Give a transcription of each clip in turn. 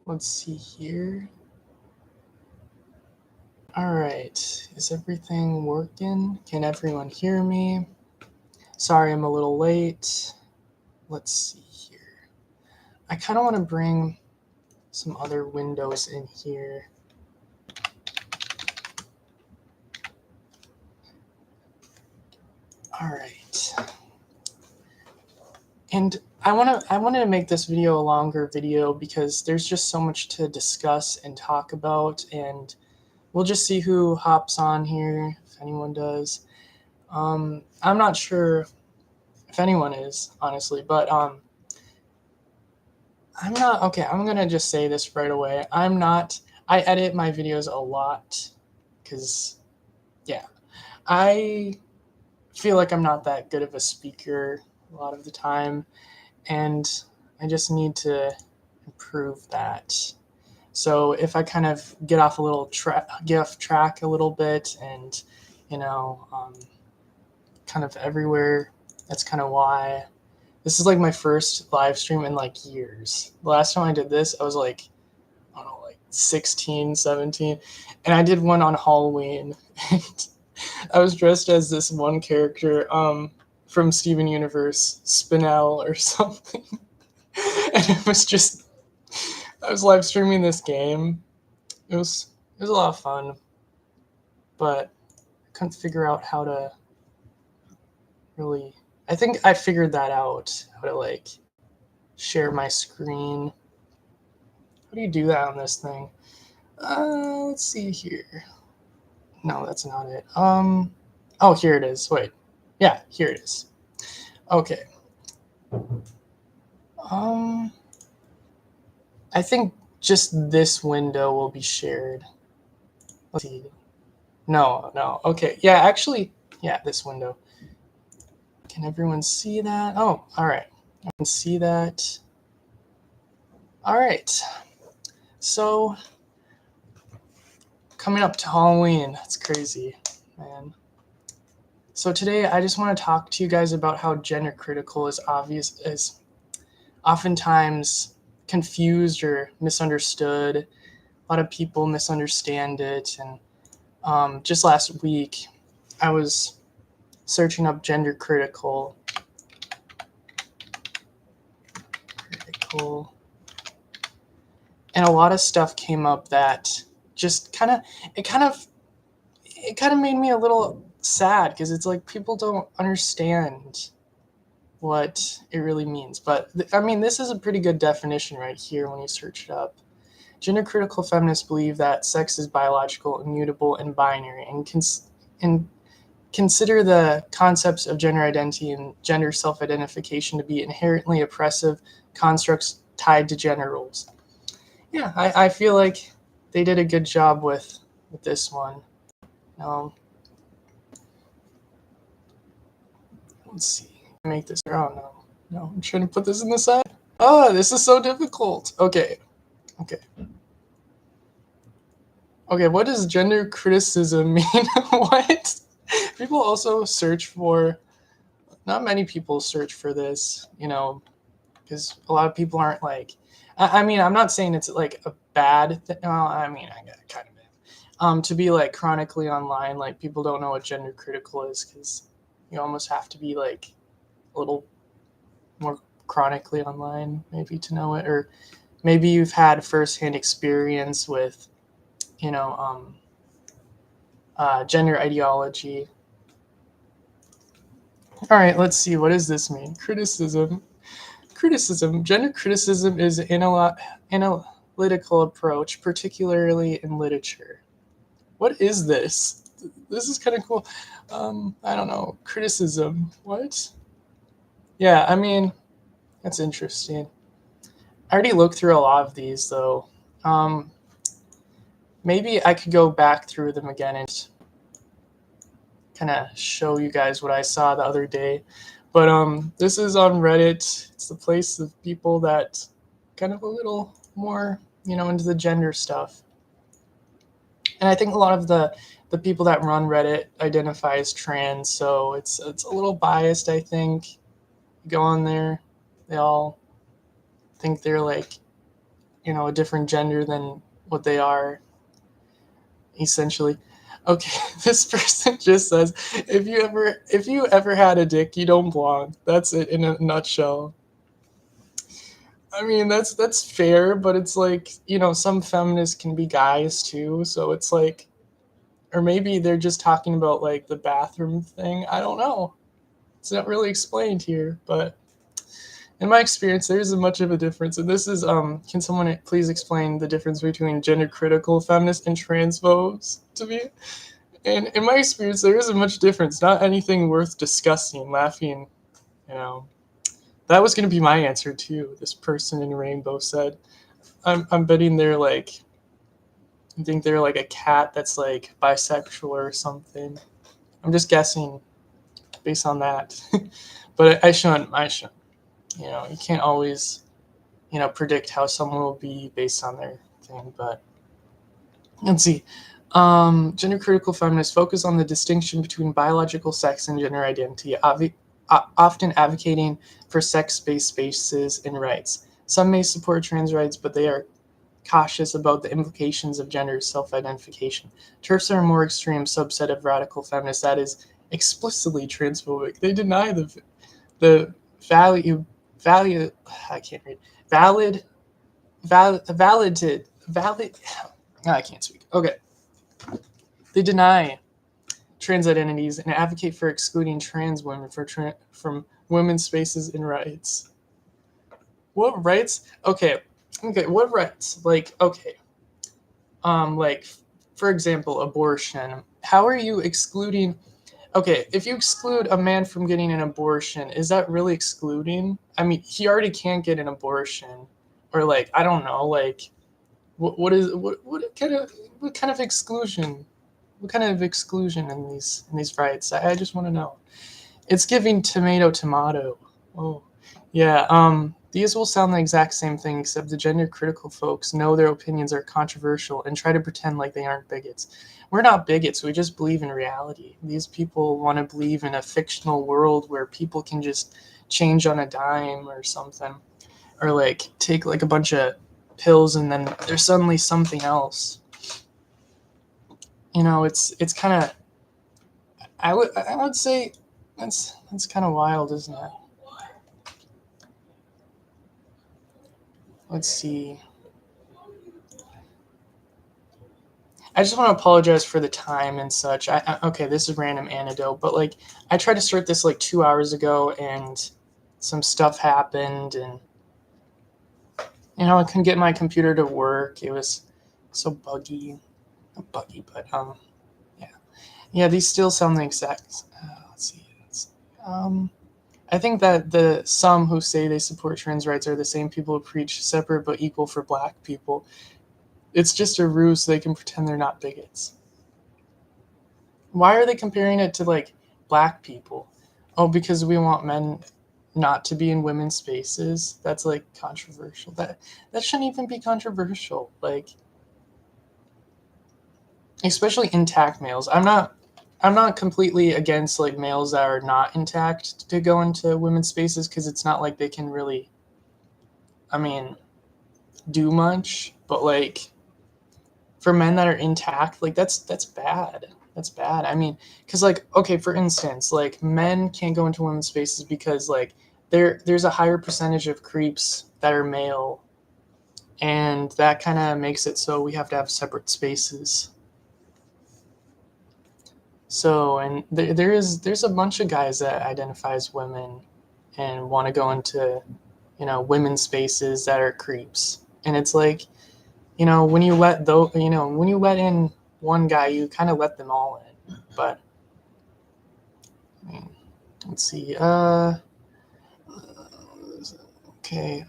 Let's see here. All right, is everything working? Can everyone hear me? Sorry, I'm a little late. Let's see here. I kind of want to bring some other windows in here. All right. And I wanted to make this video a longer video because there's just so much to discuss and talk about, and we'll just see who hops on here, if anyone does. I'm not sure if anyone is, honestly, but I'm not, okay, I'm gonna just say this right away. I edit my videos a lot because, yeah, I feel like I'm not that good of a speaker a lot of the time, and I just need to improve that. So if I kind of get off track a little bit and, kind of everywhere, that's kind of why. This is like my first live stream in like years. The last time I did this, I was like, I don't know, like 16, 17. And I did one on Halloween. And I was dressed as this one character from Steven Universe, Spinel or something. And it was just, I was live streaming this game. It was a lot of fun. But I couldn't figure out how to really, I think I figured that out, how to like share my screen. How do you do that on this thing? Let's see here. No, that's not it. Oh, here it is. Wait. Yeah, here it is. Okay. I think just this window will be shared. Let's see. No. Okay. Yeah, actually, yeah, this window. Can everyone see that? Oh, all right. I can see that. All right. So, coming up to Halloween. That's crazy, man. So today I just want to talk to you guys about how gender critical is oftentimes confused or misunderstood. A lot of people misunderstand it. And just last week, I was searching up gender critical. And a lot of stuff came up that just kind of made me a little sad, because it's like people don't understand what it really means. But I mean, this is a pretty good definition right here when you search it up. Gender critical feminists believe that sex is biological, immutable, and binary, and consider the concepts of gender identity and gender self-identification to be inherently oppressive constructs tied to gender roles. Yeah, I feel like they did a good job with this one. Let's see. Make this. Oh no, I'm trying to put this in the side. Oh, this is so difficult. Okay. What does gender criticism mean? What? People also search for. Not many people search for this, because a lot of people aren't like. I mean, I'm not saying it's like a bad thing. Well, I mean, I kind of am. To be like chronically online, like people don't know what gender critical is, because you almost have to be like a little more chronically online maybe to know it, or maybe you've had firsthand experience with, gender ideology. All right, let's see. What does this mean? Criticism. Gender criticism is an analytical approach, particularly in literature. What is this? This is kind of cool. I don't know. Criticism. What? Yeah, I mean, that's interesting. I already looked through a lot of these, though. Maybe I could go back through them again and kind of show you guys what I saw the other day. But this is on Reddit. It's the place of people that kind of a little more, into the gender stuff. And I think a lot of the people that run Reddit identify as trans, so it's a little biased, I think. You go on there, they all think they're like, a different gender than what they are, essentially. Okay, this person just says, if you ever had a dick, you don't belong. That's it in a nutshell. I mean, that's fair, but it's like, some feminists can be guys too, so it's like, or maybe they're just talking about like the bathroom thing. I don't know. It's not really explained here, but in my experience, there isn't much of a difference. And this is, can someone please explain the difference between gender critical feminists and transphobes to me? And in my experience, there isn't much difference. Not anything worth discussing, laughing, you know. That was going to be my answer too. This person in rainbow said, I'm betting they're like, I think they're like a cat that's like bisexual or something. I'm just guessing based on that. But I shouldn't. You can't always, predict how someone will be based on their thing. But let's see. Gender critical feminists focus on the distinction between biological sex and gender identity, often advocating for sex-based spaces and rights. Some may support trans rights, but they are cautious about the implications of gender self-identification. TERFs are a more extreme subset of radical feminists that is explicitly transphobic. They deny the value I can't read valid I can't speak. Okay. They deny trans identities and advocate for excluding trans women from women's spaces and rights. What rights? Okay, what rights? Like, okay, like, for example, abortion. How are you excluding? Okay, if you exclude a man from getting an abortion, is that really excluding? I mean, he already can't get an abortion, or like, I don't know, like, what kind of exclusion? What kind of exclusion in these rights? I just want to know. It's giving tomato. Oh, yeah. These will sound the exact same thing, except the gender critical folks know their opinions are controversial and try to pretend like they aren't bigots. We're not bigots. We just believe in reality. These people want to believe in a fictional world where people can just change on a dime or something, or like take like a bunch of pills and then there's suddenly something else. It's kind of, I would say that's kind of wild, isn't it? Let's see. I just want to apologize for the time and such. Okay, this is random anecdote, but like I tried to start this like 2 hours ago, and some stuff happened, and I couldn't get my computer to work. It was so buggy, not buggy, but yeah, yeah. These still sound the exact. Let's see. I think that the some who say they support trans rights are the same people who preach separate but equal for Black people. It's just a ruse so they can pretend they're not bigots. Why are they comparing it to like Black people? Oh, because we want men not to be in women's spaces. That's like controversial. That shouldn't even be controversial. Like, especially intact males. I'm not completely against like males that are not intact to go into women's spaces, because it's not like they can really, I mean, do much. But like for men that are intact, like that's bad. That's bad. I mean, because like, okay, for instance, like men can't go into women's spaces because like there's a higher percentage of creeps that are male, and that kind of makes it so we have to have separate spaces. So, and there's a bunch of guys that identify as women and want to go into, women's spaces that are creeps. And it's like, when you when you let in one guy, you kind of let them all in. But I mean, let's see. Okay.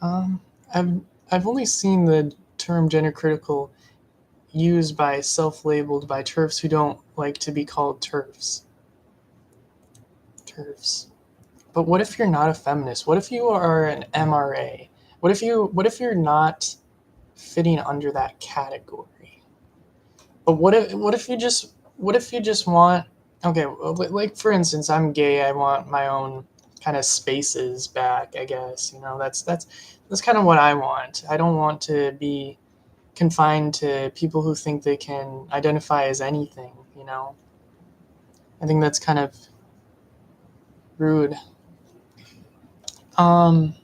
I've only seen the term gender critical used by self-labeled by TERFs who don't like to be called TERFs. TERFs. But what if you're not a feminist? What if you are an MRA? What if you're not fitting under that category? But what if you just want, okay, like for instance, I'm gay, I want my own kind of spaces back, I guess. That's kind of what I want. I don't want to be confined to people who think they can identify as anything. I think that's kind of rude. Um,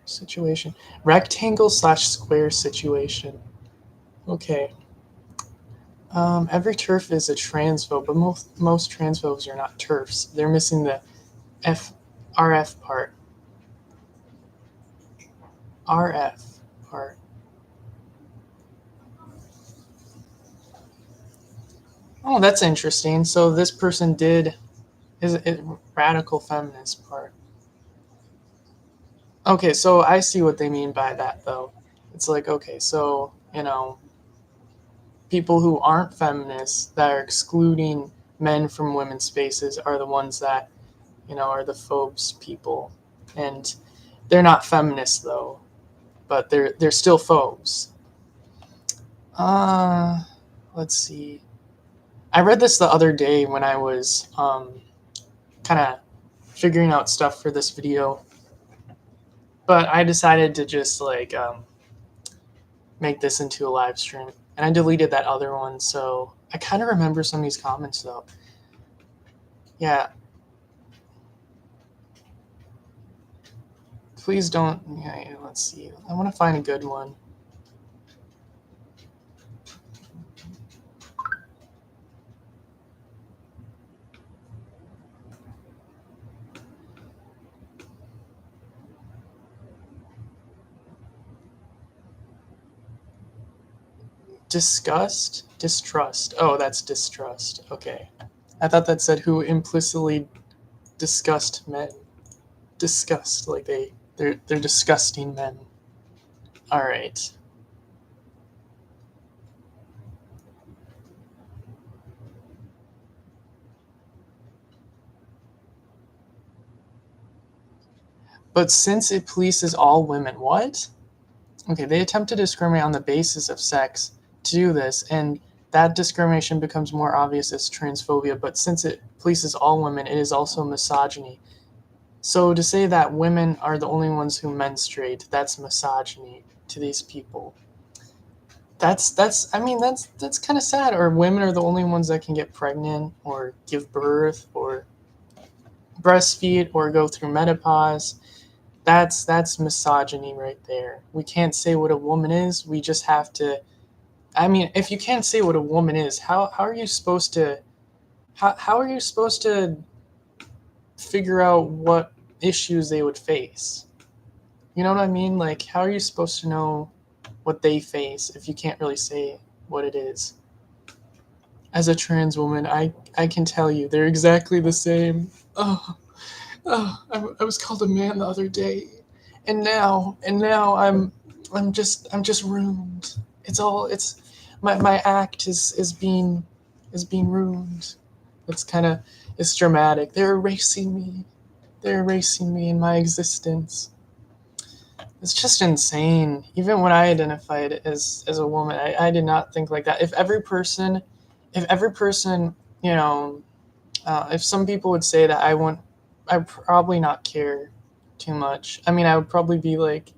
situation. Rectangle/square situation. Okay. Every turf is a transphobe, but most transphobes are not turfs. They're missing the RF part. RF part. Oh, that's interesting. So this person is a radical feminist part. Okay, so I see what they mean by that, though. It's like, okay, so, people who aren't feminists that are excluding men from women's spaces are the ones that, are the phobes people. And they're not feminists, though, but they're still phobes. Uh, let's see. I read this the other day when I was kind of figuring out stuff for this video, but I decided to just like make this into a live stream, and I deleted that other one. So I kind of remember some of these comments though. Yeah, please don't. Yeah, let's see. I want to find a good one. Disgust, distrust. Oh, that's distrust. Okay, I thought that said who implicitly disgust men. Disgust, like they're disgusting men. All right. But since it polices all women, what? Okay, they attempt to discriminate on the basis of sex to do this, and that discrimination becomes more obvious as transphobia. But since it polices all women, it is also misogyny. So to say that women are the only ones who menstruate, that's misogyny to these people. That's kind of sad. Or women are the only ones that can get pregnant or give birth or breastfeed or go through menopause. That's misogyny right there. We can't say what a woman is. We just have to. I mean, if you can't say what a woman is, how are you supposed to how are you supposed to figure out what issues they would face? You know what I mean? Like, how are you supposed to know what they face if you can't really say what it is? As a trans woman, I can tell you they're exactly the same. I was called a man the other day, and now I'm just ruined. It's my act is being ruined. It's dramatic. They're erasing me in my existence. It's just insane. Even when I identified as a woman, I did not think like that. If every person, if some people would say that I'd probably not care too much. I mean, I would probably be like,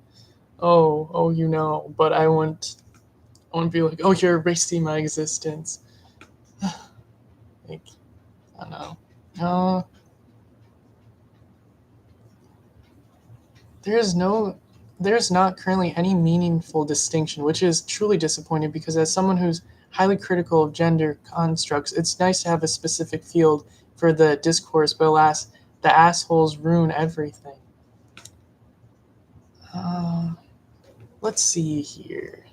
oh, but I wouldn't be like, oh, you're erasing my existence. Like, I don't know. There's no, there's not currently any meaningful distinction, which is truly disappointing because as someone who's highly critical of gender constructs, it's nice to have a specific field for the discourse, but alas, the assholes ruin everything. Um, let's see here.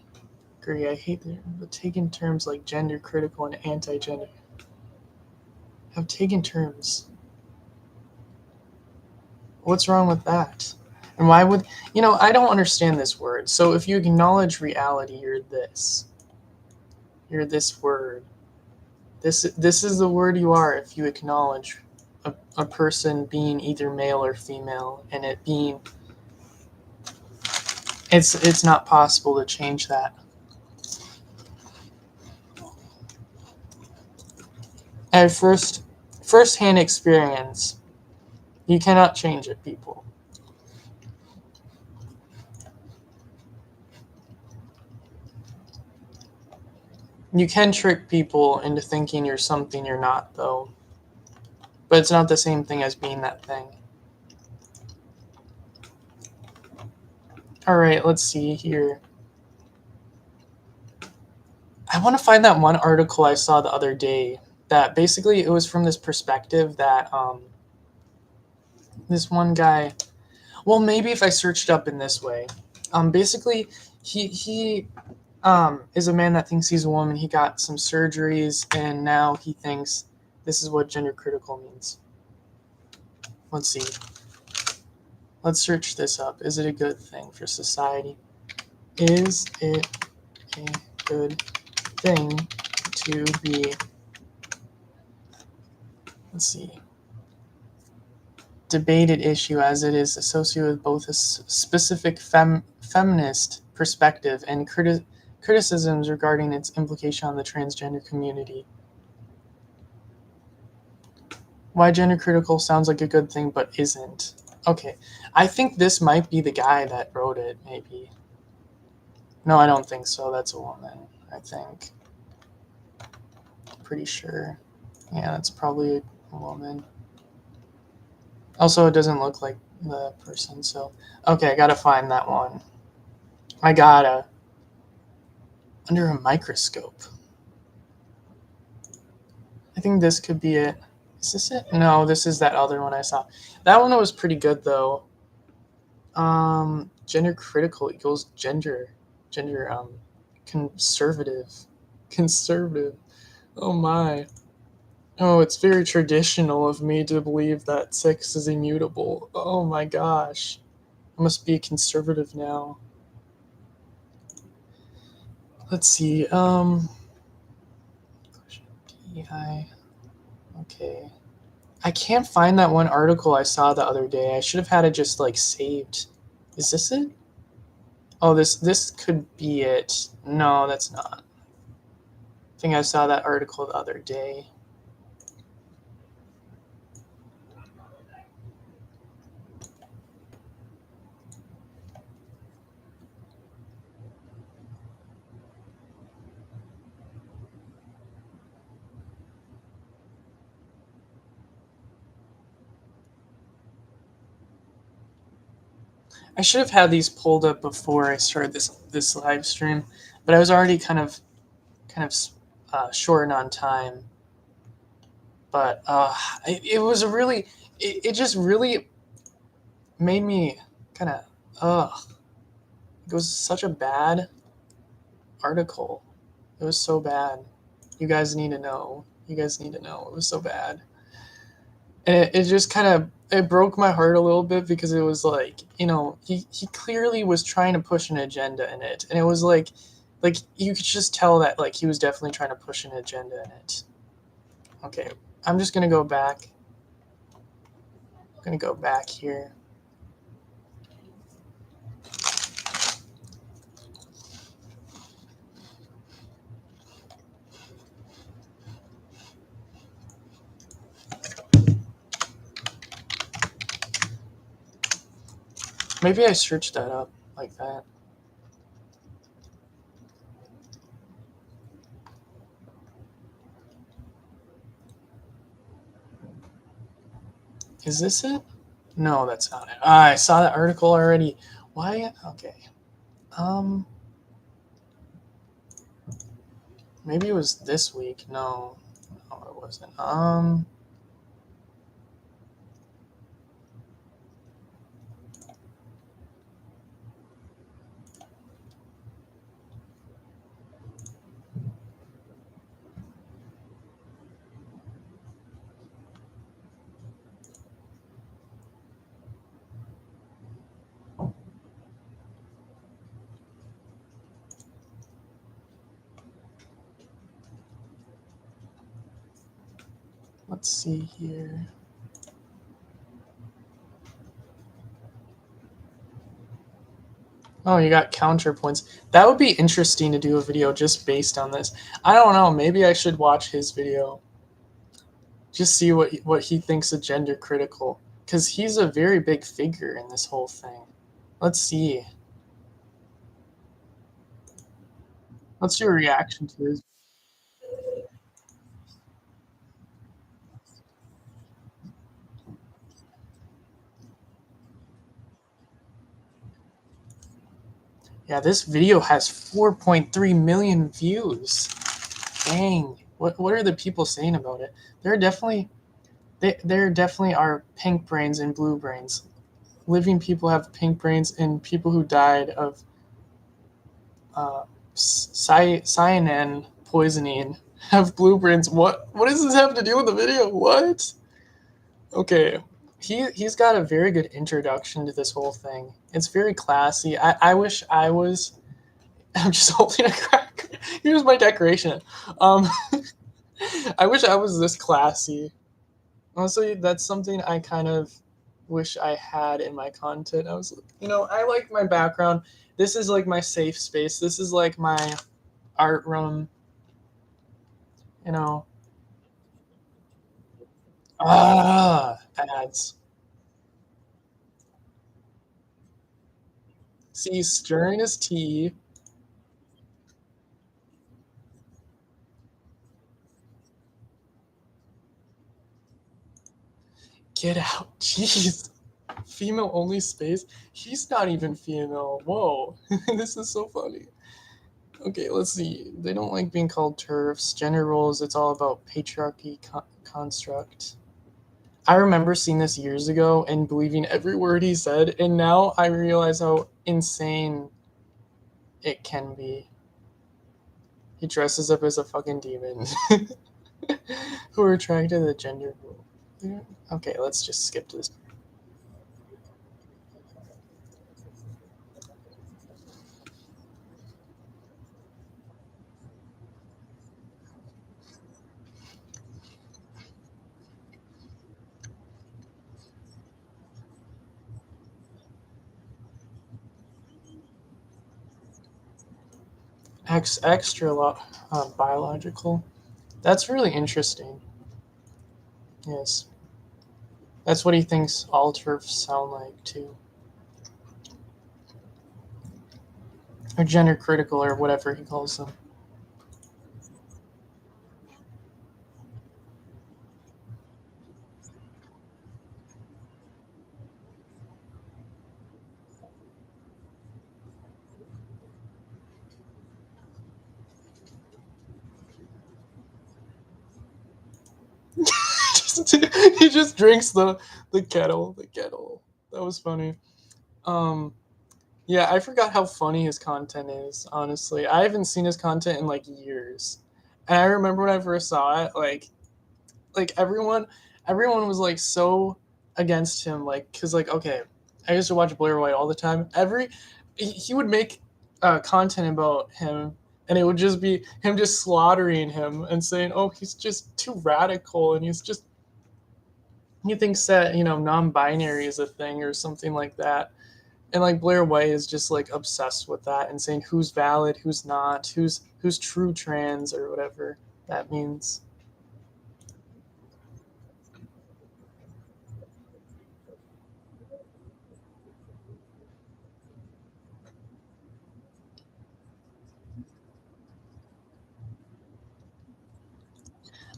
Agree, I hate the taken terms like gender critical and anti-gender. Have taken terms. What's wrong with that? And why would I don't understand this word. So if you acknowledge reality, you're this. You're this word. This is the word you are if you acknowledge a person being either male or female, and it being it's not possible to change that. first-hand experience. You cannot change it, people. You can trick people into thinking you're something you're not, though. But it's not the same thing as being that thing. All right, let's see here. I want to find that one article I saw the other day that basically it was from this perspective that this one guy, well, maybe if I searched up in this way, basically he is a man that thinks he's a woman. He got some surgeries and now he thinks this is what gender critical means. Let's see. Let's search this up. Is it a good thing for society? Is it a good thing to be, let's see, debated issue as it is associated with both a specific feminist perspective and criticisms regarding its implication on the transgender community? Why gender critical sounds like a good thing but isn't. Okay, I think this might be the guy that wrote it, maybe. No, I don't think so. That's a woman, I think. Pretty sure. Yeah, that's probably a woman. Also, it doesn't look like the person, so... Okay, I gotta find that one. I gotta. Under a microscope. I think this could be it. Is this it? No, this is that other one I saw. That one was pretty good, though. Gender critical equals gender, conservative. Conservative. Oh my. Oh, it's very traditional of me to believe that sex is immutable. Oh my gosh. I must be conservative now. Let's see. DI. Okay. I can't find that one article I saw the other day. I should have had it just like saved. Is this it? Oh, this could be it. No, that's not. I think I saw that article the other day. I should have had these pulled up before I started this live stream, but I was already kind of short on time. But it was a really it just really made me kind of it was such a bad article. It was so bad. You guys need to know. You guys need to know. It was so bad. And it just kind of it broke my heart a little bit because it was like, he clearly was trying to push an agenda in it. And it was like you could just tell that like he was definitely trying to push an agenda in it. Okay, I'm just going to go back. I'm going to go back here. Maybe I searched that up like that. Is this it? No, that's not it. I saw that article already. Why? Okay. Maybe it was this week. No, it wasn't. Let's see here. Oh, you got counterpoints. That would be interesting to do a video just based on this. I don't know. Maybe I should watch his video. Just see what he thinks of gender critical, because he's a very big figure in this whole thing. Let's see. What's your reaction to this? Yeah, this video has 4.3 million views. Dang. What are the people saying about it? There are definitely there definitely are pink brains and blue brains. Living people have pink brains, and people who died of cyanin poisoning have blue brains. What does this have to do with the video? What? Okay. He's got a very good introduction to this whole thing. It's very classy. I wish I was. I'm just holding a cracker. Here's my decoration. Um, I wish I was this classy. Honestly, that's something I kind of wish I had in my content. I was, I like my background. This is like my safe space. This is like my art room. You know, ads. See, he's stirring his tea. Get out. Jeez. Female only space. He's not even female. Whoa. This is so funny. Okay, let's see. They don't like being called turfs. Gender roles, it's all about patriarchy construct. I remember seeing this years ago and believing every word he said, and now I realize how insane it can be. He dresses up as a fucking demon. Who are attracted to the gender role. Okay, let's just skip to this. Biological. That's really interesting. Yes. That's what he thinks all turfs sound like, too. Or gender critical, or whatever he calls them. He just drinks the kettle. The kettle. That was funny. Um, yeah, I forgot how funny his content is. Honestly, I haven't seen his content in like years, and I remember when I first saw it, like everyone was like so against him, like because like okay, I used to watch Blair White all the time. He would make content about him, and it would just be him just slaughtering him and saying, oh, he's just too radical, and he thinks that non-binary is a thing or something like that. And like Blair White is just like obsessed with that and saying who's valid, who's not, who's true trans or whatever that means.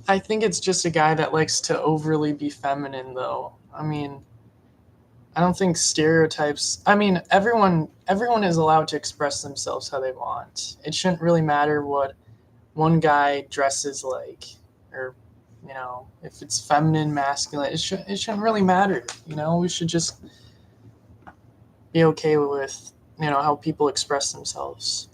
I think it's just a guy that likes to overly be feminine, though. I mean, I don't think stereotypes. I mean, everyone is allowed to express themselves how they want. It shouldn't really matter what one guy dresses like, or if it's feminine, masculine. It shouldn't really matter. We should just be okay with how people express themselves.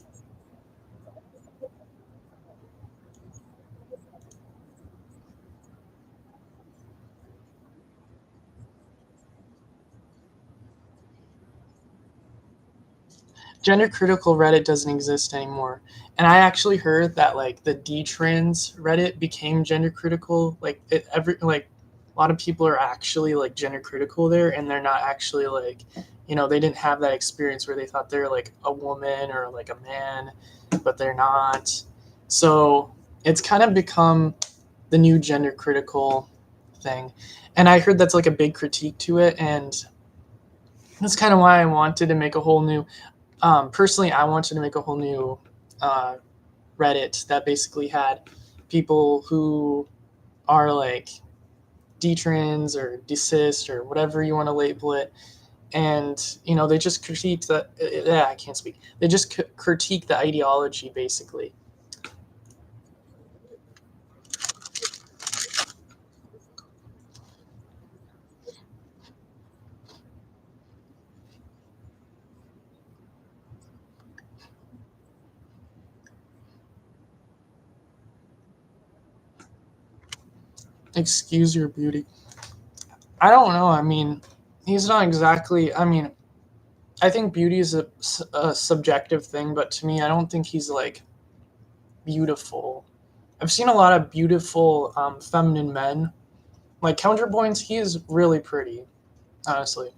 Gender critical Reddit doesn't exist anymore. And I actually heard that like the D-trans Reddit became gender critical. Like a lot of people are actually like gender critical there, and they're not actually like they didn't have that experience where they thought they're like a woman or like a man, but they're not. So it's kind of become the new gender critical. thing. And I heard that's like a big critique to it, and that's kind of why I wanted to make a whole new. Personally, I wanted to make a whole new uh, Reddit that basically had people who are like detrans or desist or whatever you want to label it, and they just critique the. Yeah, I can't speak. They just critique the ideology basically. Excuse your beauty. I don't know. I mean, he's not exactly. I mean, I think beauty is a subjective thing, but to me, I don't think he's like beautiful. I've seen a lot of beautiful feminine men. Like counterpoints, he is really pretty, honestly.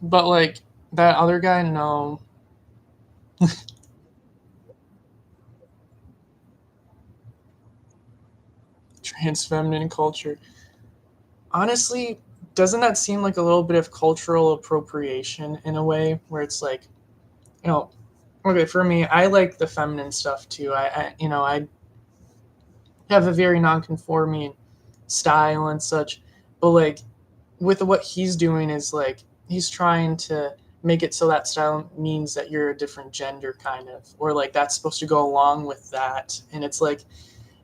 But like that other guy, no. Trans feminine culture. Honestly, doesn't that seem like a little bit of cultural appropriation in a way where it's like, you know, okay, for me, I like the feminine stuff too. I have a very non-conforming style and such, but like with what he's doing is like he's trying to make it so that style means that you're a different gender kind of, or like that's supposed to go along with that, and it's like,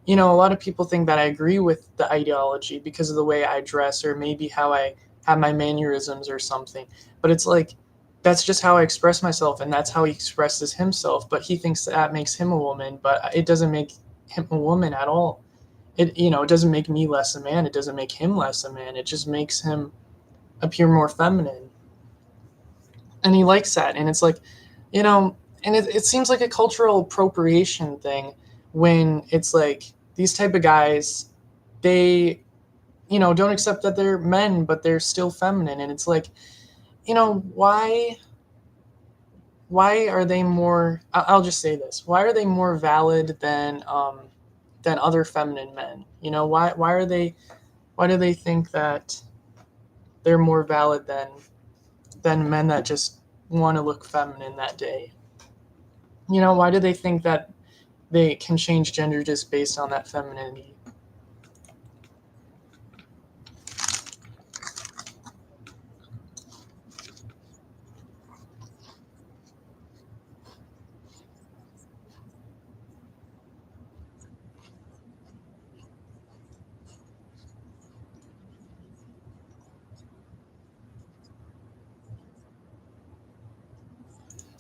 a lot of people think that I agree with the ideology because of the way I dress or maybe how I have my mannerisms or something. But it's like, that's just how I express myself and that's how he expresses himself. But he thinks that makes him a woman, but it doesn't make him a woman at all. It doesn't make me less a man. It doesn't make him less a man. It just makes him appear more feminine. And he likes that. And it's like, you know, and it seems like a cultural appropriation thing when it's like these type of guys, they, don't accept that they're men, but they're still feminine. And it's like, why are they more, I'll just say this, why are they more valid than other feminine men? Why do they think that they're more valid than men that just want to look feminine that day? Why do they think that they can change gender just based on that femininity?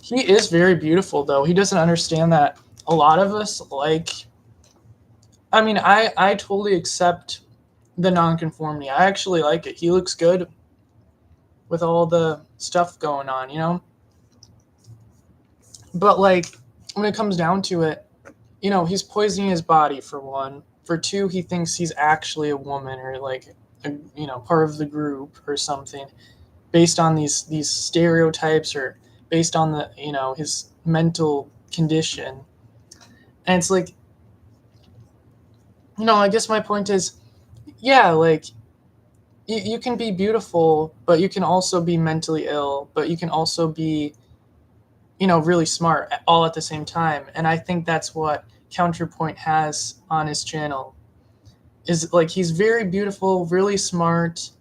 He is very beautiful, though. He doesn't understand that a lot of us like. I mean, I totally accept the nonconformity. I actually like it. He looks good with all the stuff going on. But like when it comes down to it, he's poisoning his body for one. For two, he thinks he's actually a woman or like part of the group or something based on these stereotypes or based on the his mental condition. And it's like, I guess my point is, yeah, like you can be beautiful, but you can also be mentally ill, but you can also be, really smart all at the same time. And I think that's what Counterpoint has on his channel is like he's very beautiful, really smart,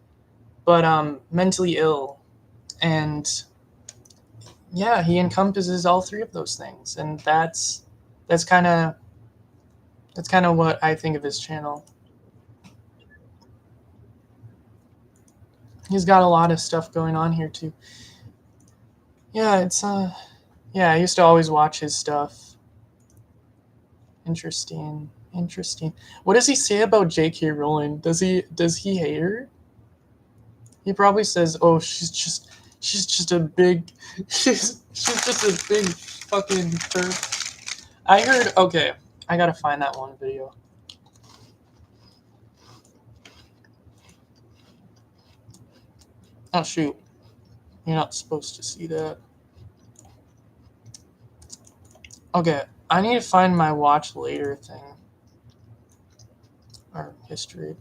but mentally ill. And yeah, he encompasses all three of those things. And that's kind of that's kind of what I think of his channel. He's got a lot of stuff going on here too. Yeah, I used to always watch his stuff. Interesting. Interesting. What does he say about J.K. Rowling? Does he hate her? He probably says, "Oh, she's just a big she's just a big fucking perp." I heard. Okay, I gotta find that one video. Oh shoot, you're not supposed to see that. Okay, I need to find my watch later thing. or history.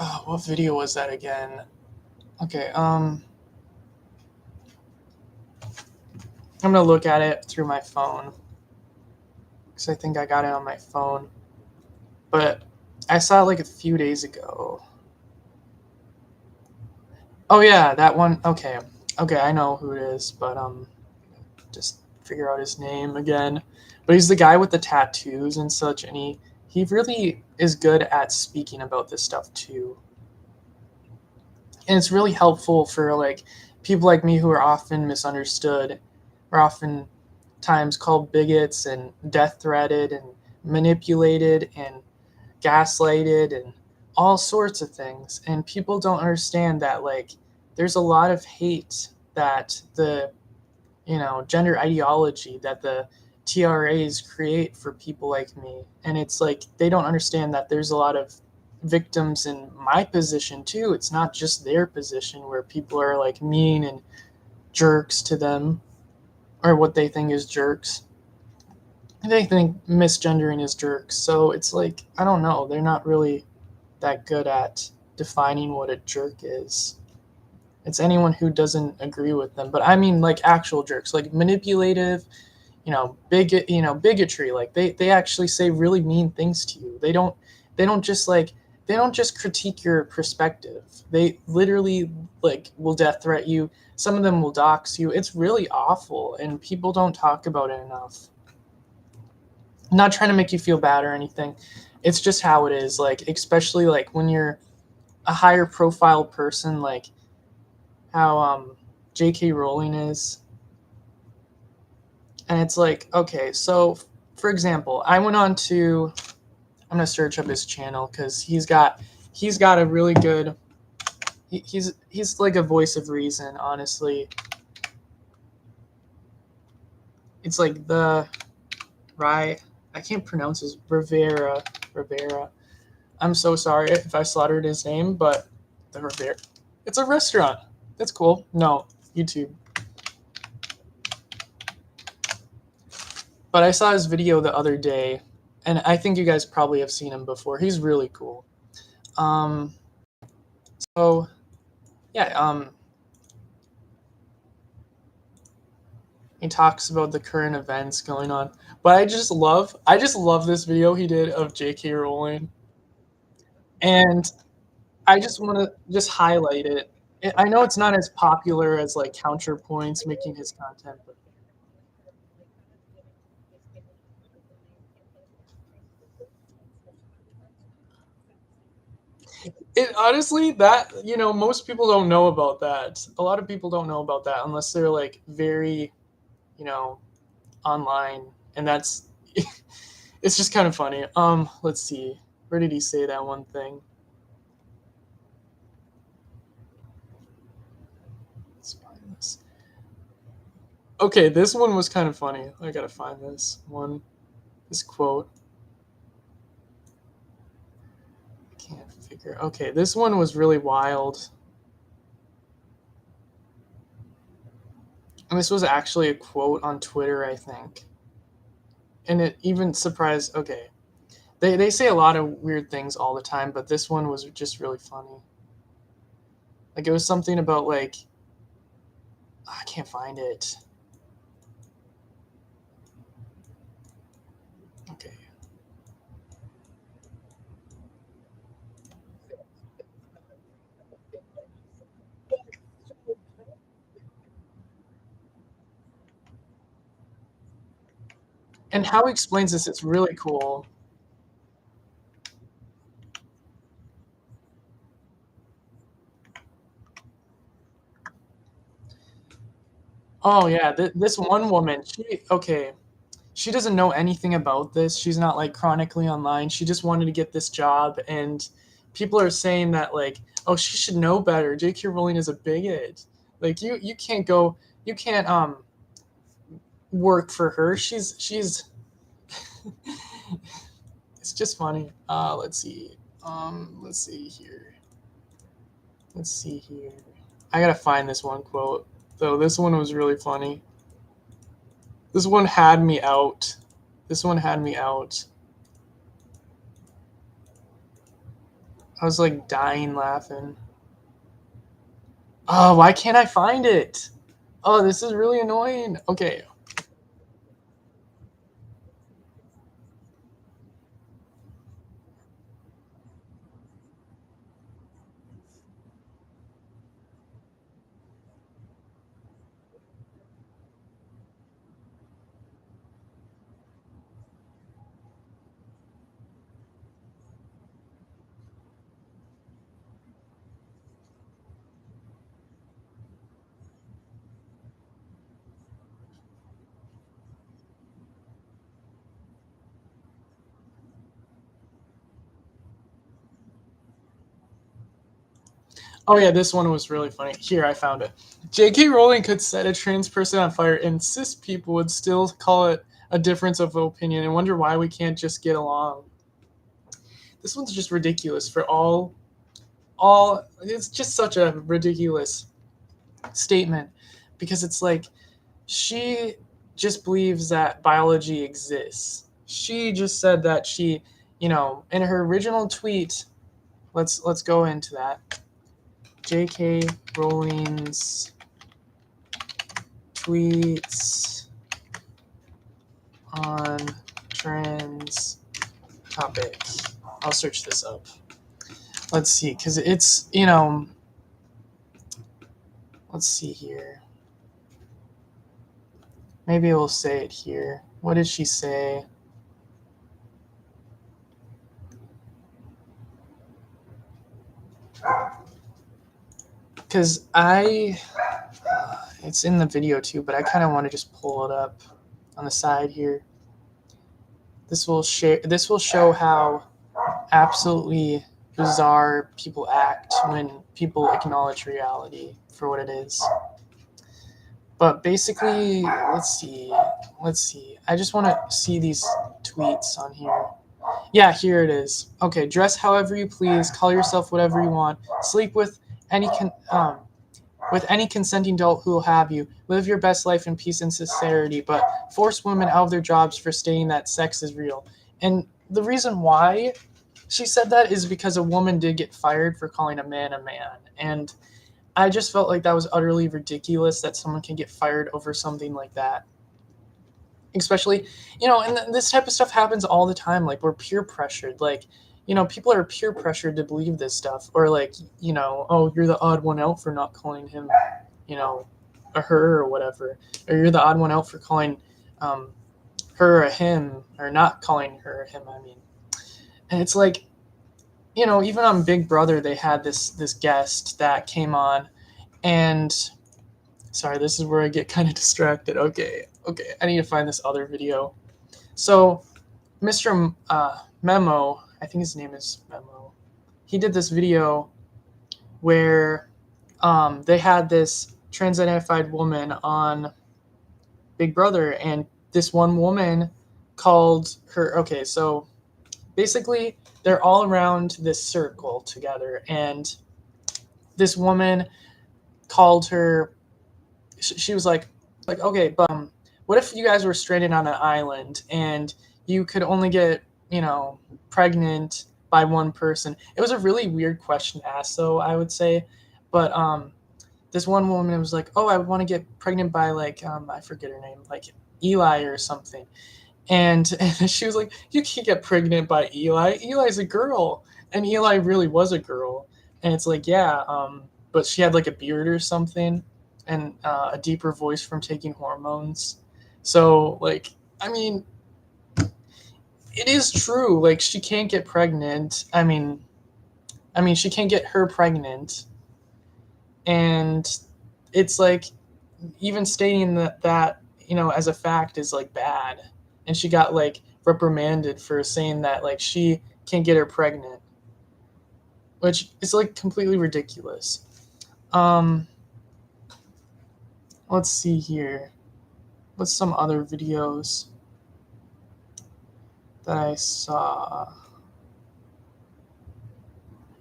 Oh, what video was that again? Okay, I'm gonna look at it through my phone because I think I got it on my phone. But I saw it like a few days ago. Oh yeah, that one. Okay, okay, I know who it is, but just figure out his name again. But he's the guy with the tattoos and such, and he really is good at speaking about this stuff too. And it's really helpful for like people like me who are often misunderstood, are often times called bigots and death threatened and manipulated and gaslighted and all sorts of things. And people don't understand that like there's a lot of hate that the gender ideology that the TRAs create for people like me. And it's like they don't understand that there's a lot of victims in my position too. It's not just their position where people are like mean and jerks to them or what they think is jerks. They think misgendering is jerks. So it's like, I don't know, they're not really that good at defining what a jerk is. It's anyone who doesn't agree with them. But I mean like actual jerks, like manipulative, bigotry. Like they actually say really mean things to you. They don't just like they don't just critique your perspective. They literally like will death threat you. Some of them will dox you. It's really awful and people don't talk about it enough. I'm not trying to make you feel bad or anything. It's just how it is. Like especially like when you're a higher profile person, like how J.K. Rowling is. And it's like, okay, so for example, I went on to I'm gonna search up his channel because he's got a really good he's like a voice of reason, honestly. It's like the right I can't pronounce his Rivera. I'm so sorry if I slaughtered his name, but the Rivera, it's a restaurant. That's cool. No, YouTube. But I saw his video the other day, and I think you guys probably have seen him before. He's really cool. Um, so yeah, he talks about the current events going on. But I just love this video he did of J.K. Rowling, and I just want to just highlight it. I know it's not as popular as like counterpoints making his content, but it honestly that most people don't know about that. A lot of people don't know about that unless they're like very you know online, and that's it's just kind of funny. Let's see, where did he say that one thing? Let's find this. Okay, this one was kind of funny. I gotta find this one. This quote. I can't figure. Okay, this one was really wild, and this was actually a quote on Twitter, I think. And it even surprised. Okay, they say a lot of weird things all the time, but this one was just really funny. Like it was something about like I can't find it. Okay. And how he explains this, it's really cool. Oh yeah, this one woman, she doesn't know anything about this. She's not like chronically online. She just wanted to get this job, and people are saying that like, oh, she should know better. J.K. Rowling is a bigot. Like you can't go, you can't work for her. She's. It's just funny. Let's see. Let's see here. Let's see here. I gotta find this one quote though. This one was really funny. This one had me out. This one had me out. I was like dying laughing. Oh, why can't I find it? Oh, this is really annoying. Okay. Oh yeah, this one was really funny. Here, I found it. J.K. Rowling could set a trans person on fire, and cis people would still call it a difference of opinion and wonder why we can't just get along. This one's just ridiculous for all. It's just such a ridiculous statement because it's like she just believes that biology exists. She just said that she, in her original tweet. Let's go into that. J.K. Rowling's tweets on trans topic. I'll search this up. Let's see, because it's, let's see here. Maybe we'll say it here. What did she say? Because it's in the video too, but I kind of want to just pull it up on the side here. This will show how absolutely bizarre people act when people acknowledge reality for what it is. But basically, let's see. I just want to see these tweets on here. Yeah, here it is. Okay, dress however you please, call yourself whatever you want, sleep with any consenting adult who will have you. Live your best life in peace and sincerity, but force women out of their jobs for stating that sex is real. And the reason why she said that is because a woman did get fired for calling a man a man. And I just felt like that was utterly ridiculous that someone can get fired over something like that. Especially, and this type of stuff happens all the time. Like, we're peer pressured. Like, people are peer pressured to believe this stuff. Or, like, oh, you're the odd one out for not calling him, a her or whatever. Or you're the odd one out for calling her a him, or not calling her a him, I mean. And it's like, even on Big Brother, they had this guest that came on, and sorry, this is where I get kind of distracted. Okay, I need to find this other video. So, Mr. Memo, I think his name is Memo, he did this video where they had this trans-identified woman on Big Brother, and this one woman called her, okay, so basically they're all around this circle together, and this woman called her, she was like, okay, but what if you guys were stranded on an island and you could only get, pregnant by one person? It was a really weird question to ask, though, I would say. But this one woman was like, oh, I want to get pregnant by, like, I forget her name, like Eli or something. And she was like, you can't get pregnant by Eli. Eli's a girl. And Eli really was a girl. And it's like, yeah, but she had like a beard or something, and a deeper voice from taking hormones. So, like, I mean, it is true. Like, she can't get pregnant. I mean, she can't get her pregnant. And it's like, even stating that, as a fact is like bad. And she got like reprimanded for saying that, like, she can't get her pregnant, which is like completely ridiculous. Let's see here. What's some other videos that I saw?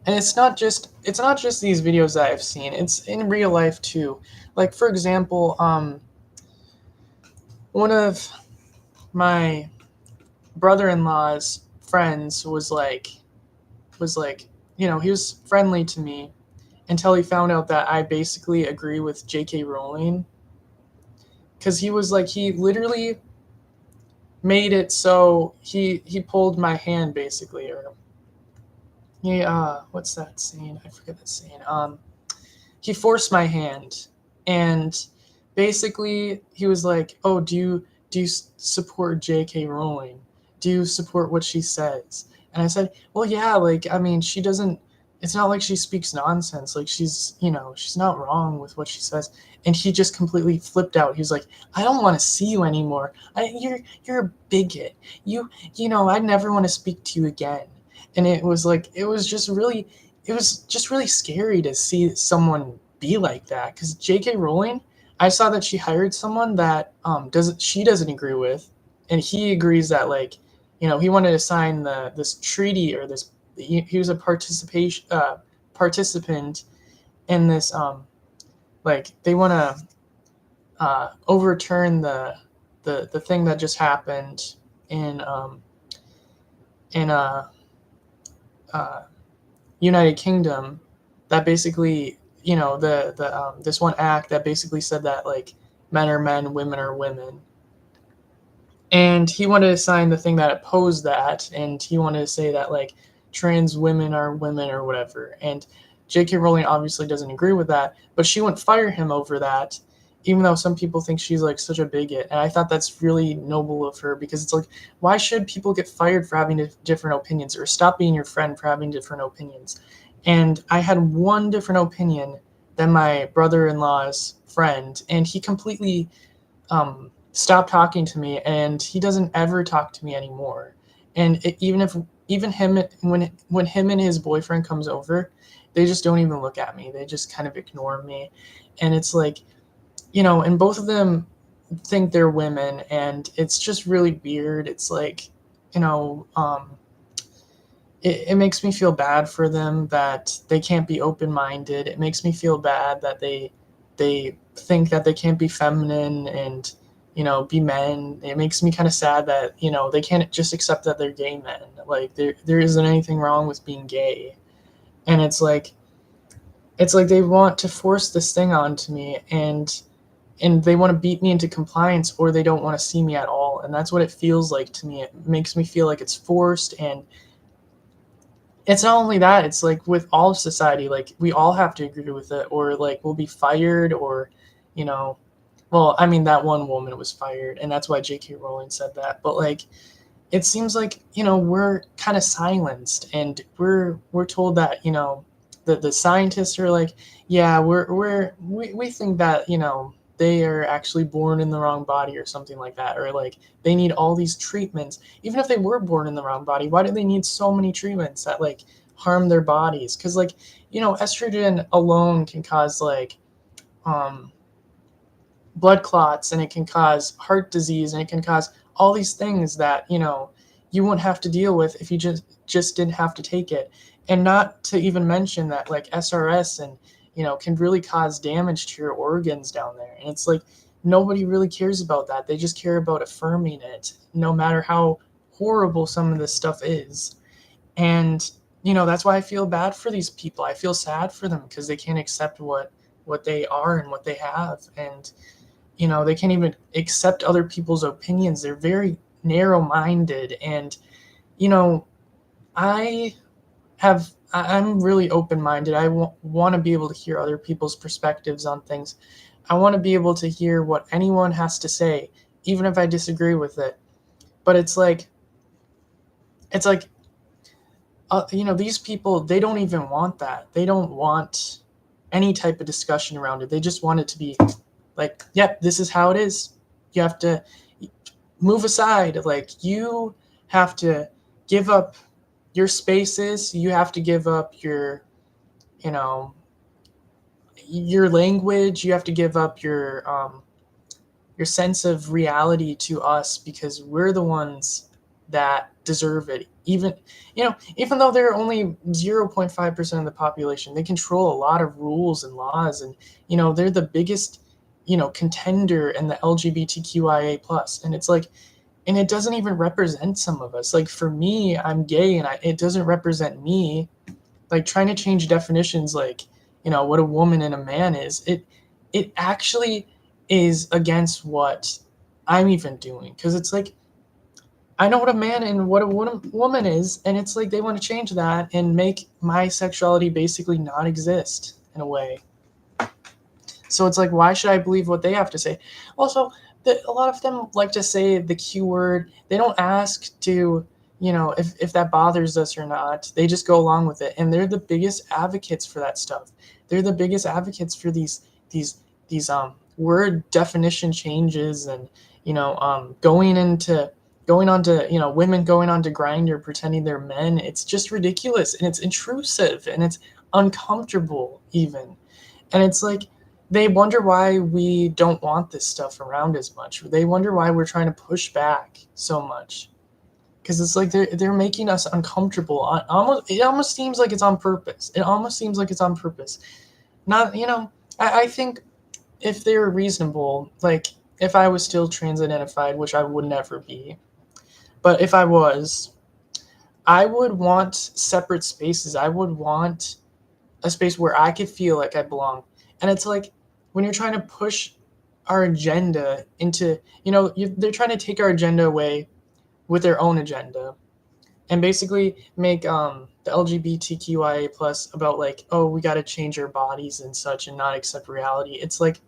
And it's not just these videos that I've seen. It's in real life too. Like, for example, one of my brother-in-law's friends was like, he was friendly to me until he found out that I basically agree with J.K. Rowling. Because he literally made it so he pulled my hand basically, or he what's that saying? I forget that saying. He forced my hand, and basically he was like, "Oh, do you support J.K. Rowling? Do you support what she says?" And I said, "Well, yeah. Like, I mean, she doesn't. It's not like she speaks nonsense. Like, she's not wrong with what she says." And he just completely flipped out. He was like, "I don't want to see you anymore. You're a bigot. I never want to speak to you again." And it was just really scary to see someone be like that, because J.K. Rowling, I saw that she hired someone that doesn't agree with, and he agrees that, like, he wanted to sign this treaty, or this. He was a participant in this, like, they want to overturn the thing that just happened in in uh, United Kingdom, that basically, the this one act that basically said that, like, men are men, women are women. And he wanted to sign the thing that opposed that, and he wanted to say that, like, trans women are women or whatever. And J.K. Rowling obviously doesn't agree with that, but she wouldn't fire him over that, even though some people think she's like such a bigot. And I thought that's really noble of her, because it's like, why should people get fired for having different opinions, or stop being your friend for having different opinions? And I had one different opinion than my brother-in-law's friend, and he completely stopped talking to me, and he doesn't ever talk to me anymore. And even him, when him and his boyfriend comes over, they just don't even look at me. They just kind of ignore me. And it's like, and both of them think they're women, and it's just really weird. It's like, you know um it makes me feel bad for them that they can't be open-minded. It makes me feel bad that they think that they can't be feminine and, be men. It makes me kind of sad that, they can't just accept that they're gay men. Like, there isn't anything wrong with being gay. And it's like they want to force this thing onto me, and they want to beat me into compliance, or they don't want to see me at all. And that's what it feels like to me. It makes me feel like it's forced. And it's not only that, it's like with all of society, like, we all have to agree with it, or like we'll be fired, or, you know well, I mean, that one woman was fired, and that's why J.K. Rowling said that. But, like, it seems like, we're kind of silenced, and we're told that, the scientists are like, yeah, we think that, they are actually born in the wrong body, or something like that, or like they need all these treatments. Even if they were born in the wrong body, why do they need so many treatments that, like, harm their bodies? Because, like, estrogen alone can cause, like, um blood clots, and it can cause heart disease, and it can cause all these things that, you wouldn't have to deal with if you just didn't have to take it. And not to even mention that, like, SRS, and, can really cause damage to your organs down there. And it's like, nobody really cares about that. They just care about affirming it, no matter how horrible some of this stuff is. And, that's why I feel bad for these people. I feel sad for them, because they can't accept what they are and what they have. And, they can't even accept other people's opinions. They're very narrow-minded. And, you know I I'm really open-minded. I want to be able to hear other people's perspectives on things. I want to be able to hear what anyone has to say, even if I disagree with it. But it's like these people, they don't even want that. They don't want any type of discussion around it. They just want it to be like, yep, this is how it is. You have to move aside. Like, you have to give up your spaces. You have to give up you know, your language. You have to give up your sense of reality to us, because we're the ones that deserve it. Even though they're only 0.5% of the population, they control a lot of rules and laws. And, they're the biggest contender in the LGBTQIA plus. And it's like, and it doesn't even represent some of us. Like for me, I'm gay and it doesn't represent me. Like trying to change definitions, like, what a woman and a man is, it actually is against what I'm even doing. Because it's like, I know what a man and what a woman is, and it's like they want to change that and make my sexuality basically not exist in a way. So it's like, why should I believe what they have to say? Also, a lot of them like to say the Q word. They don't ask to, if that bothers us or not. They just go along with it, and they're the biggest advocates for that stuff. They're the biggest advocates for these these word definition changes, and going on to women going on to Grindr pretending they're men. It's just ridiculous, and it's intrusive, and it's uncomfortable even. And it's like, they wonder why we don't want this stuff around as much. They wonder why we're trying to push back so much. Because it's like they're making us uncomfortable. It almost seems like it's on purpose. It almost seems like it's on purpose. Not, I think if they were reasonable, like if I was still trans identified, which I would never be, but if I was, I would want separate spaces. I would want a space where I could feel like I belong. And it's like, when you're trying to push our agenda into, they're trying to take our agenda away with their own agenda, and basically make the LGBTQIA plus about like, oh, we got to change our bodies and such and not accept reality. It's like,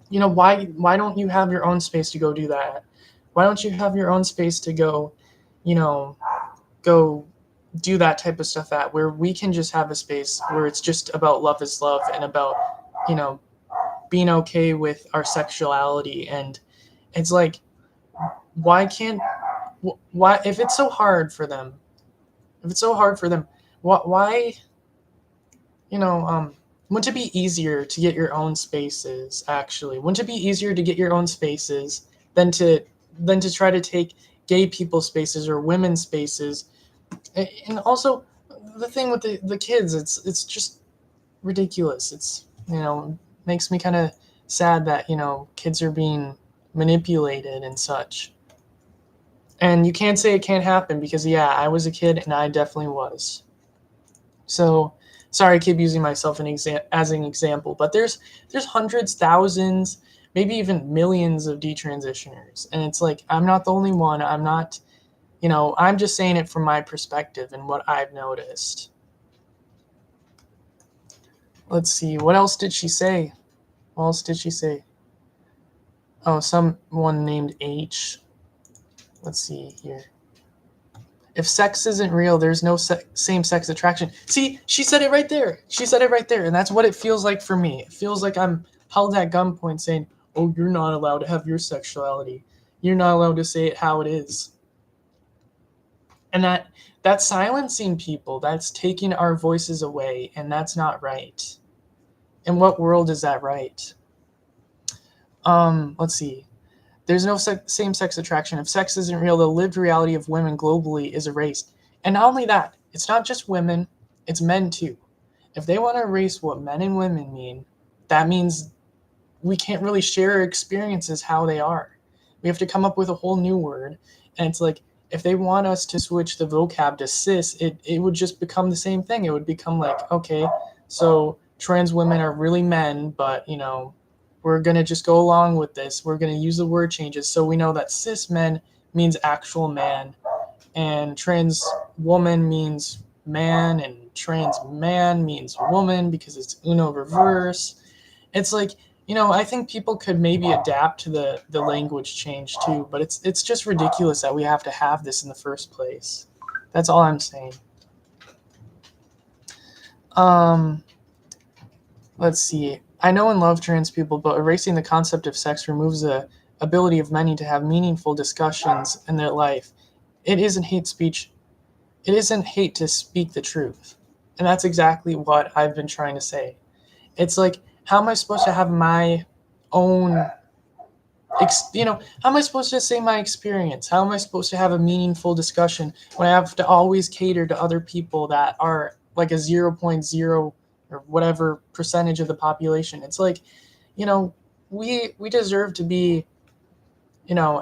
why don't you have your own space to go do that? Why don't you have your own space to go, go do that type of stuff at, where we can just have a space where it's just about love is love and about, being okay with our sexuality. And it's like, why can't, why, if it's so hard for them, why, wouldn't it be easier to get your own spaces? Actually, wouldn't it be easier to get your own spaces than to try to take gay people's spaces or women's spaces? And also, the thing with the kids, it's just ridiculous. It's, makes me kind of sad that, kids are being manipulated and such. And you can't say it can't happen, because yeah, I was a kid and I definitely was. So sorry, I keep using myself as an example, but there's hundreds, thousands, maybe even millions of detransitioners, and it's like, I'm not the only one. I'm not, I'm just saying it from my perspective and what I've noticed. Let's see, what else did she say? What else did she say? Oh, someone named H. Let's see here. If sex isn't real, there's no same-sex attraction. See, she said it right there. She said it right there, and that's what it feels like for me. It feels like I'm held at gunpoint saying, oh, you're not allowed to have your sexuality. You're not allowed to say it how it is. And that's silencing people. That's taking our voices away, and that's not right. In what world is that right? Let's see. There's no same-sex attraction. If sex isn't real, the lived reality of women globally is erased. And not only that, it's not just women, it's men too. If they want to erase what men and women mean, that means we can't really share our experiences how they are. We have to come up with a whole new word. And it's like, if they want us to switch the vocab to cis, it would just become the same thing. It would become like, okay, so trans women are really men, but, we're going to just go along with this. We're going to use the word changes. So we know that cis men means actual man, and trans woman means man, and trans man means woman because it's uno reverse. It's like, I think people could maybe adapt to the language change too, but it's just ridiculous that we have to have this in the first place. That's all I'm saying. Let's see. I know and love trans people, but erasing the concept of sex removes the ability of many to have meaningful discussions in their life. It isn't hate speech. It isn't hate to speak the truth. And that's exactly what I've been trying to say. It's like, how am I supposed to have my own, how am I supposed to say my experience? How am I supposed to have a meaningful discussion when I have to always cater to other people that are like a 0.0 or whatever percentage of the population? It's like, we deserve to be,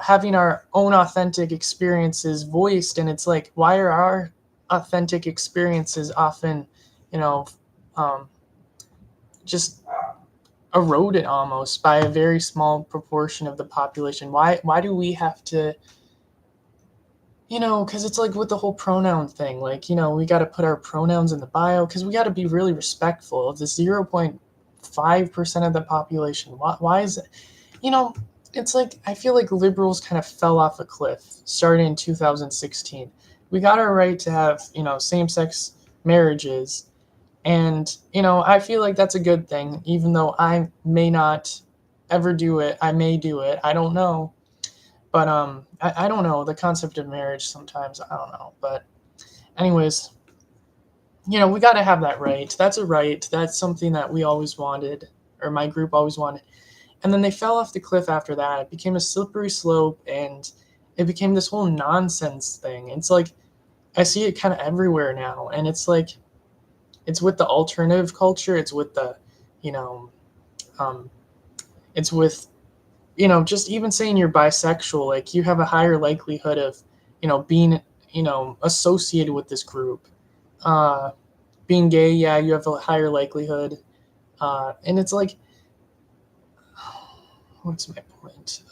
having our own authentic experiences voiced. And it's like, why are our authentic experiences often, you know, um, just eroded almost by a very small proportion of the population? Why do we have to, because it's like with the whole pronoun thing, like, we got to put our pronouns in the bio because we got to be really respectful of the 0.5% of the population. Why is it, you know, it's like I feel like liberals kind of fell off a cliff starting in 2016. We got our right to have, same-sex marriages, and, I feel like that's a good thing, even though I may not ever do it. I may do it. I don't know. But I don't know the concept of marriage sometimes. I don't know. But anyways, we got to have that right. That's a right. That's something that we always wanted, or my group always wanted. And then they fell off the cliff after that. It became a slippery slope, and it became this whole nonsense thing. It's like I see it kind of everywhere now, and it's like it's with the alternative culture. It's with the, you know, um, it's with, just even saying you're bisexual. Like you have a higher likelihood of, being, associated with this group. Uh, Being gay, yeah, you have a higher likelihood. And it's like, what's my point?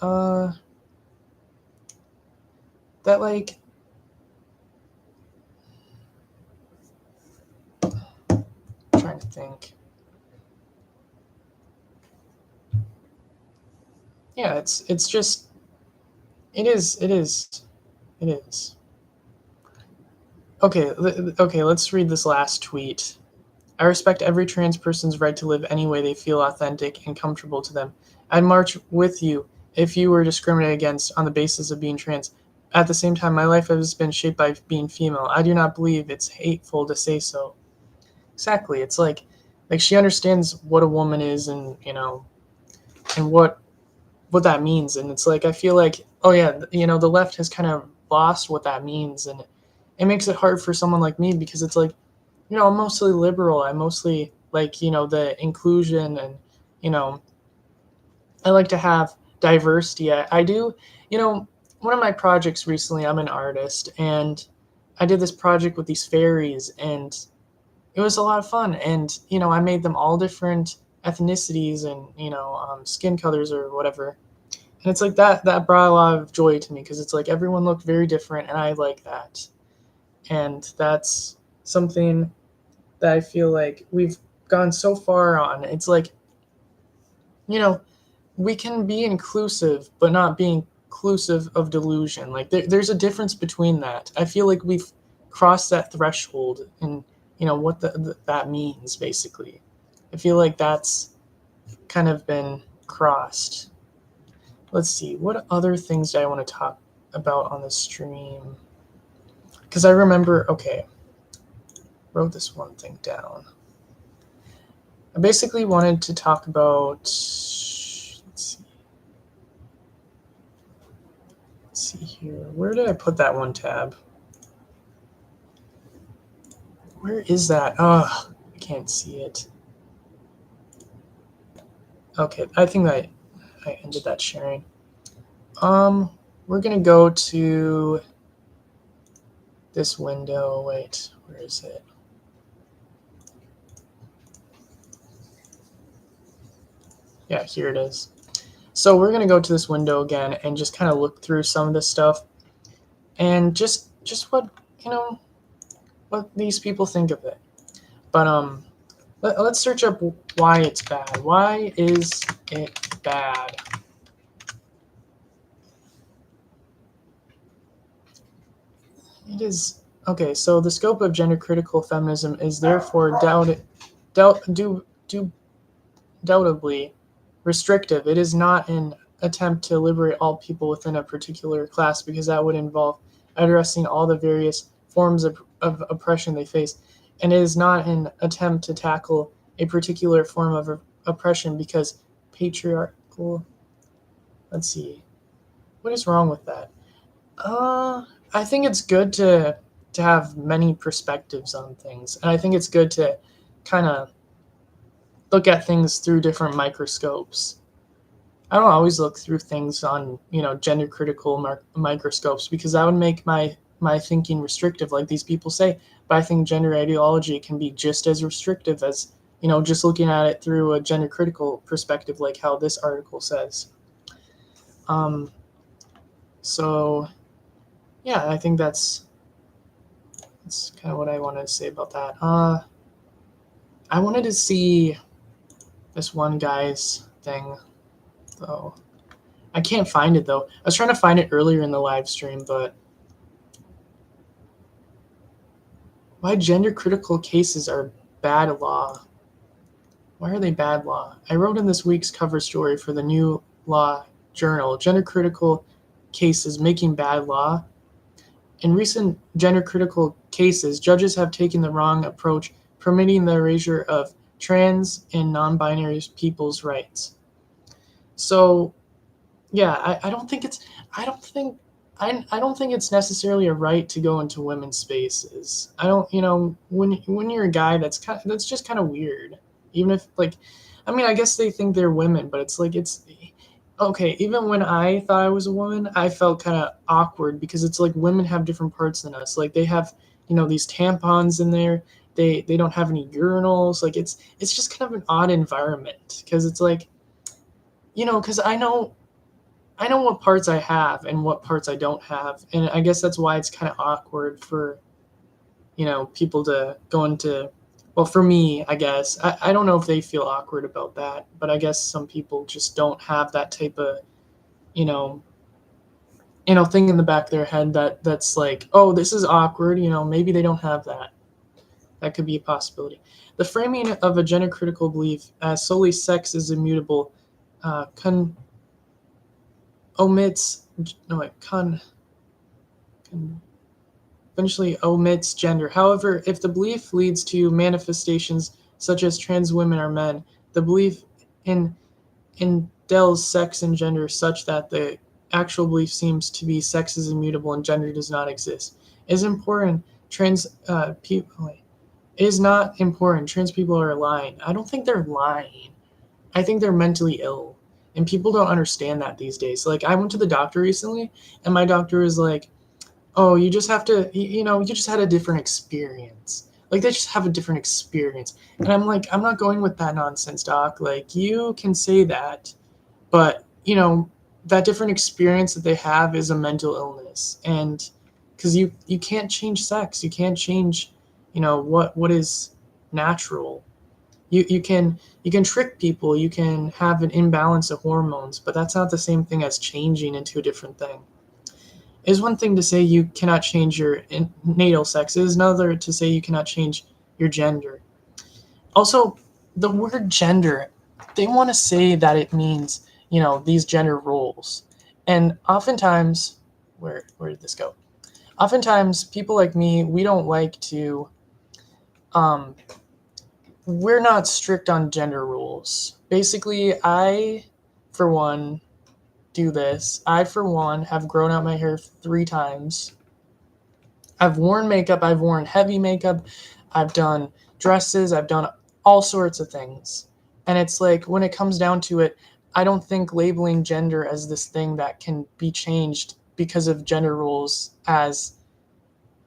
That like, I'm trying to think. Yeah, it's just it is. Okay, let's read this last tweet. I respect every trans person's right to live any way they feel authentic and comfortable to them. I'd march with you if you were discriminated against on the basis of being trans. At the same time, my life has been shaped by being female. I do not believe it's hateful to say so. Exactly. It's like she understands what a woman is, and and what that means. And it's like I feel like, oh yeah, the left has kind of lost what that means, and it makes it hard for someone like me because it's like, I'm mostly liberal. I mostly like, the inclusion, and, you know, I like to have diversity. I do, one of my projects recently, I'm an artist, and I did this project with these fairies, and it was a lot of fun. And, I made them all different ethnicities and, skin colors or whatever. And it's like that brought a lot of joy to me because it's like everyone looked very different, and I like that. And that's something that I feel like we've gone so far on. It's like, you know, we can be inclusive, but not be inclusive of delusion. Like there's a difference between that. I feel like we've crossed that threshold, and what that means basically. I feel like that's kind of been crossed. Let's see, what other things do I want to talk about on the stream? Because I remember, okay, wrote this one thing down. I basically wanted to talk about, let's see here. Where did I put that one tab? Where is that? Oh, I can't see it. Okay, I think that I ended that sharing. We're gonna go to this window. Wait, where is it? Yeah, here it is. So we're gonna go to this window again and just kind of look through some of this stuff, and just what what these people think of it. But let's search up why it's bad. Why is it bad? It is okay. So the scope of gender critical feminism is therefore doubtably restrictive. It is not an attempt to liberate all people within a particular class, because that would involve addressing all the various forms of oppression they face. And it is not an attempt to tackle a particular form of oppression because patriarchal. Let's see. What is wrong with that? I think it's good to have many perspectives on things, and I think it's good to kind of look at things through different microscopes. I don't always look through things on, gender critical microscopes, because that would make my thinking restrictive, like these people say. But I think gender ideology can be just as restrictive as, just looking at it through a gender critical perspective, like how this article says. Um, so yeah, I think that's kind of what I wanted to say about that. I wanted to see this one guy's thing, though. I can't find it, though. I was trying to find it earlier in the live stream, but why gender critical cases are bad law? Why are they bad law? I wrote in this week's cover story for the New Law Journal, gender critical cases making bad law. In recent gender critical cases, judges have taken the wrong approach, permitting the erasure of trans and non-binary people's rights. So yeah, I don't think it's I don't think it's necessarily a right to go into women's spaces. I don't, when you're a guy, that's just kind of weird. Even if, like, I mean, I guess they think they're women, but it's like it's okay. Even when I thought I was a woman, I felt kind of awkward, because it's like women have different parts than us. Like they have, these tampons in there. They don't have any urinals. Like it's just kind of an odd environment, because it's like, because I know what parts I have and what parts I don't have, and I guess that's why it's kind of awkward for, people to go into. Well, for me, I guess I don't know if they feel awkward about that, but I guess some people just don't have that type of, you know, thing in the back of their head that's like, oh, this is awkward. Maybe they don't have that. That could be a possibility. The framing of a gender critical belief as solely sex is immutable con omits no wait con eventually omits gender. However, if the belief leads to manifestations such as trans women are men, the belief in indels sex and gender such that the actual belief seems to be sex is immutable and gender does not exist. It is important trans people. It is not important. Trans people are lying. I don't think they're lying. I think they're mentally ill, and people don't understand that these days. Like I went to the doctor recently, and my doctor was like, oh, you just have to, you just had a different experience. Like they just have a different experience. And I'm like, I'm not going with that nonsense, doc. Like you can say that, but that different experience that they have is a mental illness. And because you can't change sex, you can't change, what is natural. You can trick people, you can have an imbalance of hormones, but that's not the same thing as changing into a different thing. It is one thing to say you cannot change your natal sex. It is another to say you cannot change your gender. Also, the word gender, they want to say that it means, these gender roles. And oftentimes, where did this go? Oftentimes, people like me, we don't like to, um, we're not strict on gender rules. Basically, for one, do this. I, for one, have grown out my hair 3 times. I've worn makeup, I've worn heavy makeup, I've done dresses, I've done all sorts of things. And it's like, when it comes down to it, I don't think labeling gender as this thing that can be changed because of gender rules as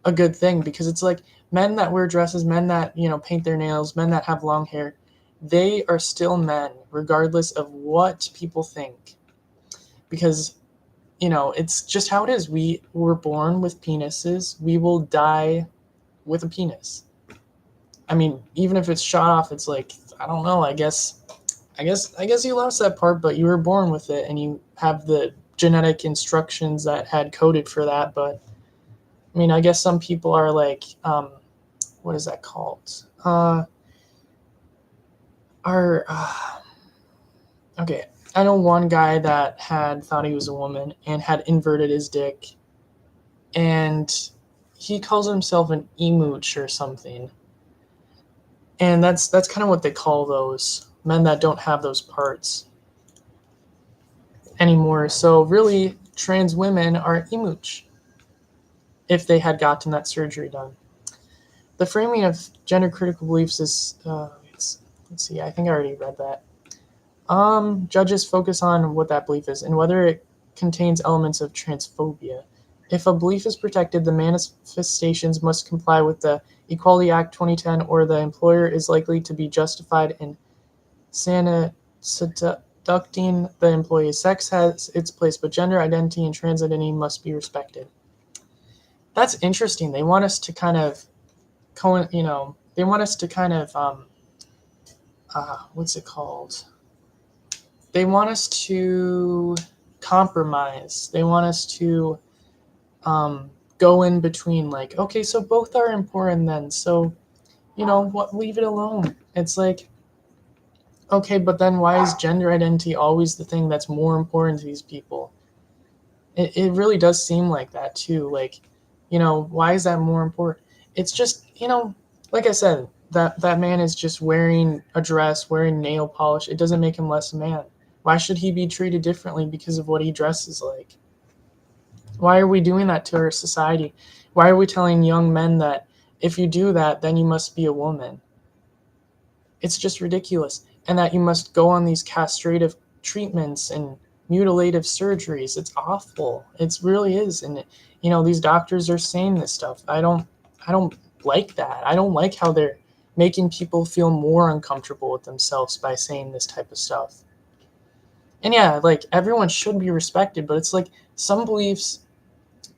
a good thing, because it's like men that wear dresses, men that, paint their nails, men that have long hair, they are still men regardless of what people think. Because it's just how it is. We were born with penises. We will die with a penis. I mean, even if it's shot off, it's like, I don't know. I guess you lost that part, but you were born with it, and you have the genetic instructions that had coded for that. But I mean, I guess some people are like, what is that called? Are okay. I know one guy that had thought he was a woman and had inverted his dick, and he calls himself an emooch or something. And that's kind of what they call those men that don't have those parts anymore. So really, trans women are emooch if they had gotten that surgery done. The framing of gender critical beliefs is, let's see, I think I already read that. Judges focus on what that belief is and whether it contains elements of transphobia. If a belief is protected, the manifestations must comply with the Equality Act 2010, or the employer is likely to be justified in seducting the employee. Sex has its place, but gender identity and trans identity must be respected. That's interesting. They want us to kind of, they want us to kind of, what's it called? They want us to compromise. They want us to go in between, like, okay, so both are important then. So, what, leave it alone. It's like, okay, but then why is gender identity always the thing that's more important to these people? It really does seem like that too. Like, why is that more important? It's just, like I said, that man is just wearing a dress, wearing nail polish. It doesn't make him less a man. Why should he be treated differently because of what he dresses like? Why are we doing that to our society? Why are we telling young men that if you do that, then you must be a woman? It's just ridiculous. And that you must go on these castrative treatments and mutilative surgeries. It's awful. It really is. And these doctors are saying this stuff. I don't like that. I don't like how they're making people feel more uncomfortable with themselves by saying this type of stuff. And yeah, like, everyone should be respected, but it's like some beliefs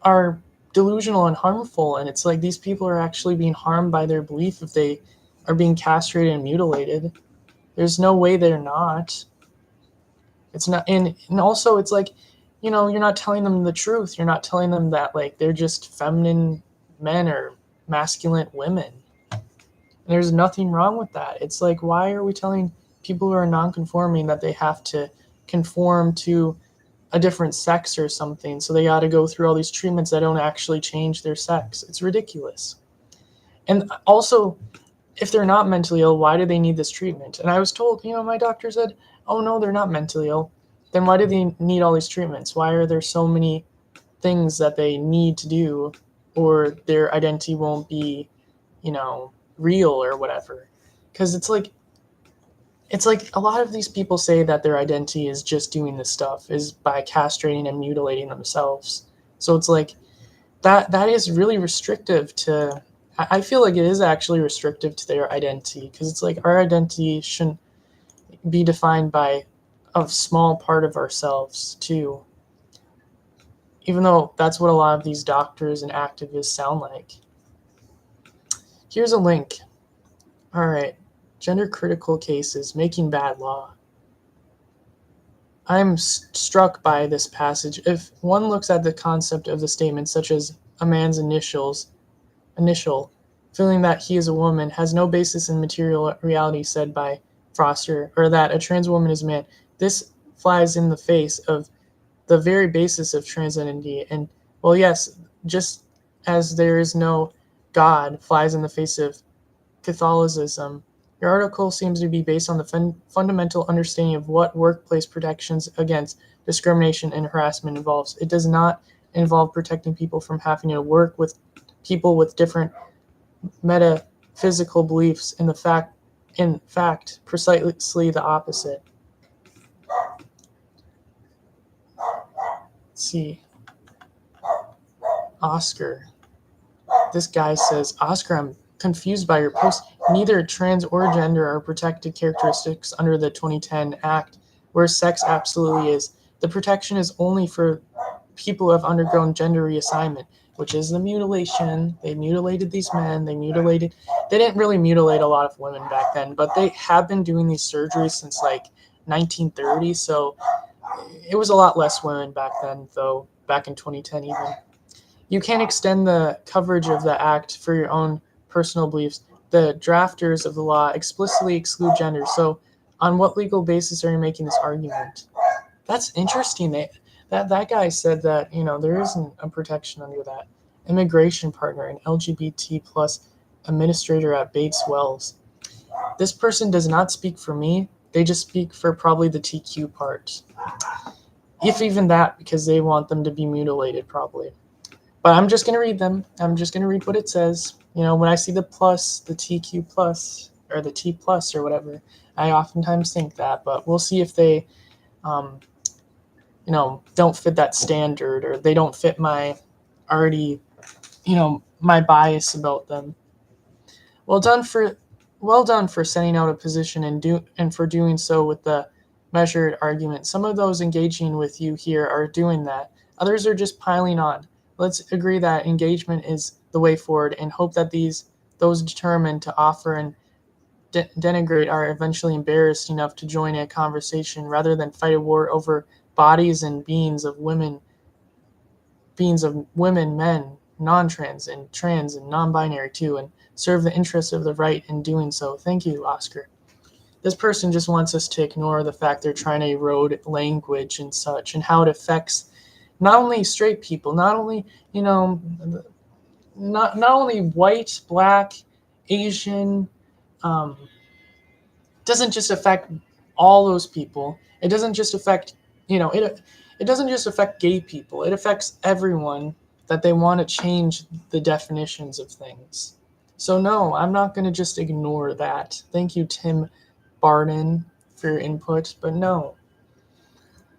are delusional and harmful, and it's like these people are actually being harmed by their belief if they are being castrated and mutilated. There's no way they're not. It's not. And also it's like, you're not telling them the truth. You're not telling them that, like, they're just feminine men or masculine women. And there's nothing wrong with that. It's like, why are we telling people who are non-conforming that they have to conform to a different sex or something, so they got to go through all these treatments that don't actually change their sex? It's ridiculous. And also, if they're not mentally ill, why do they need this treatment? And I was told, my doctor said, oh no, they're not mentally ill. Then why do they need all these treatments? Why are there so many things that they need to do, or their identity won't be, real or whatever? Because it's like a lot of these people say that their identity is just doing this stuff, is by castrating and mutilating themselves. So it's like that is really restrictive to, I feel like it is actually restrictive to their identity, because it's like our identity shouldn't be defined by a small part of ourselves too, even though that's what a lot of these doctors and activists sound like. Here's a link. All right. Gender critical cases making bad law. I'm struck by this passage. If one looks at the concept of the statement, such as a man's initial, feeling that he is a woman, has no basis in material reality said by Foster, or that a trans woman is a man, this flies in the face of the very basis of trans identity. And, well, yes, just as there is no God flies in the face of Catholicism, your article seems to be based on the fundamental understanding of what workplace protections against discrimination and harassment involves. It does not involve protecting people from having to work with people with different metaphysical beliefs. In fact, precisely the opposite. Let's see. Oscar. This guy says, Oscar, I'm confused by your post. Neither trans or gender are protected characteristics under the 2010 Act, where sex absolutely is. The protection is only for people who have undergone gender reassignment, which is the mutilation. They mutilated these men. They didn't really mutilate a lot of women back then, but they have been doing these surgeries since like 1930. So it was a lot less women back then, though, back in 2010 even. You can't extend the coverage of the act for your own personal beliefs. The drafters of the law explicitly exclude gender. So on what legal basis are you making this argument? That's interesting. That guy said that, there isn't a protection under that. Immigration partner, an LGBT plus administrator at Bates Wells. This person does not speak for me. They just speak for probably the TQ part. If even that, because they want them to be mutilated probably. But I'm just going to read them. I'm just going to read what it says. When I see the plus, the TQ plus, or the T plus or whatever. I oftentimes think that, but we'll see if they, don't fit that standard, or they don't fit my already, my bias about them. Well done for setting out a position and for doing so with the measured argument. Some of those engaging with you here are doing that. Others are just piling on. Let's agree that engagement is the way forward, and hope that those determined to offer and denigrate are eventually embarrassed enough to join a conversation rather than fight a war over bodies and beings of women, men, non-trans and trans and non-binary too, and serve the interests of the right in doing so. Thank you, Oscar. This person just wants us to ignore the fact they're trying to erode language and such, and how it affects not only straight people, not only, not only white, black, Asian. Doesn't just affect all those people. It doesn't just affect, it doesn't just affect gay people. It affects everyone that they want to change the definitions of things. So no, I'm not going to just ignore that. Thank you, Tim Barden, for your input, but no.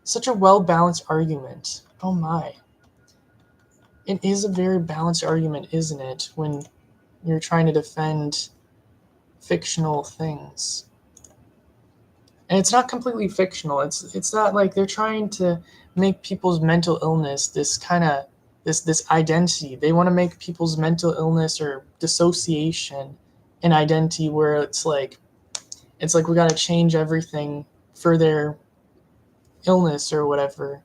Such a well-balanced argument. Oh my. It is a very balanced argument, isn't it, when you're trying to defend fictional things. And it's not completely fictional. It's not like they're trying to make people's mental illness this kind of this identity. They want to make people's mental illness or dissociation an identity where it's like we got to change everything for their illness or whatever,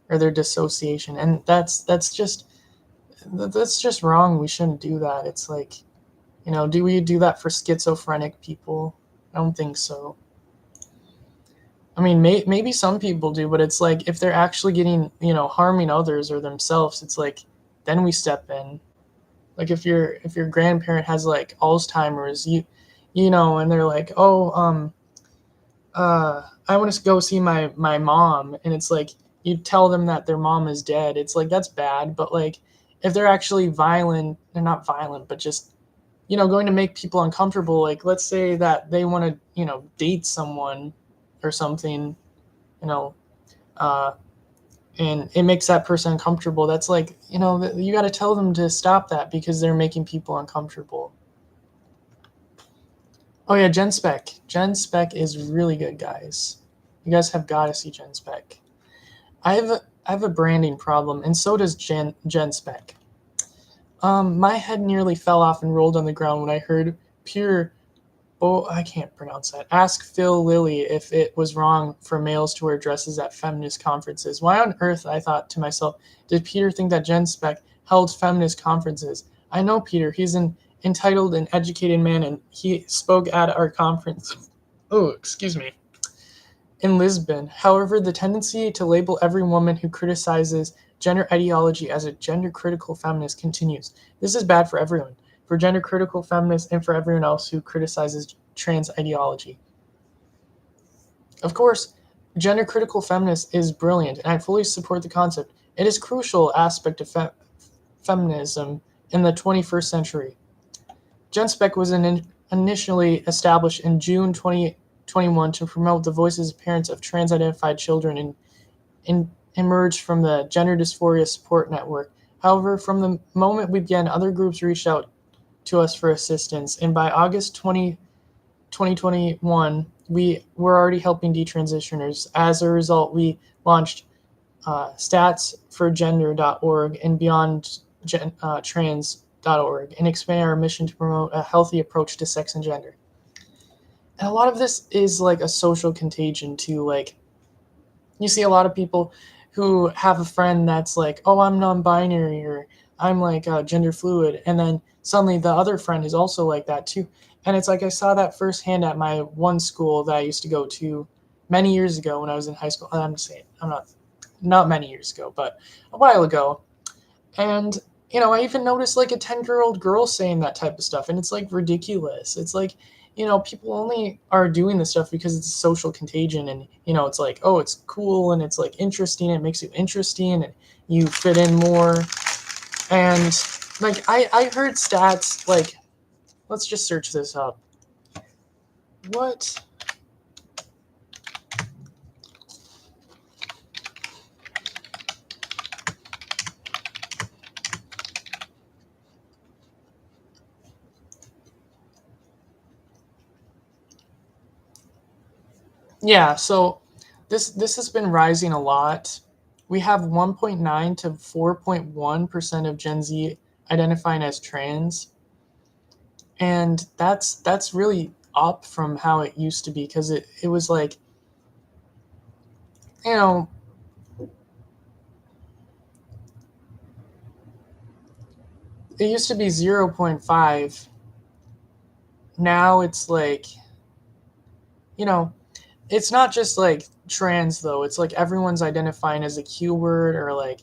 or their dissociation. And that's just wrong. We shouldn't do that. It's like, do we do that for schizophrenic people? I don't think so. I mean, maybe some people do, but it's like if they're actually getting, harming others or themselves, it's like then we step in. Like if your grandparent has like Alzheimer's, and they're like, oh, I want to go see my mom, and it's like you tell them that their mom is dead. It's like that's bad, but like if they're actually violent, they're not violent, but just going to make people uncomfortable. Like let's say that they want to date someone or something, and it makes that person uncomfortable. That's like, you got to tell them to stop that because they're making people uncomfortable. Oh yeah, Gen Spec. Gen Spec is really good, guys. You guys have got to see Gen Spec. I have a branding problem, and so does Gen Spec. My head nearly fell off and rolled on the ground when I heard I can't pronounce that. Ask Phil Lilly if it was wrong for males to wear dresses at feminist conferences. Why on earth, I thought to myself, did Peter think that Gen Spec held feminist conferences? I know Peter. He's an entitled and educated man, and he spoke at our conference. Oh, excuse me. In Lisbon. However, the tendency to label every woman who criticizes gender ideology as a gender-critical feminist continues. This is bad for everyone. For gender-critical feminists and for everyone else who criticizes trans ideology. Of course, gender-critical feminist is brilliant, and I fully support the concept. It is a crucial aspect of feminism in the 21st century. Gen Spec was initially established in June 2021 to promote the voices of parents of trans-identified children and emerged from the Gender Dysphoria Support Network. However, from the moment we began, other groups reached out to us for assistance, and by August 2021, we were already helping detransitioners. As a result, we launched statsforgender.org and beyondtrans.org and expand our mission to promote a healthy approach to sex and gender. And a lot of this is like a social contagion too. Like you see a lot of people who have a friend that's like, oh, I'm non-binary, or I'm like gender fluid, and then suddenly the other friend is also like that too. And it's like I saw that firsthand at my one school that I used to go to many years ago when I was in high school. I'm saying I'm not many years ago, but a while ago. And I even noticed like a 10-year-old girl saying that type of stuff, and it's like ridiculous. It's like, people only are doing this stuff because it's a social contagion, and it's like, oh, it's cool and it's like interesting. It makes you interesting and you fit in more. And like I heard stats, like let's just search this up. What? Yeah, so this has been rising a lot. We have 1.9 to 4.1% of Gen Z identifying as trans, and that's really up from how it used to be, because it was like, you know, it used to be 0.5. Now it's like, you know, it's not just like trans though. It's like everyone's identifying as a Q word, or like,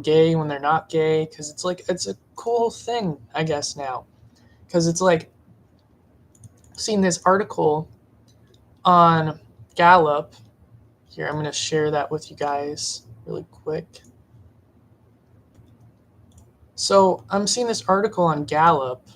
gay when they're not gay, because it's like it's a cool thing, I guess, now. Because it's like, seeing this article on Gallup. Here, I'm going to share that with you guys really quick. So I'm seeing this article on Gallup.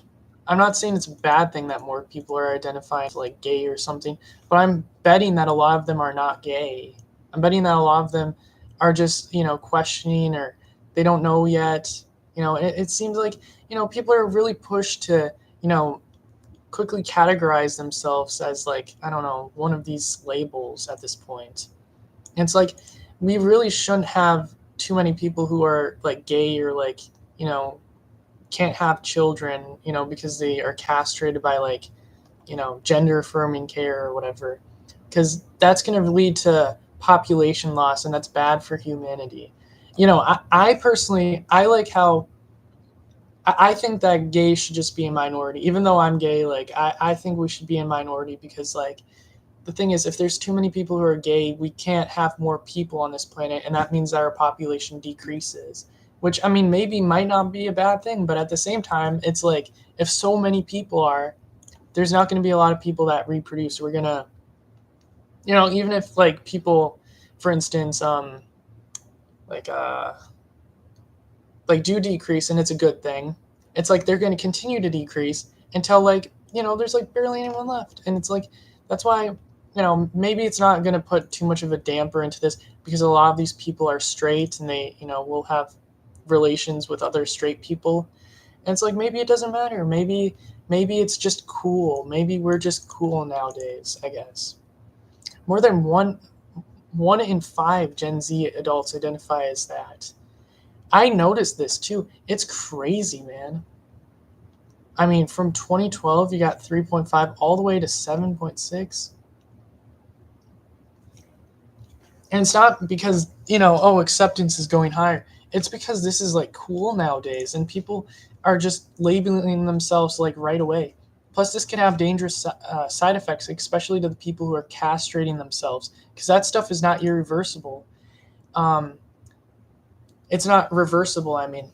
I'm not saying it's a bad thing that more people are identifying as like gay or something, but I'm betting that a lot of them are not gay. I'm betting that a lot of them are just, questioning, or they don't know yet. It seems like, people are really pushed to, quickly categorize themselves as, like, I don't know, one of these labels at this point. And it's like, we really shouldn't have too many people who are like gay, or like, you know, can't have children, because they are castrated by, like, gender affirming care or whatever, because that's going to lead to population loss, and that's bad for humanity. I personally, I like how I think that gays should just be a minority. Even though I'm gay, like, I think we should be a minority, because, like, the thing is, if there's too many people who are gay, we can't have more people on this planet, and that means that our population decreases. Which, I mean, maybe might not be a bad thing, but at the same time, it's like, if so many people are, there's not going to be a lot of people that reproduce. We're gonna, even if, like, people, for instance, like uh like, do decrease, and it's a good thing. It's like they're going to continue to decrease until, like, there's like barely anyone left. And it's like, that's why, maybe it's not going to put too much of a damper into this, because a lot of these people are straight, and they, will have relations with other straight people. And it's like, maybe it doesn't matter. Maybe it's just cool. Maybe we're just cool nowadays, I guess. More than one in five Gen Z adults identify as that. I noticed this too. It's crazy, man. I mean, from 2012, you got 3.5 all the way to 7.6. And it's not because, oh, acceptance is going higher. It's because this is, like, cool nowadays, and people are just labeling themselves, like, right away. Plus, this can have dangerous side effects, especially to the people who are castrating themselves, because that stuff is not irreversible. Um, it's not reversible, I mean.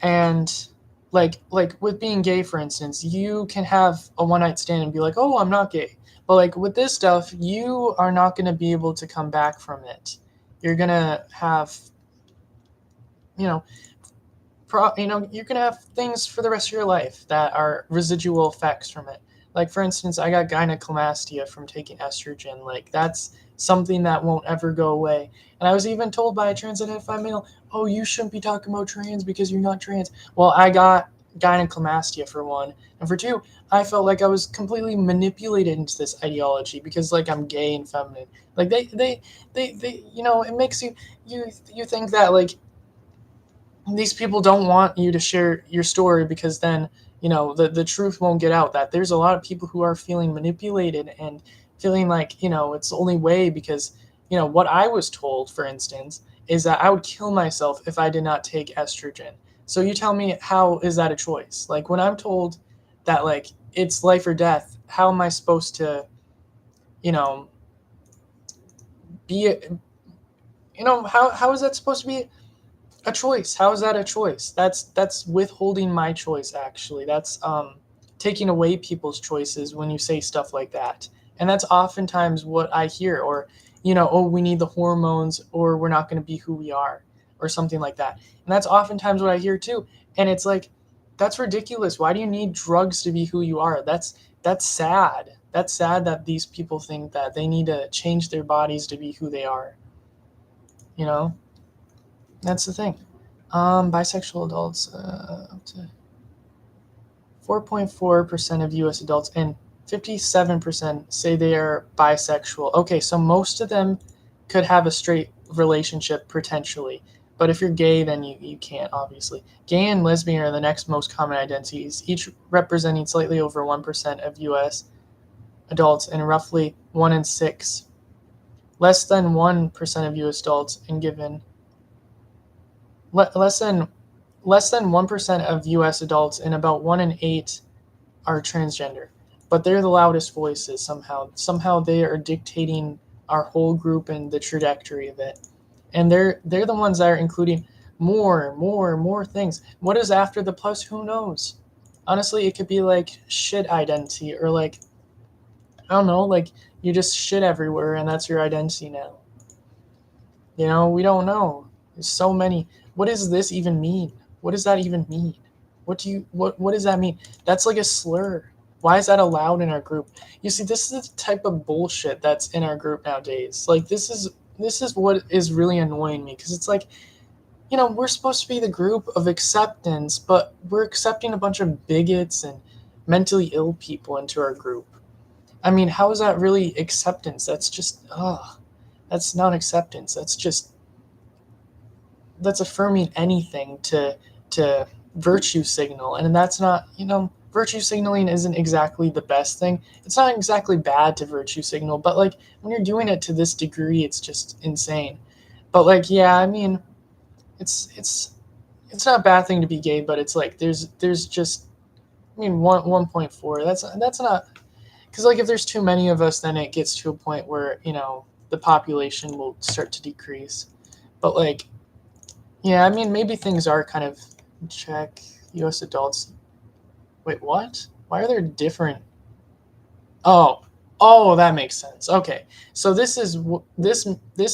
And, like with being gay, for instance, you can have a one night stand and be like, oh, I'm not gay. But, like, with this stuff, you are not going to be able to come back from it. You're going to have, you know you're going to have things for the rest of your life that are residual effects from it. Like, for instance, I got gynecomastia from taking estrogen. Like, that's something that won't ever go away. And I was even told by a trans identified male, oh, you shouldn't be talking about trans because you're not trans. Well, I got gynecomastia, for one. And for two, I felt like I was completely manipulated into this ideology, because, like, I'm gay and feminine. Like, they it makes you think that, like, these people don't want you to share your story, because then, the truth won't get out, that there's a lot of people who are feeling manipulated, and feeling like, it's the only way, because, what I was told, for instance, is that I would kill myself if I did not take estrogen. So you tell me, how is that a choice? Like, when I'm told that, like, it's life or death, how am I supposed to, you know be, how is that supposed to be a choice? How is that a choice? That's withholding my choice, actually. That's taking away people's choices when you say stuff like that. And that's oftentimes what I hear. Or, oh, we need the hormones, or we're not going to be who we are, or something like that. And that's oftentimes what I hear too. And it's like, that's ridiculous. Why do you need drugs to be who you are? That's sad. That's sad that these people think that they need to change their bodies to be who they are. You know, that's the thing. Bisexual adults, up to 4.4% of U.S. adults and 57% say they are bisexual. Okay, so most of them could have a straight relationship potentially, but if you're gay, then you can't, obviously. Gay and lesbian are the next most common identities, each representing slightly over 1% of U.S. adults and roughly 1 in 6. Less than 1% of U.S. adults and given less than 1% of U.S. adults and about 1 in 8 are transgender, but they're the loudest voices somehow. Somehow they are dictating our whole group and the trajectory of it. And they're the ones that are including more things. What is after the plus? Who knows? Honestly, it could be like shit identity or like I don't know, like you just shit everywhere and that's your identity now. We don't know. There's so many. What does this even mean? What does that even mean? What does that mean? That's like a slur. Why is that allowed in our group? You see, this is the type of bullshit that's in our group nowadays. Like this is what is really annoying me because it's like, we're supposed to be the group of acceptance, but we're accepting a bunch of bigots and mentally ill people into our group. I mean, how is that really acceptance? That's just that's not acceptance. That's affirming anything to virtue signal, and that's not, virtue signaling isn't exactly the best thing. It's not exactly bad to virtue signal, but like when you're doing it to this degree, it's just insane. But like, yeah, I mean, it's not a bad thing to be gay, but it's like there's just, I mean, 1.4. That's not, because like if there's too many of us, then it gets to a point where the population will start to decrease. But like, yeah, I mean, maybe things are kind of check. U.S. adults. Wait, what? Why are there different? Oh, that makes sense. Okay, so this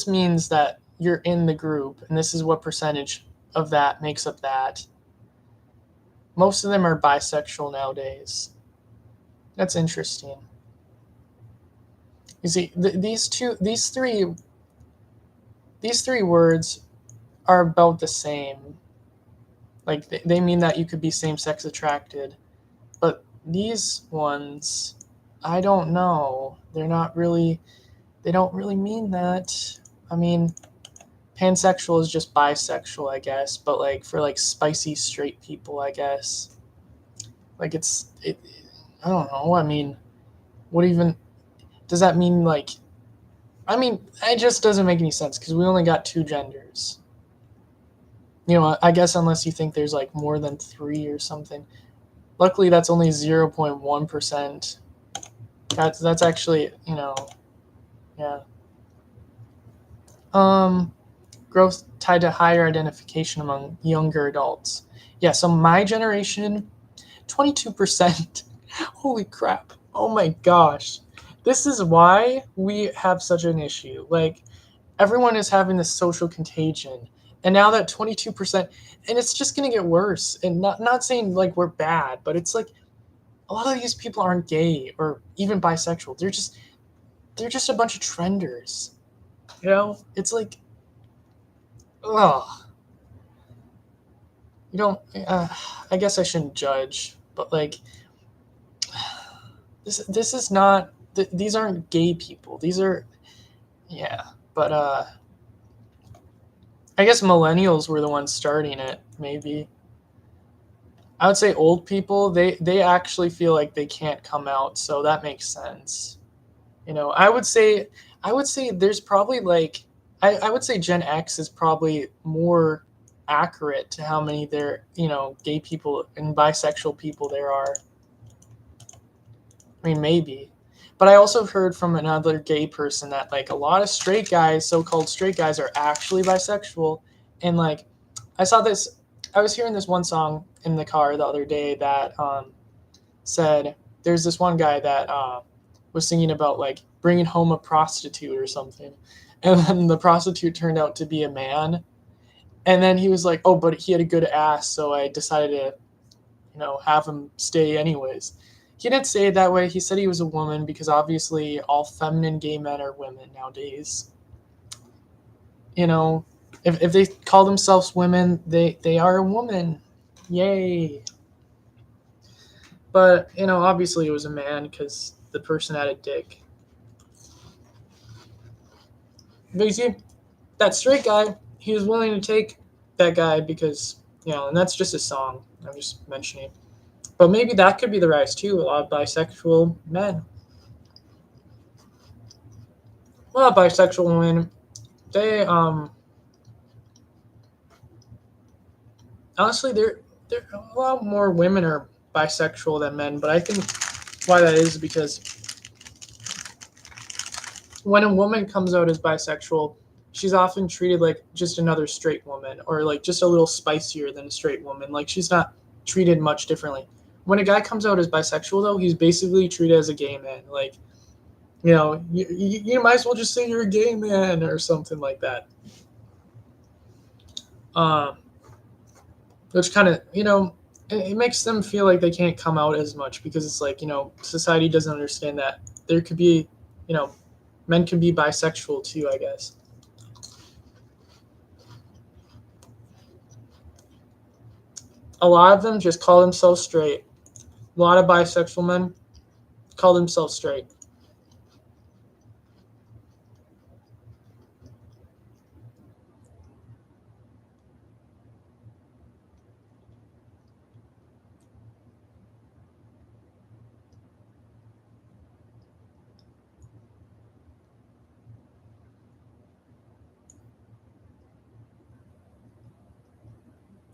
means that you're in the group, and this is what percentage of that makes up that. Most of them are bisexual nowadays. That's interesting. You see, these three words are about the same. Like they mean that you could be same-sex attracted, but these ones, I don't know. They don't really mean that. I mean, pansexual is just bisexual, I guess, but like for like spicy straight people, I guess. Like I don't know. I mean, what even does that mean? Like, I mean, it just doesn't make any sense because we only got two genders. I guess unless you think there's like more than three or something. Luckily, that's only 0.1%. That's actually, yeah. Growth tied to higher identification among younger adults. Yeah, so my generation, 22%. Holy crap. Oh my gosh. This is why we have such an issue. Like, everyone is having this social contagion. And now that 22%, and it's just going to get worse. And not saying like we're bad, but it's like a lot of these people aren't gay or even bisexual. They're just a bunch of trenders. It's like, ugh. You don't. I guess I shouldn't judge, but like, this is not. These aren't gay people. These are, yeah. But I guess millennials were the ones starting it. Maybe I would say old people. They actually feel like they can't come out, so that makes sense. I would say there's probably like I would say Gen X is probably more accurate to how many gay people and bisexual people there are. I mean, maybe. But I also heard from another gay person that like a lot of straight guys, so-called straight guys, are actually bisexual. And like I was hearing this one song in the car the other day that said there's this one guy that was singing about like bringing home a prostitute or something, and then the prostitute turned out to be a man, and then he was like, oh, but he had a good ass, so I decided to have him stay anyways. He didn't say it that way. He said he was a woman because obviously all feminine gay men are women nowadays. You know, if they call themselves women, they are a woman. Yay. But, obviously it was a man because the person had a dick. But you see, that straight guy, he was willing to take that guy because, and that's just a song. I'm just mentioning. But maybe that could be the rise too. A lot of bisexual men. A lot of bisexual women, they honestly there a lot more women are bisexual than men, but I think why that is because when a woman comes out as bisexual, she's often treated like just another straight woman or like just a little spicier than a straight woman. Like she's not treated much differently. When a guy comes out as bisexual, though, he's basically treated as a gay man. Like, you might as well just say you're a gay man or something like that. Um, which kind of, it makes them feel like they can't come out as much because it's like, society doesn't understand that there could be, you know, men can be bisexual too, I guess. A lot of them just call themselves straight. A lot of bisexual men call themselves straight.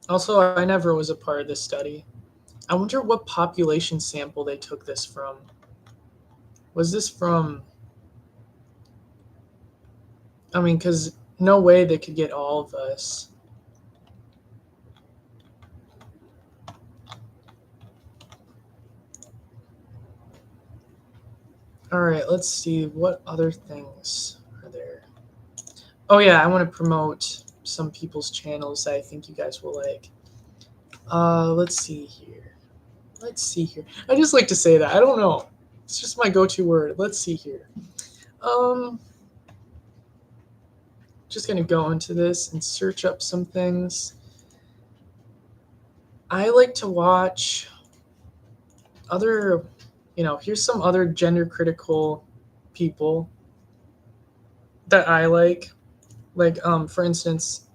Also, I never was a part of this study. I wonder what population sample they took this from. Was this from, I mean, because no way they could get all of us. All right, let's see. What other things are there? Oh, yeah, I want to promote some people's channels that I think you guys will like. Let's see here. Let's see here. I just like to say that. I don't know. It's just my go-to word. Let's see here. Um, just gonna go into this and search up some things. I like to watch other, here's some other gender critical people that I like. Like, for instance,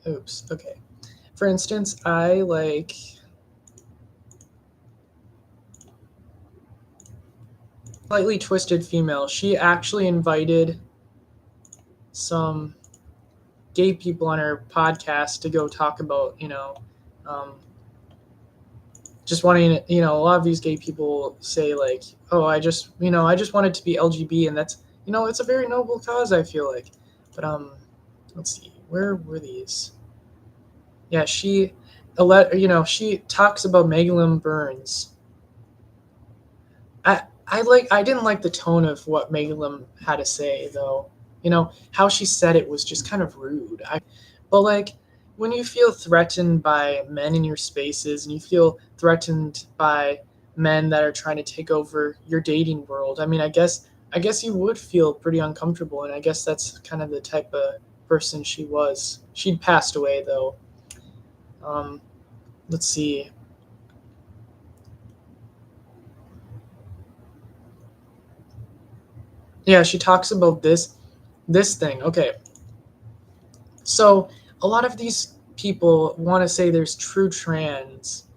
oops, okay. For instance, I like Slightly Twisted Female. She actually invited some gay people on her podcast to go talk about, um, just wanting, a lot of these gay people say like, oh, I just wanted to be LGB, and that's, it's a very noble cause, I feel like. But let's see, where were these? Yeah, she talks about Megalyn Burns. I didn't like the tone of what Megalyn had to say though. How she said it was just kind of rude. But like when you feel threatened by men in your spaces and you feel threatened by men that are trying to take over your dating world, I mean, I guess you would feel pretty uncomfortable, and I guess that's kind of the type of person she was. She'd passed away though. Um, let's see. Yeah, she talks about this thing. Okay. So a lot of these people want to say there's true trans,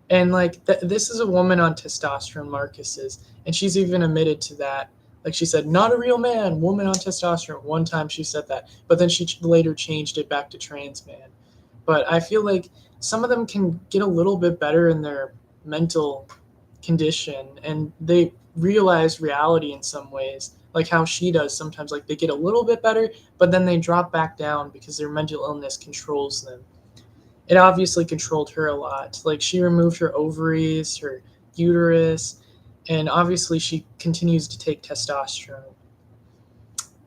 and like this is a woman on testosterone, Marcus is, and she's even admitted to that. Like she said, not a real man, woman on testosterone. One time she said that, but then she later changed it back to trans man. But I feel like some of them can get a little bit better in their mental condition, and they realize reality in some ways, like how she does sometimes. Like they get a little bit better, but then they drop back down because their mental illness controls them. It obviously controlled her a lot. Like she removed her ovaries, her uterus, and obviously she continues to take testosterone.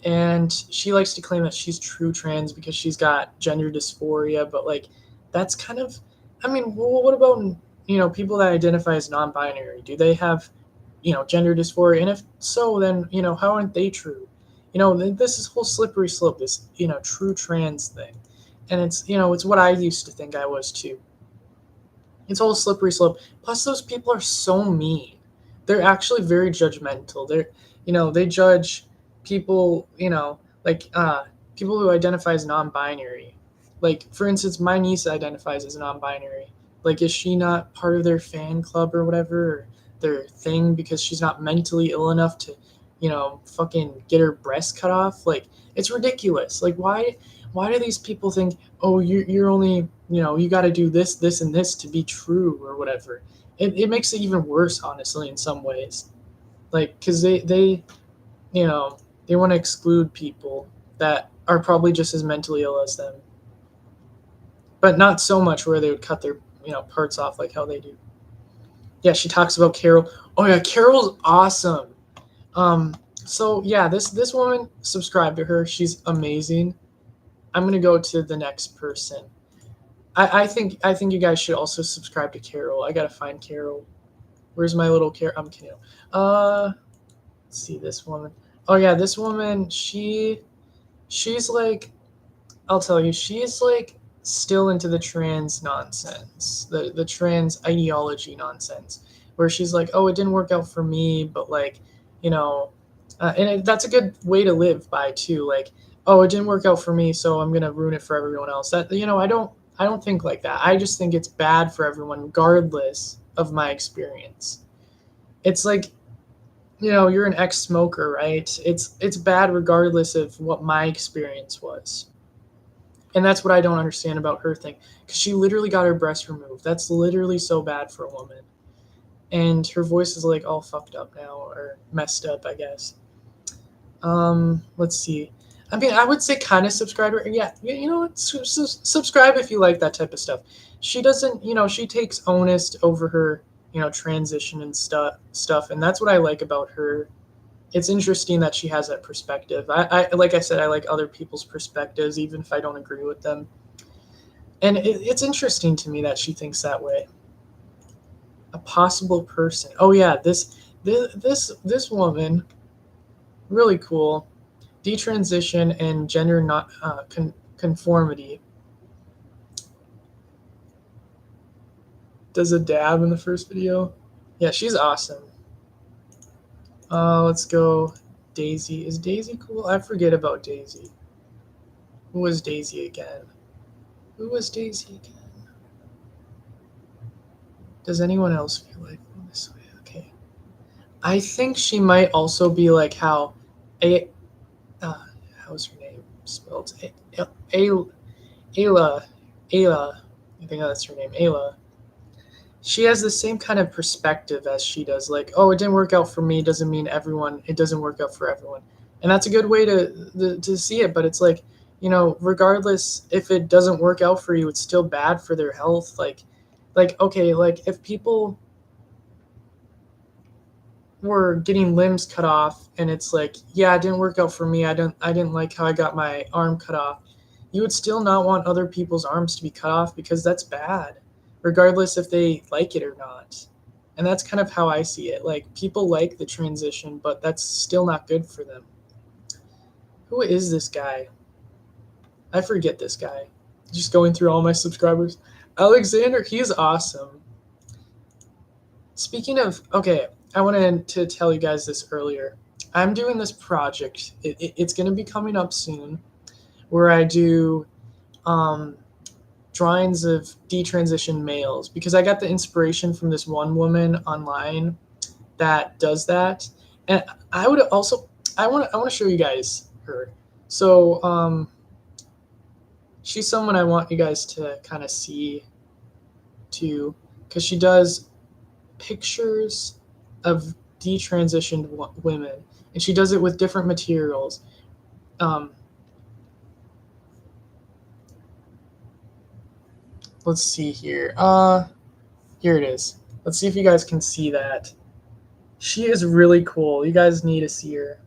And she likes to claim that she's true trans because she's got gender dysphoria, but like that's kind of, I mean, well, what about people that identify as non-binary, do they have, gender dysphoria? And if so, then, how aren't they true? This is whole slippery slope, this, true trans thing. And it's what I used to think I was too. It's all slippery slope. Plus, those people are so mean. They're actually very judgmental. They judge people, like people who identify as non-binary. Like, for instance, my niece identifies as non-binary. Like, is she not part of their fan club or whatever, or their thing because she's not mentally ill enough to, fucking get her breast cut off? Like, it's ridiculous. Like, why do these people think, oh, you're only, you got to do this, this, and this to be true or whatever? It makes it even worse, honestly, in some ways. Like, because they you know they want to exclude people that are probably just as mentally ill as them, but not so much where they would cut their parts off like how they do. Yeah, she talks about Carol. Oh yeah, Carol's awesome. So yeah, this woman, subscribe to her. She's amazing. I'm gonna go to the next person. I think you guys should also subscribe to Carol. I gotta find Carol. Where's my little Carol? I'm kidding. Let's see this woman. Oh yeah, this woman. She's like, I'll tell you, she's like still into the trans nonsense, the trans ideology nonsense, where she's like, oh, it didn't work out for me, but like, you know, that's a good way to live by too. Like, oh, it didn't work out for me, so I'm gonna ruin it for everyone else. That I don't think like that. I just think it's bad for everyone, regardless of my experience. It's like, you're an ex-smoker, right? It's bad regardless of what my experience was. And that's what I don't understand about her thing, because she literally got her breast removed. That's literally so bad for a woman. And her voice is like all fucked up now, or messed up, I guess. Let's see. I mean, I would say kind of subscribe. Yeah, what? Subscribe if you like that type of stuff. She doesn't, she takes onus over her, transition and stuff, and that's what I like about her. It's interesting that she has that perspective. I like I said, I like other people's perspectives, even if I don't agree with them. And it's interesting to me that she thinks that way. A possible person. Oh yeah, this woman, really cool. Detransition and gender not conformity. Does a dab in the first video. Yeah, she's awesome. Let's go. Daisy. Is Daisy cool? I forget about Daisy. Who was Daisy again? Who was Daisy again? Does anyone else feel like this way? Okay. I think she might also be like how a how's her name spelled? Ayla. Ayla. I think that's her name. Ayla. She has the same kind of perspective as she does. Like, oh, it didn't work out for me doesn't mean it doesn't work out for everyone. And that's a good way to see it. But it's like, regardless if it doesn't work out for you, it's still bad for their health. Like okay, like if people were getting limbs cut off and it's like, yeah, it didn't work out for me, I didn't like how I got my arm cut off, you would still not want other people's arms to be cut off, because that's bad, regardless if they like it or not. And that's kind of how I see it. Like, people like the transition, but that's still not good for them. Who is this guy? I forget this guy. Just going through all my subscribers. Alexander, he's awesome. Speaking of, okay, I wanted to tell you guys this earlier. I'm doing this project. It's going to be coming up soon, where I do drawings of detransition males, because I got the inspiration from this one woman online that does that. And I would also, I want to show you guys her. So she's someone I want you guys to kind of see too, because she does pictures of detransitioned women, and she does it with different materials. Um, let's see here. Here it is. Let's see if you guys can see that. She is really cool. You guys need to see her.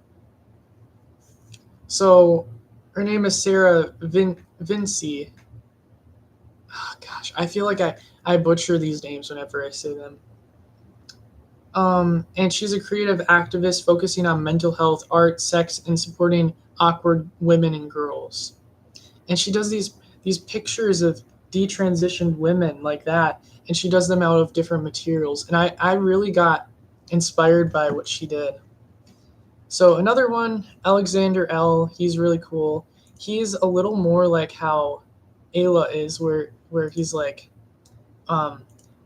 So, her name is Sarah Vinci. Oh, gosh, I feel like I butcher these names whenever I say them. And she's a creative activist focusing on mental health, art, sex, and supporting awkward women and girls. And she does these pictures of detransitioned women like that, and she does them out of different materials. And I really got inspired by what she did. So another one, Alexander L. He's really cool. He's a little more like how Ayla is, where he's like, um,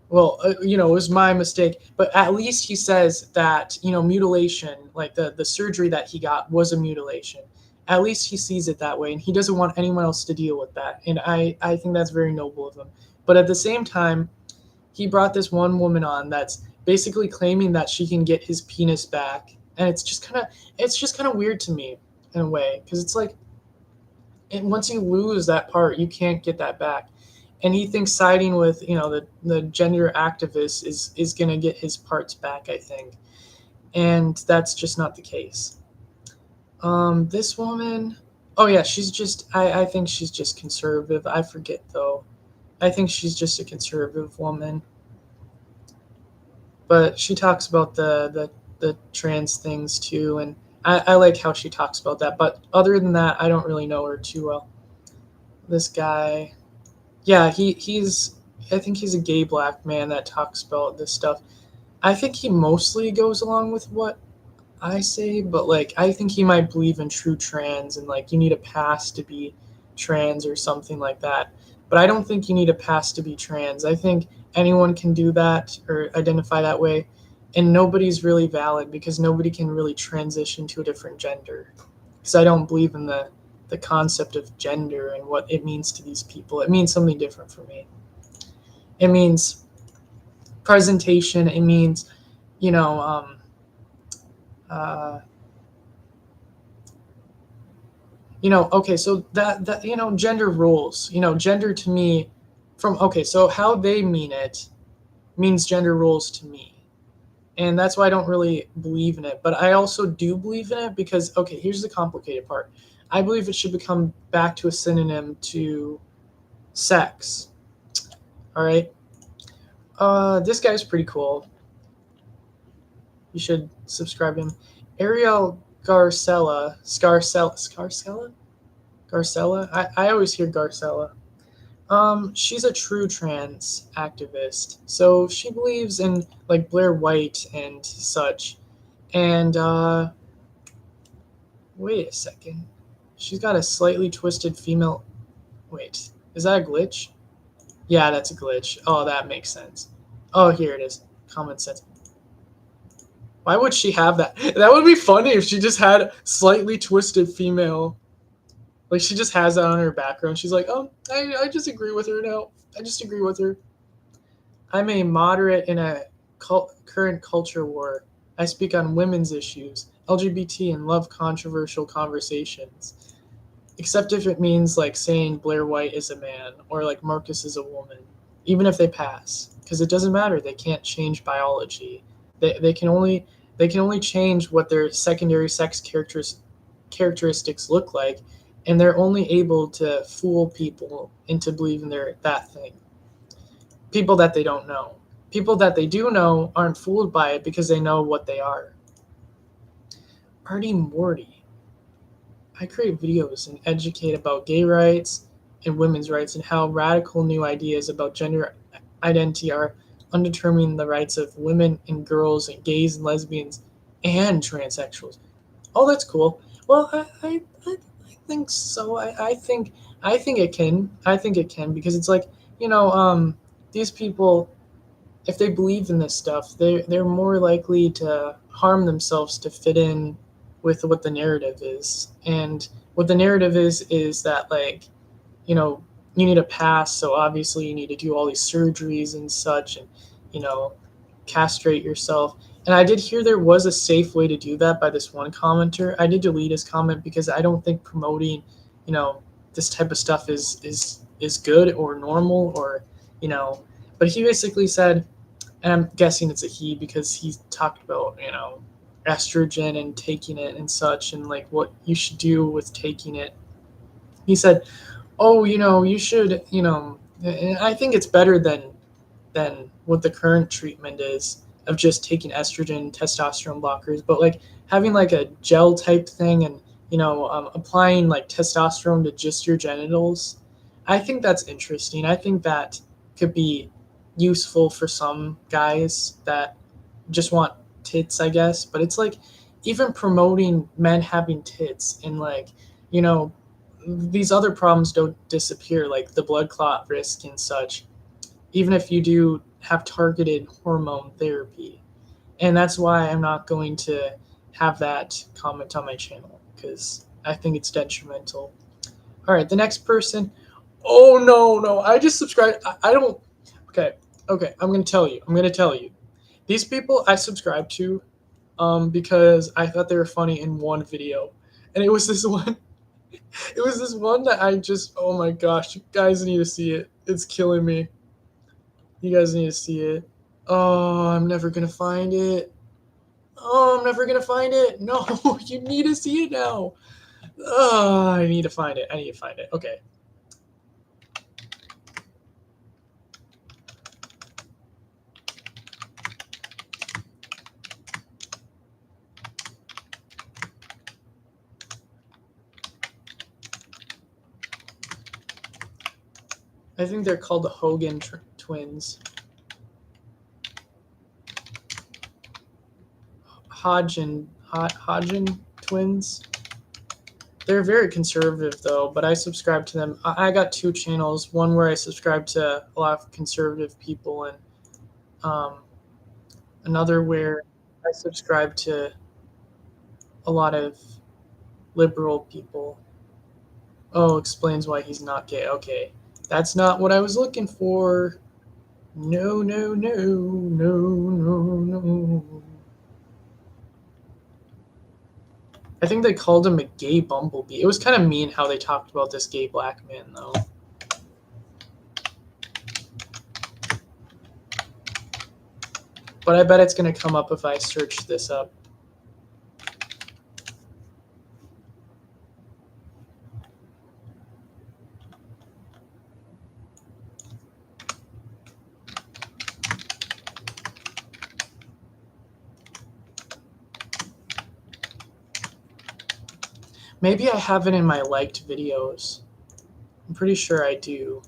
it was my mistake, but at least he says that mutilation, like the surgery that he got, was a mutilation. At least he sees it that way, and he doesn't want anyone else to deal with that. And I think that's very noble of him. But at the same time, he brought this one woman on that's basically claiming that she can get his penis back, and it's just kind of weird to me in a way, because it's like, and once you lose that part, you can't get that back. And he thinks siding with the gender activist is going to get his parts back, I think, and that's just not the case. This woman, oh yeah, she's just, I think she's just conservative. I forget though. I think she's just a conservative woman, but she talks about the trans things too, and I like how she talks about that. But other than that, I don't really know her too well. This guy, yeah, he's, I think he's a gay black man that talks about this stuff. I think he mostly goes along with what I say, but like I think he might believe in true trans and like you need a pass to be trans or something like that. But I don't think you need a pass to be trans. I think anyone can do that or identify that way, and nobody's really valid because nobody can really transition to a different gender. Because I don't believe in the concept of gender and what it means to these people. It means something different for me. It means presentation. It means, you know, uh, okay, so that gender roles. Gender to me, so how they mean it means gender roles to me, and that's why I don't really believe in it. But I also do believe in it because, okay, here's the complicated part. I believe it should become back to a synonym to sex. All right. This guy's pretty cool. You should subscribe to him. Ariel Garcella. I always hear Garcella. She's a true trans activist. So she believes in like Blair White and such. And wait a second. She's got a slightly twisted female. Wait, is that a glitch? Yeah, that's a glitch. Oh, that makes sense. Oh, here it is. Common sense. Why would she have that? That would be funny if she just had slightly twisted female. Like she just has that on her background. She's like, oh, I just agree with her now. I just agree with her. I'm a moderate in a current culture war. I speak on women's issues, LGBT, and love controversial conversations. Except if it means like saying Blair White is a man or like Marcus is a woman, even if they pass, because it doesn't matter. They can't change biology. They can only change what their secondary sex characteristics look like, and they're only able to fool people into believing they're that thing. People that they don't know. People that they do know aren't fooled by it because they know what they are. Artie Morty. I create videos and educate about gay rights and women's rights and how radical new ideas about gender identity are undermining the rights of women and girls and gays and lesbians and transsexuals. Oh, that's cool. Well, I think so. I think it can. I think it can because it's like, these people, if they believe in this stuff, they're more likely to harm themselves to fit in with what the narrative is. And what the narrative is that like, you know, you need a pass, so obviously you need to do all these surgeries and such, and you know, castrate yourself. And I did hear there was a safe way to do that by this one commenter. I did delete his comment because I don't think promoting, this type of stuff is good or normal or, you know. But he basically said, and I'm guessing it's a he because he talked about, estrogen and taking it and such and like what you should do with taking it. He said, oh, you should, and I think it's better than than what the current treatment is of just taking estrogen, testosterone blockers, but like having like a gel type thing and applying like testosterone to just your genitals. I think that's interesting. I think that could be useful for some guys that just want tits, I guess. But it's like even promoting men having tits and like, you know, these other problems don't disappear, like the blood clot risk and such, even if you do have targeted hormone therapy. And that's why I'm not going to have that comment on my channel because I think it's detrimental. All right, the next person. Oh no, I just subscribed. I don't. Okay, I'm gonna tell you. These people I subscribed to, because I thought they were funny in one video, and it was this one. It was this one that I just. Oh my gosh, you guys need to see it. It's killing me. You guys need to see it. Oh, I'm never gonna find it. Oh, I'm never gonna find it. No, you need to see it now. Oh, I need to find it. Okay. I think they're called the Hogan twins. Hodgen twins. They're very conservative though, but I subscribe to them. I got two channels. One where I subscribe to a lot of conservative people, and another where I subscribe to a lot of liberal people. Oh, explains why he's not gay. Okay, that's not what I was looking for. No. I think they called him a gay bumblebee. It was kind of mean how they talked about this gay black man, though. But I bet it's going to come up if I search this up. Maybe I have it in my liked videos. I'm pretty sure I do.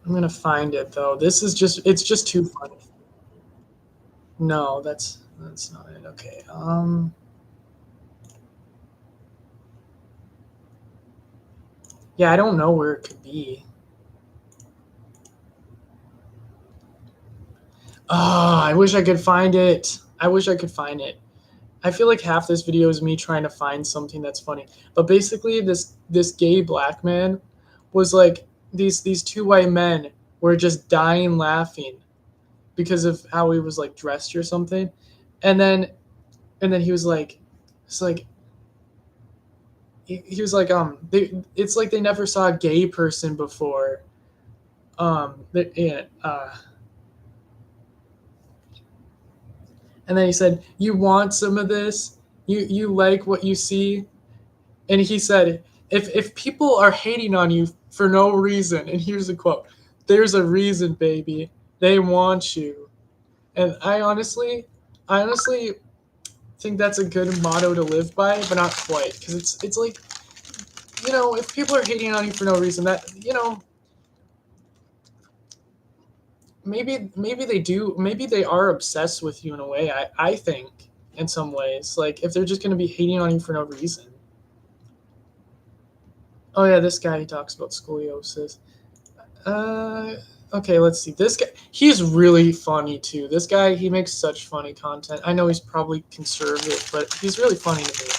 I'm going to find it, though. It's just too funny. No, that's not it. Okay. Yeah, I don't know where it could be. Oh, I wish I could find it. I feel like half this video is me trying to find something that's funny. But basically, this gay black man was like these two white men were just dying laughing because of how he was like dressed or something, and then he was like, it's like he was like it's like they never saw a gay person before. Yeah, and then he said, "You want some of this? You like what you see?" And he said, if people are hating on you for no reason, and here's a quote, "There's a reason, baby. They want you." And I honestly think that's a good motto to live by, but not quite, because it's like, if people are hating on you for no reason, that maybe they do, maybe they are obsessed with you in a way. I think in some ways, like if they're just gonna be hating on you for no reason. Oh yeah, this guy, he talks about scoliosis. Okay, let's see. This guy, he's really funny too. This guy, he makes such funny content. I know he's probably conservative, but he's really funny to me.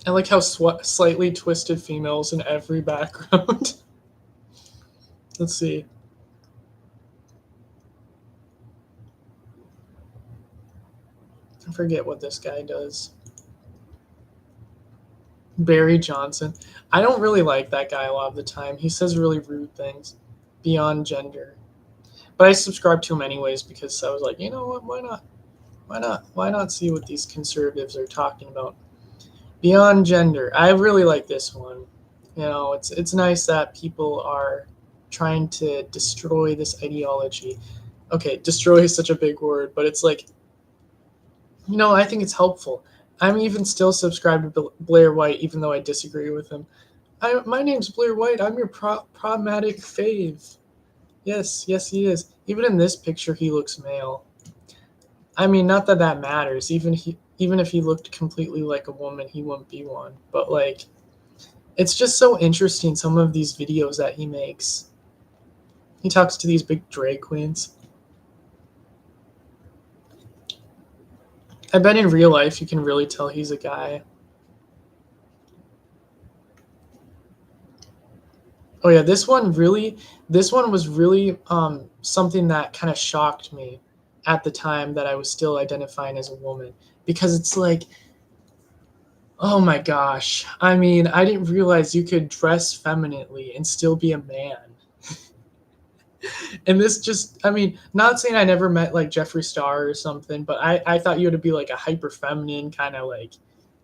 I like how slightly twisted females in every background. Let's see. forget what this guy does. Barry Johnson. I don't really like that guy a lot of the time. He says really rude things beyond gender. But I subscribe to him anyways because I was like, you know what, why not? Why not? Why not see what these conservatives are talking about? Beyond gender. I really like this one. You know, it's nice that people are trying to destroy this ideology. Okay, destroy is such a big word, but it's like, you know, I think it's helpful. I'm even still subscribed to Blair White, even though I disagree with him. My name's Blair White. I'm your pragmatic fave. Yes, yes, he is. Even in this picture, he looks male. I mean, not that that matters. Even if he looked completely like a woman, he wouldn't be one. But like, it's just so interesting. Some of these videos that he makes. He talks to these big drag queens. I bet in real life you can really tell he's a guy. Oh yeah, this one was really something that kind of shocked me at the time that I was still identifying as a woman because it's like, oh my gosh. I mean, I didn't realize you could dress femininely and still be a man. And this just, I mean, not saying I never met like Jeffree Star or something, but I thought you had to be like a hyper feminine kind of like,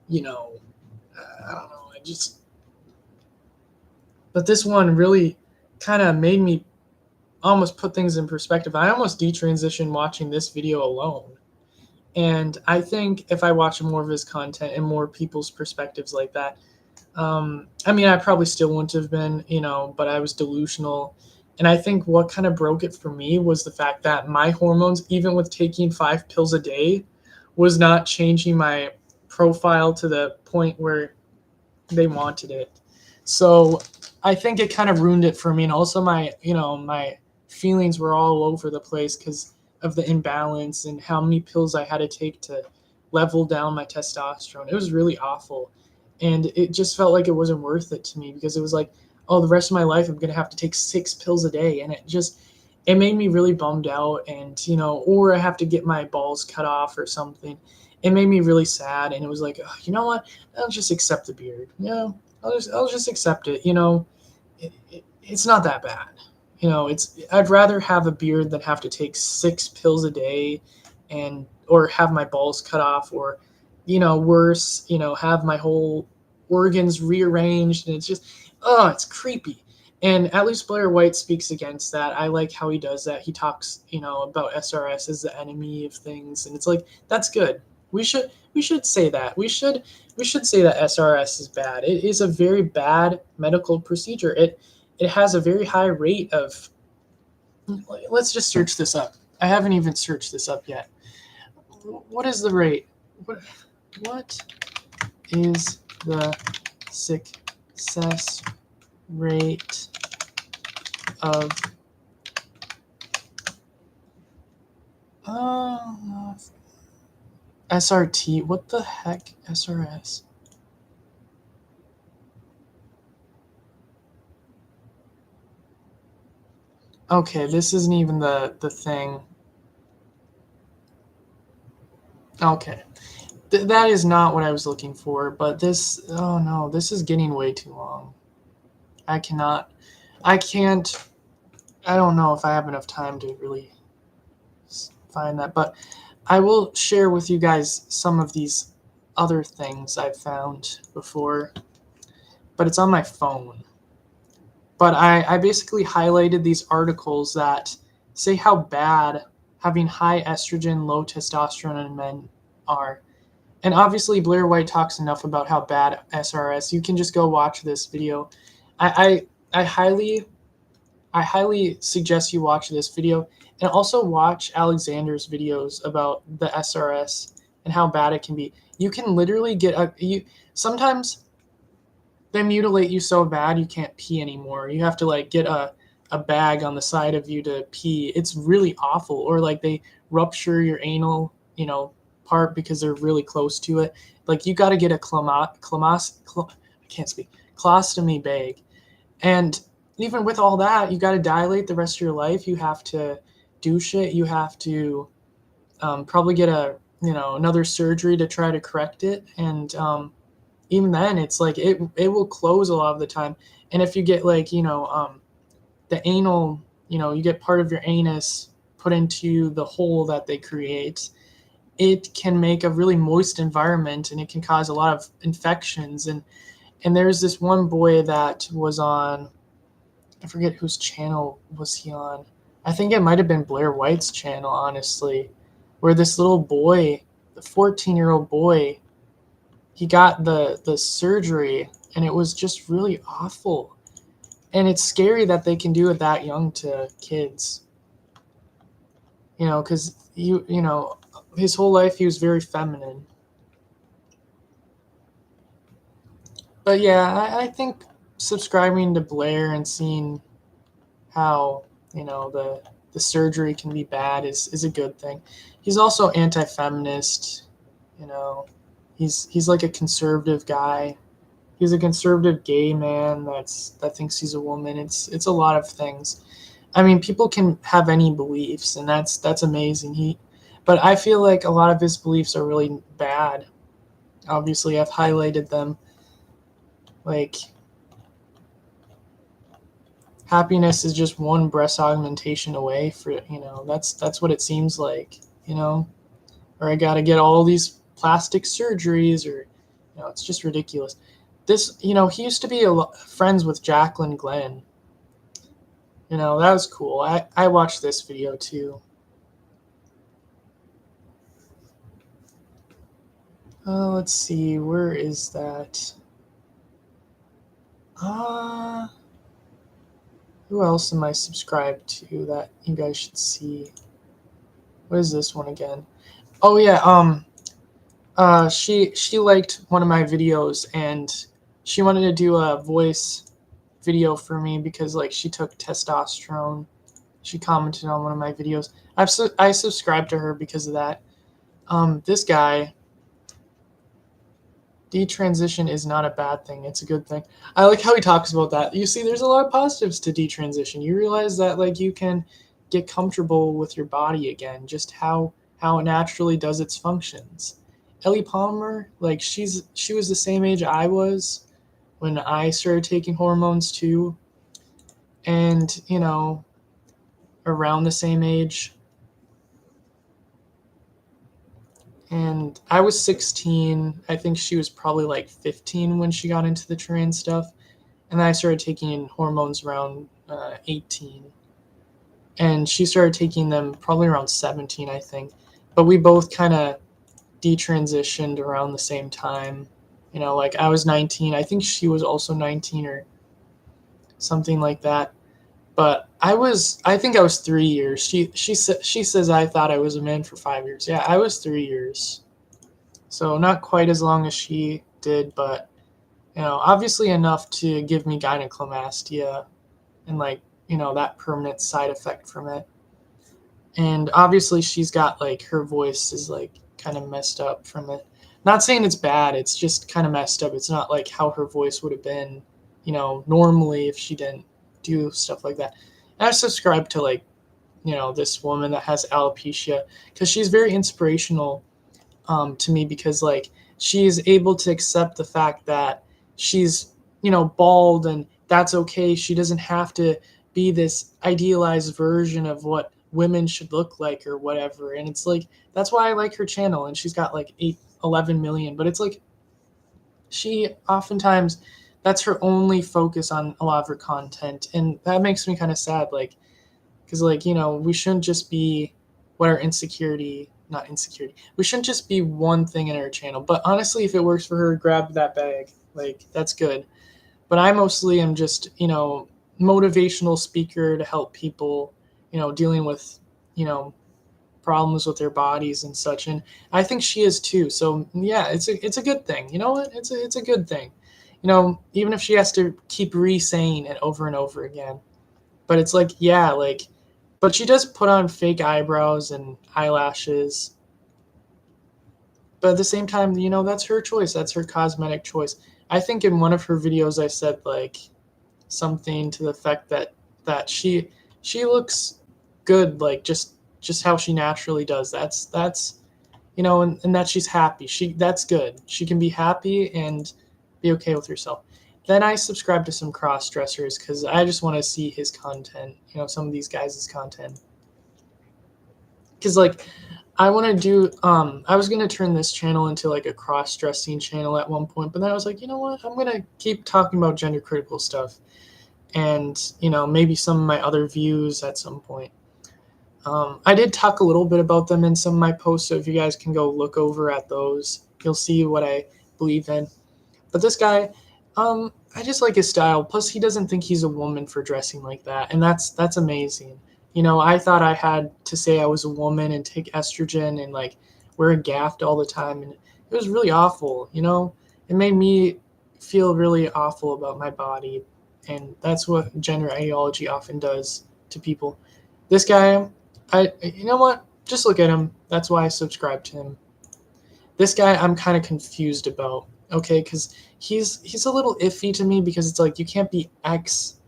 you know, I don't know. But this one really kind of made me almost put things in perspective. I almost detransitioned watching this video alone. And I think if I watch more of his content and more people's perspectives like that, I mean, I probably still wouldn't have been, you know, but I was delusional. And I think what kind of broke it for me was the fact that my hormones, even with taking 5 pills a day, was not changing my profile to the point where they wanted it. So I think it kind of ruined it for me. And also my feelings were all over the place because of the imbalance and how many pills I had to take to level down my testosterone. It was really awful. And it just felt like it wasn't worth it to me because it was like, oh, the rest of my life I'm going to have to take 6 pills a day. And it made me really bummed out. And, you know, or I have to get my balls cut off or something. It made me really sad. And it was like, oh, you know what? I'll just accept the beard. You know, I'll just accept it. You know, it's not that bad. You know, I'd rather have a beard than have to take 6 pills a day, and or have my balls cut off, or, you know, worse, you know, have my whole organs rearranged, and it's just, oh, it's creepy. And at least Blair White speaks against that. I like how he does that. He talks, you know, about SRS as the enemy of things, and it's like that's good. We should say that. We should say that SRS is bad. It is a very bad medical procedure. It has a very high rate of. Let's just search this up. I haven't even searched this up yet. What is the rate? What is the success rate of SRT? What the heck, SRS? Okay, this isn't even the thing. Okay. That is not what I was looking for, but this, oh no, this is getting way too long. I can't, I don't know if I have enough time to really find that, but I will share with you guys some of these other things I've found before, but it's on my phone. But I basically highlighted these articles that say how bad having high estrogen, low testosterone in men are. And obviously, Blair White talks enough about how bad SRS. You can just go watch this video. I highly suggest you watch this video and also watch Alexander's videos about the SRS and how bad it can be. You can literally sometimes they mutilate you so bad you can't pee anymore. You have to like get a bag on the side of you to pee. It's really awful. Or like they rupture your anal, you know, part because they're really close to it. Like you got to get a I can't speak, colostomy bag. And even with all that, you got to dilate the rest of your life. You have to douche it. You have to probably get a another surgery to try to correct it. And even then, it's like it will close a lot of the time. And if you get like the anal, you get part of your anus put into the hole that they create, it can make a really moist environment, and it can cause a lot of infections. And there's this one boy that was on, I forget whose channel was he on. I think it might have been Blair White's channel, honestly, where this little boy, the 14-year-old boy, he got the surgery, and it was just really awful. And it's scary that they can do it that young to kids. Because his whole life he was very feminine. But yeah, I think subscribing to Blair and seeing how the surgery can be bad is a good thing. He's also anti-feminist. You know, he's like a conservative guy. He's a conservative gay man that thinks he's a woman. It's a lot of things. I mean, people can have any beliefs, and that's amazing. But I feel like a lot of his beliefs are really bad. Obviously, I've highlighted them. Like, happiness is just one breast augmentation away for that's what it seems like. Or I got to get all these plastic surgeries, or it's just ridiculous. This he used to be friends with Jacqueline Glenn. That was cool. I watched this video too. Let's see, where is that? Who else am I subscribed to that you guys should see? What is this one again? Oh yeah, she liked one of my videos, and she wanted to do a voice video for me because like she took testosterone. She commented on one of my videos. I subscribed to her because of that. This guy, detransition is not a bad thing. It's a good thing. I like how he talks about that. You see, there's a lot of positives to detransition. You realize that like you can get comfortable with your body again, just how it naturally does its functions. Ellie Palmer, like she was the same age I was when I started taking hormones too, and around the same age. And I was 16. I think she was probably like 15 when she got into the trans stuff. And then I started taking hormones around 18. And she started taking them probably around 17, I think. But we both kind of detransitioned around the same time. Like I was 19. I think she was also 19 or something like that. But I think I was 3 years. She says I thought I was a man for 5 years. Yeah, I was 3 years. So not quite as long as she did, but obviously enough to give me gynecomastia and like that permanent side effect from it. And obviously she's got like her voice is like kind of messed up from it. Not saying it's bad, it's just kind of messed up. It's not like how her voice would have been, normally if she didn't do stuff like that. And I subscribe to like, this woman that has alopecia because she's very inspirational to me because like she is able to accept the fact that she's bald and that's okay. She doesn't have to be this idealized version of what women should look like or whatever. And it's like that's why I like her channel, and she's got like 11 million, but it's like she oftentimes that's her only focus on a lot of her content, and that makes me kind of sad, like because like we shouldn't just be what our insecurity not insecurity. We shouldn't just be one thing in our channel. But honestly, if it works for her, grab that bag. Like that's good. But I mostly am just, motivational speaker to help people, dealing with, problems with their bodies and such. And I think she is too. So yeah, it's a good thing. You know what? It's a good thing. Even if she has to keep re-saying it over and over again. But it's like, yeah, like but she does put on fake eyebrows and eyelashes. But at the same time, that's her choice. That's her cosmetic choice. I think in one of her videos I said like something to the effect that she looks good, like just how she naturally does. That's you know, and that she's happy. That's good. She can be happy and be okay with herself. Then I subscribe to some cross dressers because I just want to see his content, you know, some of these guys' content. Because like I want to do I was going to turn this channel into like a cross-dressing channel at one point, but then I was like, you know what, I'm going to keep talking about gender critical stuff and, you know, maybe some of my other views at some point. I did talk a little bit about them in some of my posts, so if you guys can go look over at those, you'll see what I believe in. But this guy, I just like his style. Plus, he doesn't think he's a woman for dressing like that, and that's amazing. You know, I thought I had to say I was a woman and take estrogen and like wear a gaft all the time, and it was really awful. You know, it made me feel really awful about my body, and that's what gender ideology often does to people. This guy, you know what? Just look at him. That's why I subscribe to him. This guy, I'm kind of confused about. Okay, because he's a little iffy to me because it's like you can't be ex.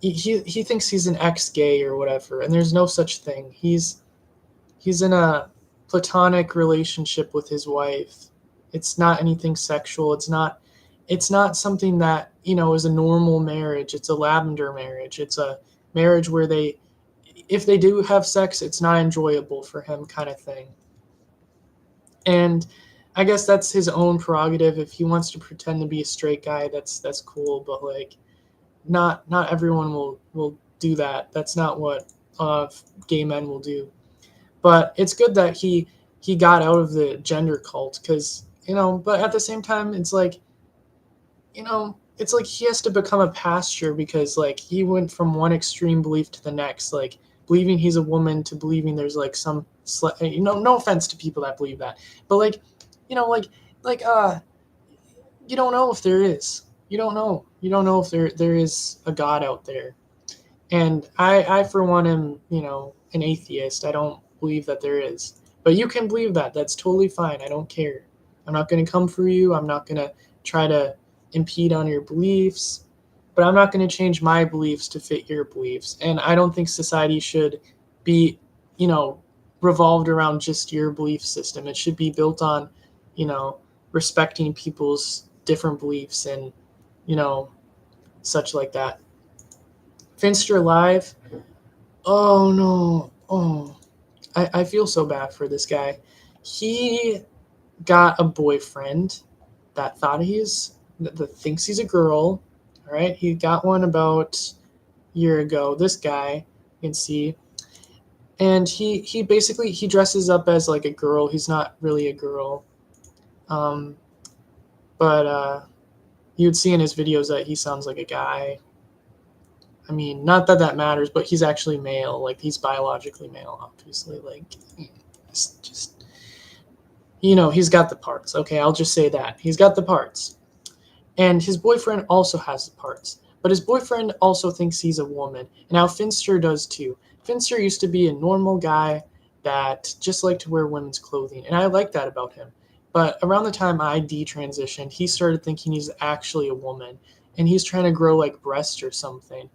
He thinks he's an ex gay or whatever, and there's no such thing. He's in a platonic relationship with his wife. It's not anything sexual. It's not something that, you know, is a normal marriage. It's a lavender marriage. It's a marriage where they, if they do have sex, it's not enjoyable for him, kind of thing. And I guess that's his own prerogative. If he wants to pretend to be a straight guy, that's cool. But like, not everyone will do that. That's not what gay men will do. But it's good that he got out of the gender cult because, you know. But at the same time, it's like, you know, it's like he has to become a pastor because like he went from one extreme belief to the next, like believing he's a woman to believing there's like some you know, no offense to people that believe that, but like, you know, like you don't know if there is. You don't know if there is a God out there. And I for one am, you know, an atheist. I don't believe that there is. But you can believe that. That's totally fine. I don't care. I'm not going to come for you. I'm not going to try to impede on your beliefs. But I'm not going to change my beliefs to fit your beliefs. And I don't think society should be, you know, revolved around just your belief system. It should be built on, you know, respecting people's different beliefs and, you know, such like that. Finster Live. Oh no. Oh, I feel so bad for this guy. He got a boyfriend that that thinks he's a girl. All right. He got one about a year ago. This guy, you can see. And he basically he dresses up as like a girl. He's not really a girl. Um, but you'd see in his videos that he sounds like a guy. I mean, not that that matters, but he's actually male. Like, he's biologically male, obviously. Like, it's just, you know, he's got the parts. Okay, I'll just say that. He's got the parts. And his boyfriend also has the parts. But his boyfriend also thinks he's a woman. And now Finster does too. Finster used to be a normal guy that just liked to wear women's clothing. And I like that about him. But around the time I detransitioned, he started thinking he's actually a woman. And he's trying to grow like breasts or something.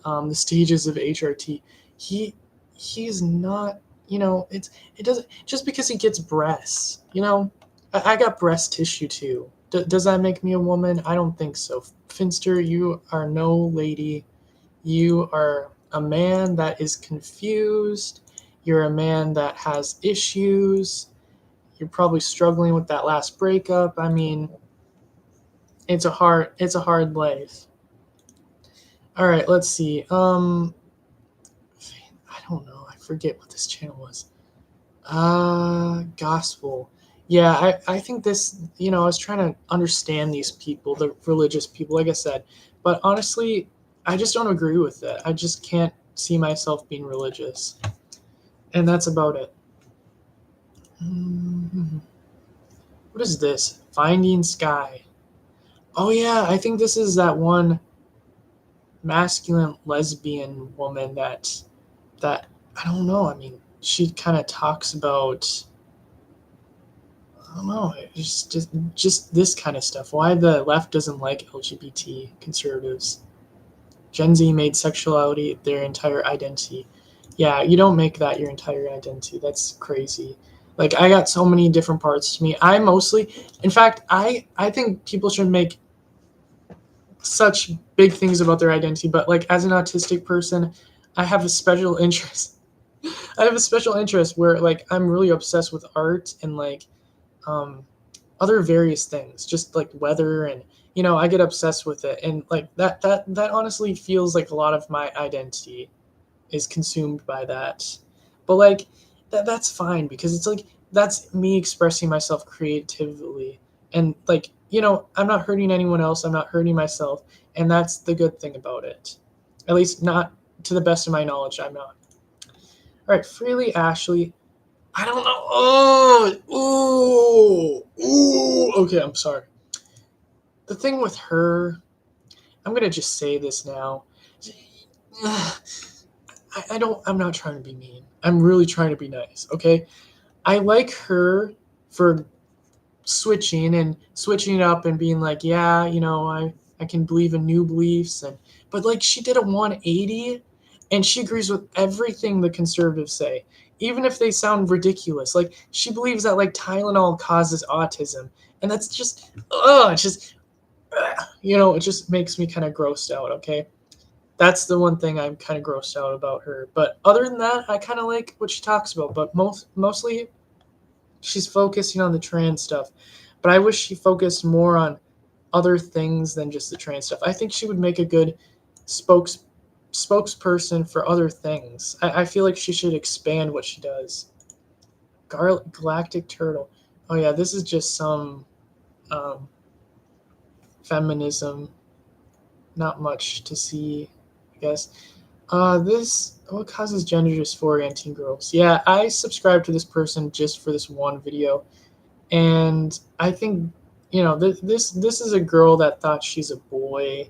The stages of HRT. He's not, you know, it doesn't, just because he gets breasts, you know, I got breast tissue too. Does that make me a woman? I don't think so. Finster, you are no lady. You are a man that is confused. You're a man that has issues. You're probably struggling with that last breakup. I mean, it's a hard life. All right, let's see. I don't know. I forget what this channel was. Gospel. Yeah, I think this, you know, I was trying to understand these people, the religious people, like I said. But honestly, I just don't agree with it. I just can't see myself being religious. And that's about it. What is this? Finding Sky. Oh, yeah, I think this is that one masculine lesbian woman that I don't know. I mean, she kind of talks about, I don't know, it's just this kind of stuff. Why the left doesn't like LGBT conservatives. Gen Z made sexuality their entire identity. Yeah, you don't make that your entire identity. That's crazy. Like I got so many different parts to me. I mostly, in fact, I think people should make such big things about their identity, but like as an autistic person, I have a special interest. I have a special interest where like I'm really obsessed with art and like um other various things, just like weather and I get obsessed with it and like that honestly feels like a lot of my identity is consumed by that. But like that's fine because it's like that's me expressing myself creatively. And like, I'm not hurting anyone else, I'm not hurting myself, and that's the good thing about it. At least not to the best of my knowledge, I'm not. All right, Freely Ashley. I don't know. Okay, I'm sorry. The thing with her, I'm gonna just say this now. I'm not trying to be mean. I'm really trying to be nice, okay? I like her for switching it up and being like, yeah, I can believe in new beliefs but like she did a 180 and she agrees with everything the conservatives say, even if they sound ridiculous. Like she believes that like Tylenol causes autism, and that's just it's just it just makes me kind of grossed out, okay? That's the one thing I'm kind of grossed out about her. But other than that, I kind of like what she talks about. But mostly, she's focusing on the trans stuff. But I wish she focused more on other things than just the trans stuff. I think she would make a good spokesperson for other things. I feel like she should expand what she does. Galactic Turtle. Oh yeah, this is just some um, feminism. Not much to see, I guess. This what causes gender dysphoria in teen girls? Yeah, I subscribed to this person just for this one video, and I think this is a girl that thought she's a boy,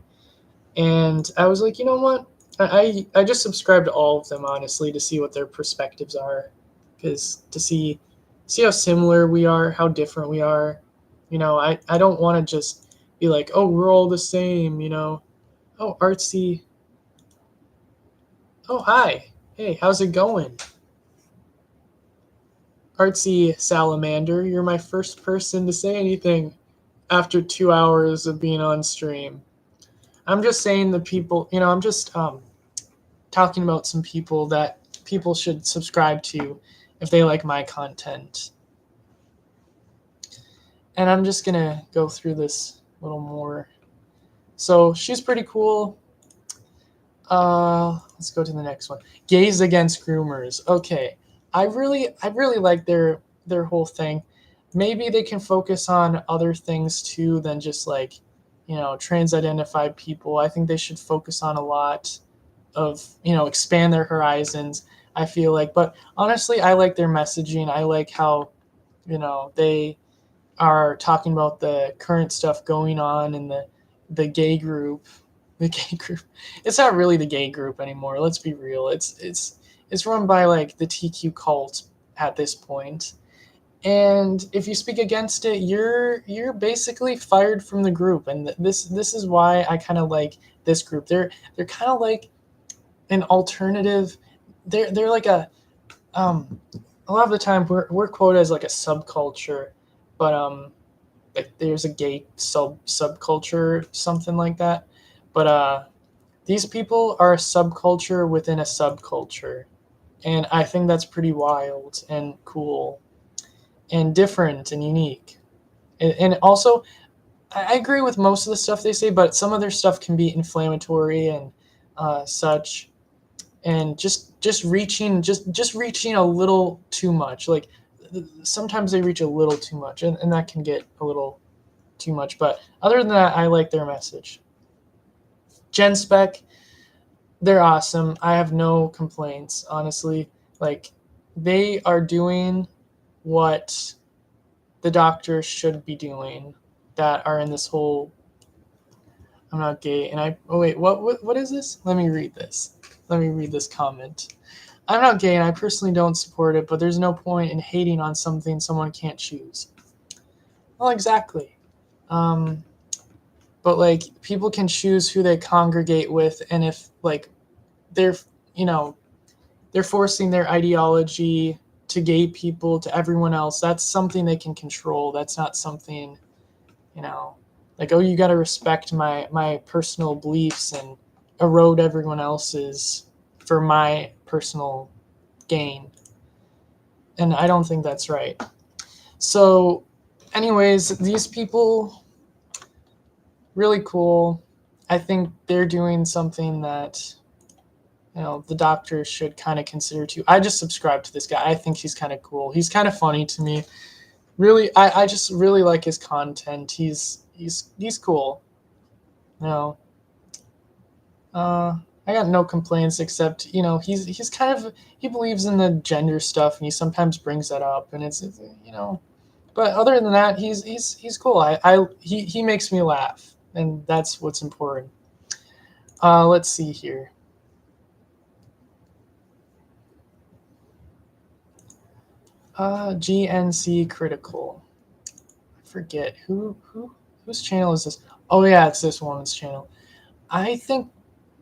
and I was like, you know what? I just subscribed to all of them honestly to see what their perspectives are, because to see how similar we are, how different we are. I don't want to just be like, oh, we're all the same. Oh, artsy. Oh, hi. Hey, how's it going? Artsy Salamander, you're my first person to say anything after 2 hours of being on stream. I'm just saying the people, I'm just talking about some people that people should subscribe to if they like my content. And I'm just going to go through this a little more. So she's pretty cool. Let's go to the next one. Gays Against Groomers. Okay. I really like their whole thing. Maybe they can focus on other things too than just like, trans identified people. I think they should focus on a lot of, expand their horizons, I feel like. But honestly, I like their messaging. I like how, they are talking about the current stuff going on in the gay group. The gay group. It's not really the gay group anymore. Let's be real. It's run by like the TQ cult at this point. And if you speak against it, you're basically fired from the group. And this is why I kind of like this group. They're kind of like an alternative. They're like a lot of the time we're quoted as like a subculture, but like there's a gay subculture, something like that. But these people are a subculture within a subculture, and I think that's pretty wild and cool and different and unique. And also, I agree with most of the stuff they say, but some of their stuff can be inflammatory and such, and just reaching a little too much. Like sometimes they reach a little too much, and that can get a little too much. But other than that, I like their message. Gen Spec, they're awesome. I have no complaints, honestly. Like they are doing what the doctors should be doing that are in this whole I'm not gay and I oh wait, what is this? Let me read this. Let me read this comment. I'm not gay and I personally don't support it, but there's no point in hating on something someone can't choose. Well, exactly. But like people can choose who they congregate with, and if like they're they're forcing their ideology to gay people, to everyone else, that's something they can control. That's not something, like, oh, you got to respect my personal beliefs and erode everyone else's for my personal gain. And I don't think that's right. So, anyways, these people, really cool. I think they're doing something that, the doctors should kind of consider too. I just subscribe to this guy. I think he's kind of cool. He's kind of funny to me. Really, I just really like his content. He's cool. You know, I got no complaints except, he's kind of, he believes in the gender stuff and he sometimes brings that up, and it's. But other than that, he's cool. He makes me laugh, and that's what's important. Let's see here. GNC Critical. I forget whose channel is this. Oh yeah, it's this woman's channel. I think.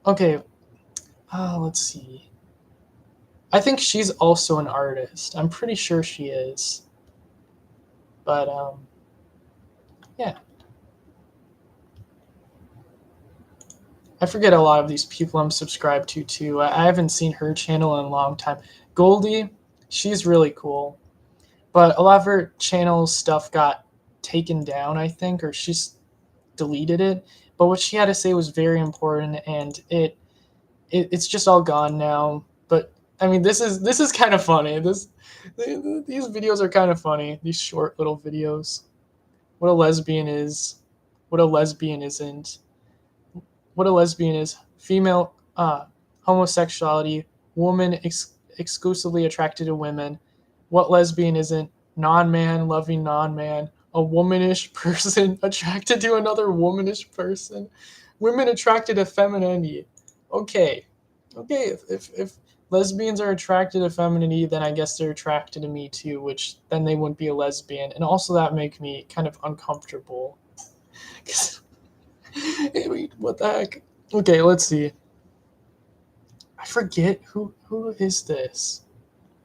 Okay. Let's see. I think she's also an artist. I'm pretty sure she is. But yeah. I forget a lot of these people I'm subscribed to too. I haven't seen her channel in a long time. Goldie, she's really cool, but a lot of her channel stuff got taken down, I think, or she's deleted it. But what she had to say was very important, and it's just all gone now. But I mean, this is kind of funny. These videos are kind of funny. These short little videos. What a lesbian is, what a lesbian isn't, what a lesbian is, female homosexuality, woman exclusively attracted to women, what lesbian isn't, non-man loving non-man, a womanish person attracted to another womanish person, women attracted to femininity. Okay, if lesbians are attracted to femininity, then I guess they're attracted to me too, which then they wouldn't be a lesbian, and also that make me kind of uncomfortable. Wait, what the heck? Okay, let's see. I forget who is this.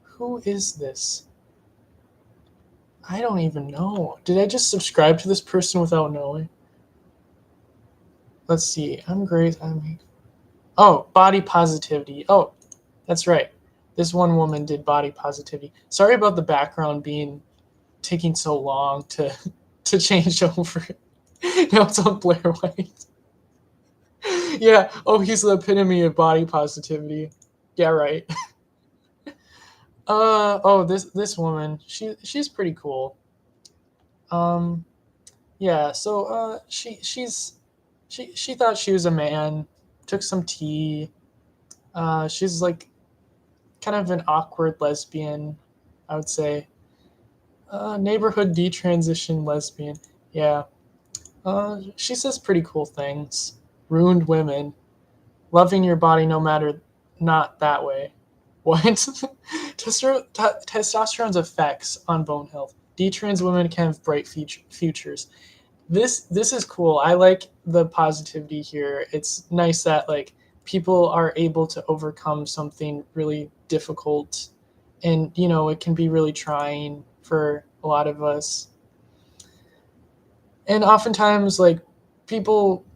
Who is this? I don't even know. Did I just subscribe to this person without knowing? Let's see. I'm great. Oh, body positivity. Oh, that's right. This one woman did body positivity. Sorry about the background being taking so long to to change over. Now it's on Blair White. Yeah. Oh, he's the epitome of body positivity. Yeah, right. Oh, this woman, she's pretty cool. Um yeah, so she thought she was a man, took some tea. She's like kind of an awkward lesbian, I would say. Neighborhood detransition lesbian. Yeah. She says pretty cool things. Ruined women, loving your body no matter, not that way. What? Testosterone's effects on bone health. Detrans women can have bright futures. This is cool. I like the positivity here. It's nice that like people are able to overcome something really difficult, and it can be really trying for a lot of us. And oftentimes, like, people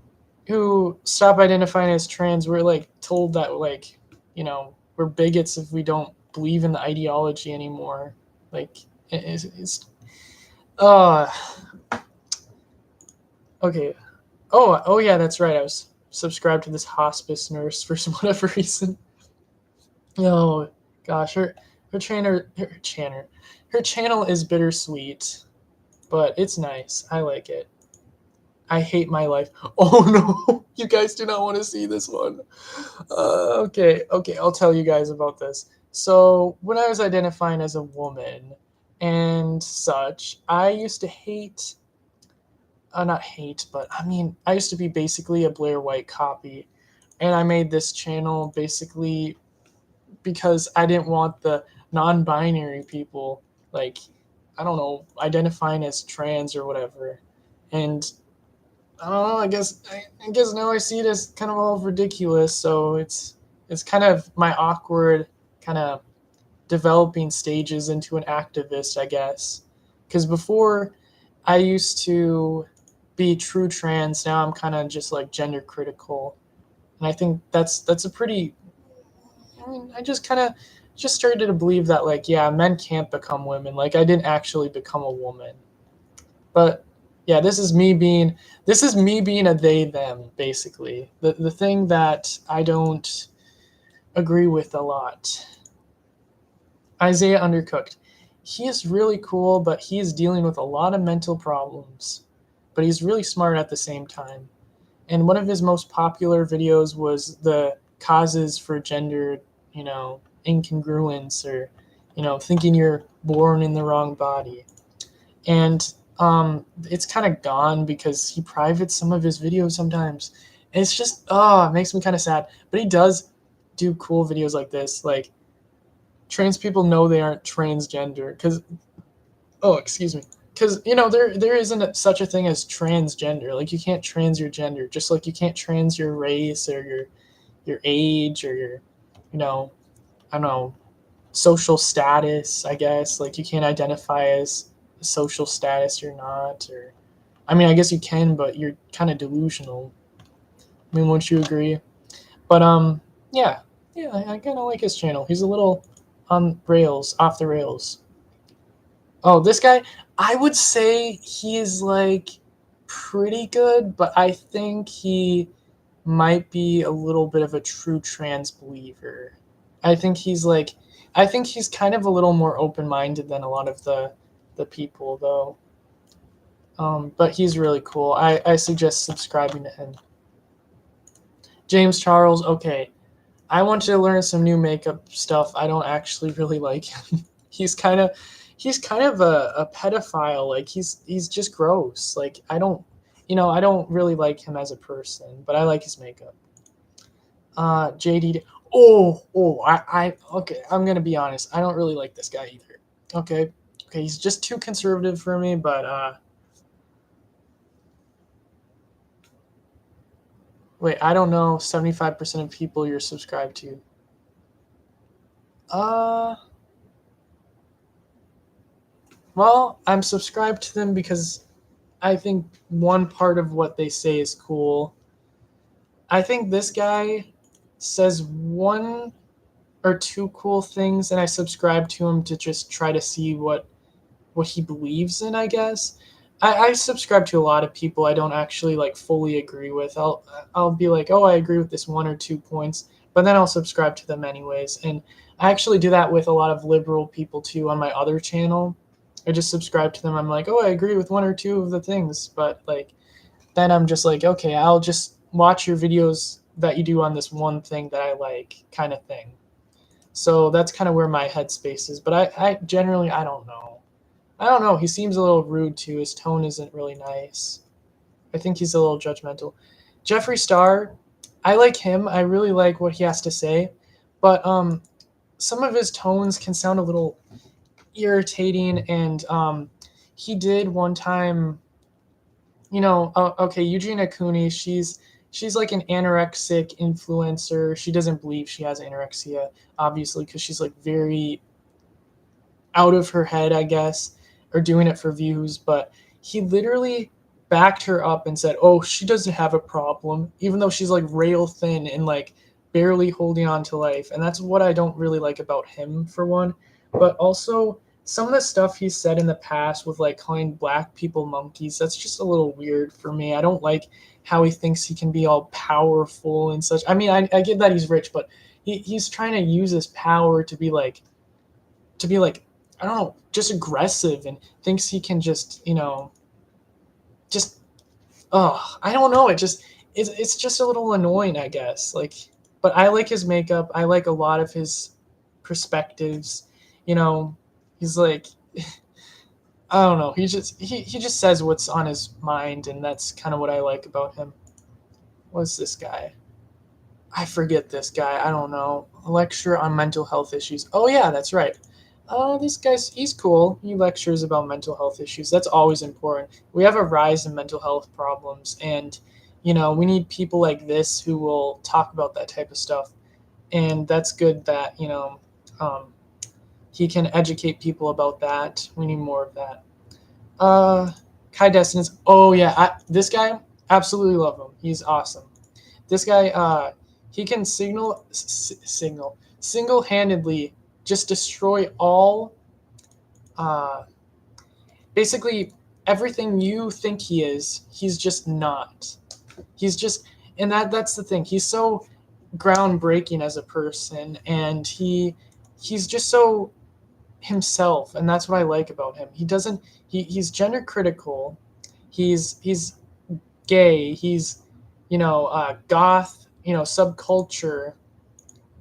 who stop identifying as trans, we're like told that, like, we're bigots if we don't believe in the ideology anymore. Like, it's uh okay. Oh yeah, that's right. I was subscribed to this hospice nurse for some whatever reason. Oh gosh, her channel is bittersweet, but it's nice. I like it. I hate my life. Oh no, you guys do not want to see this one. Okay, I'll tell you guys about this. So, when I was identifying as a woman and such, I used to hate, not hate, but I mean, I used to be basically a Blair White copy. And I made this channel basically because I didn't want the non binary people, like, I don't know, identifying as trans or whatever. And I don't know. I guess now I see it as kind of all ridiculous. So it's kind of my awkward kind of developing stages into an activist, I guess. Because before I used to be true trans, now I'm kind of just like gender critical, and I think that's a pretty. I mean, I just kind of just started to believe that like yeah, men can't become women. Like I didn't actually become a woman, but yeah, this is me being a they them basically. The thing that I don't agree with a lot. Isaiah Undercooked. He is really cool, but he is dealing with a lot of mental problems. But he's really smart at the same time. And one of his most popular videos was the causes for gender, incongruence or, thinking you're born in the wrong body. And it's kind of gone because he privates some of his videos sometimes. And it's just, it makes me kind of sad. But he does do cool videos like this. Like, trans people know they aren't transgender because excuse me, because there isn't such a thing as transgender. Like you can't trans your gender, just like you can't trans your race or your age or your you know I don't know, social status, I guess. Like you can't identify as a social status you're not. Or I mean, I guess you can, but you're kind of delusional. I mean, won't you agree? But yeah, I kind of like his channel. He's a little on rails, off the rails. Oh, this guy, I would say he is like pretty good, but I think he might be a little bit of a true trans believer. I think he's like, I think he's kind of a little more open minded than a lot of the people though. But he's really cool. I suggest subscribing to him. James Charles, okay. I want you to learn some new makeup stuff. I don't actually really like him. he's kind of he's kind of a pedophile. Like he's just gross. Like I don't really like him as a person, but I like his makeup. JD. I okay. I'm gonna be honest. I don't really like this guy either. Okay, okay. He's just too conservative for me. But wait, I don't know. 75% of people you're subscribed to. Uh, well, I'm subscribed to them because I think one part of what they say is cool. I think this guy says one or two cool things, and I subscribe to him to just try to see what he believes in, I guess. I subscribe to a lot of people I don't actually like fully agree with. I'll be like, oh, I agree with this one or two points, but then I'll subscribe to them anyways. And I actually do that with a lot of liberal people too on my other channel. I just subscribe to them. I'm like, oh, I agree with one or two of the things, but like then I'm just like, okay, I'll just watch your videos that you do on this one thing that I like, kind of thing. So that's kind of where my headspace is. But I generally, I don't know. I don't know. He seems a little rude too. His tone isn't really nice. I think he's a little judgmental. Jeffree Star, I like him. I really like what he has to say, but some of his tones can sound a little irritating. And he did one time, okay, Eugenia Cooney, she's like an anorexic influencer. She doesn't believe she has anorexia, obviously, because she's like very out of her head, I guess, or doing it for views. But he literally backed her up and said, "Oh, she doesn't have a problem," even though she's like rail thin and like barely holding on to life. And that's what I don't really like about him, for one. But also some of the stuff he said in the past with like calling black people monkeys, that's just a little weird for me. I don't like how he thinks he can be all powerful and such. I mean, I get that he's rich, but he's trying to use his power to be like I don't know, just aggressive and thinks he can just just I don't know, it's just a little annoying, I guess. Like, but I like his makeup. I like a lot of his perspectives. You know, he's like I don't know. He just says what's on his mind, and that's kind of what I like about him. What's this guy? I forget this guy. I don't know. A lecture on mental health issues. Oh yeah, that's right. This he's cool. He lectures about mental health issues. That's always important. We have a rise in mental health problems, and we need people like this who will talk about that type of stuff. And that's good that um, he can educate people about that. We need more of that. Kai Destinus. Oh yeah, this guy, absolutely love him. He's awesome. This guy, he can single-handedly just destroy all, uh, basically everything you think he is. He's just not. He's just, and that's the thing. He's so groundbreaking as a person, and he's just so himself, and that's what I like about him. He doesn't. He's gender critical. He's gay. He's, goth. Subculture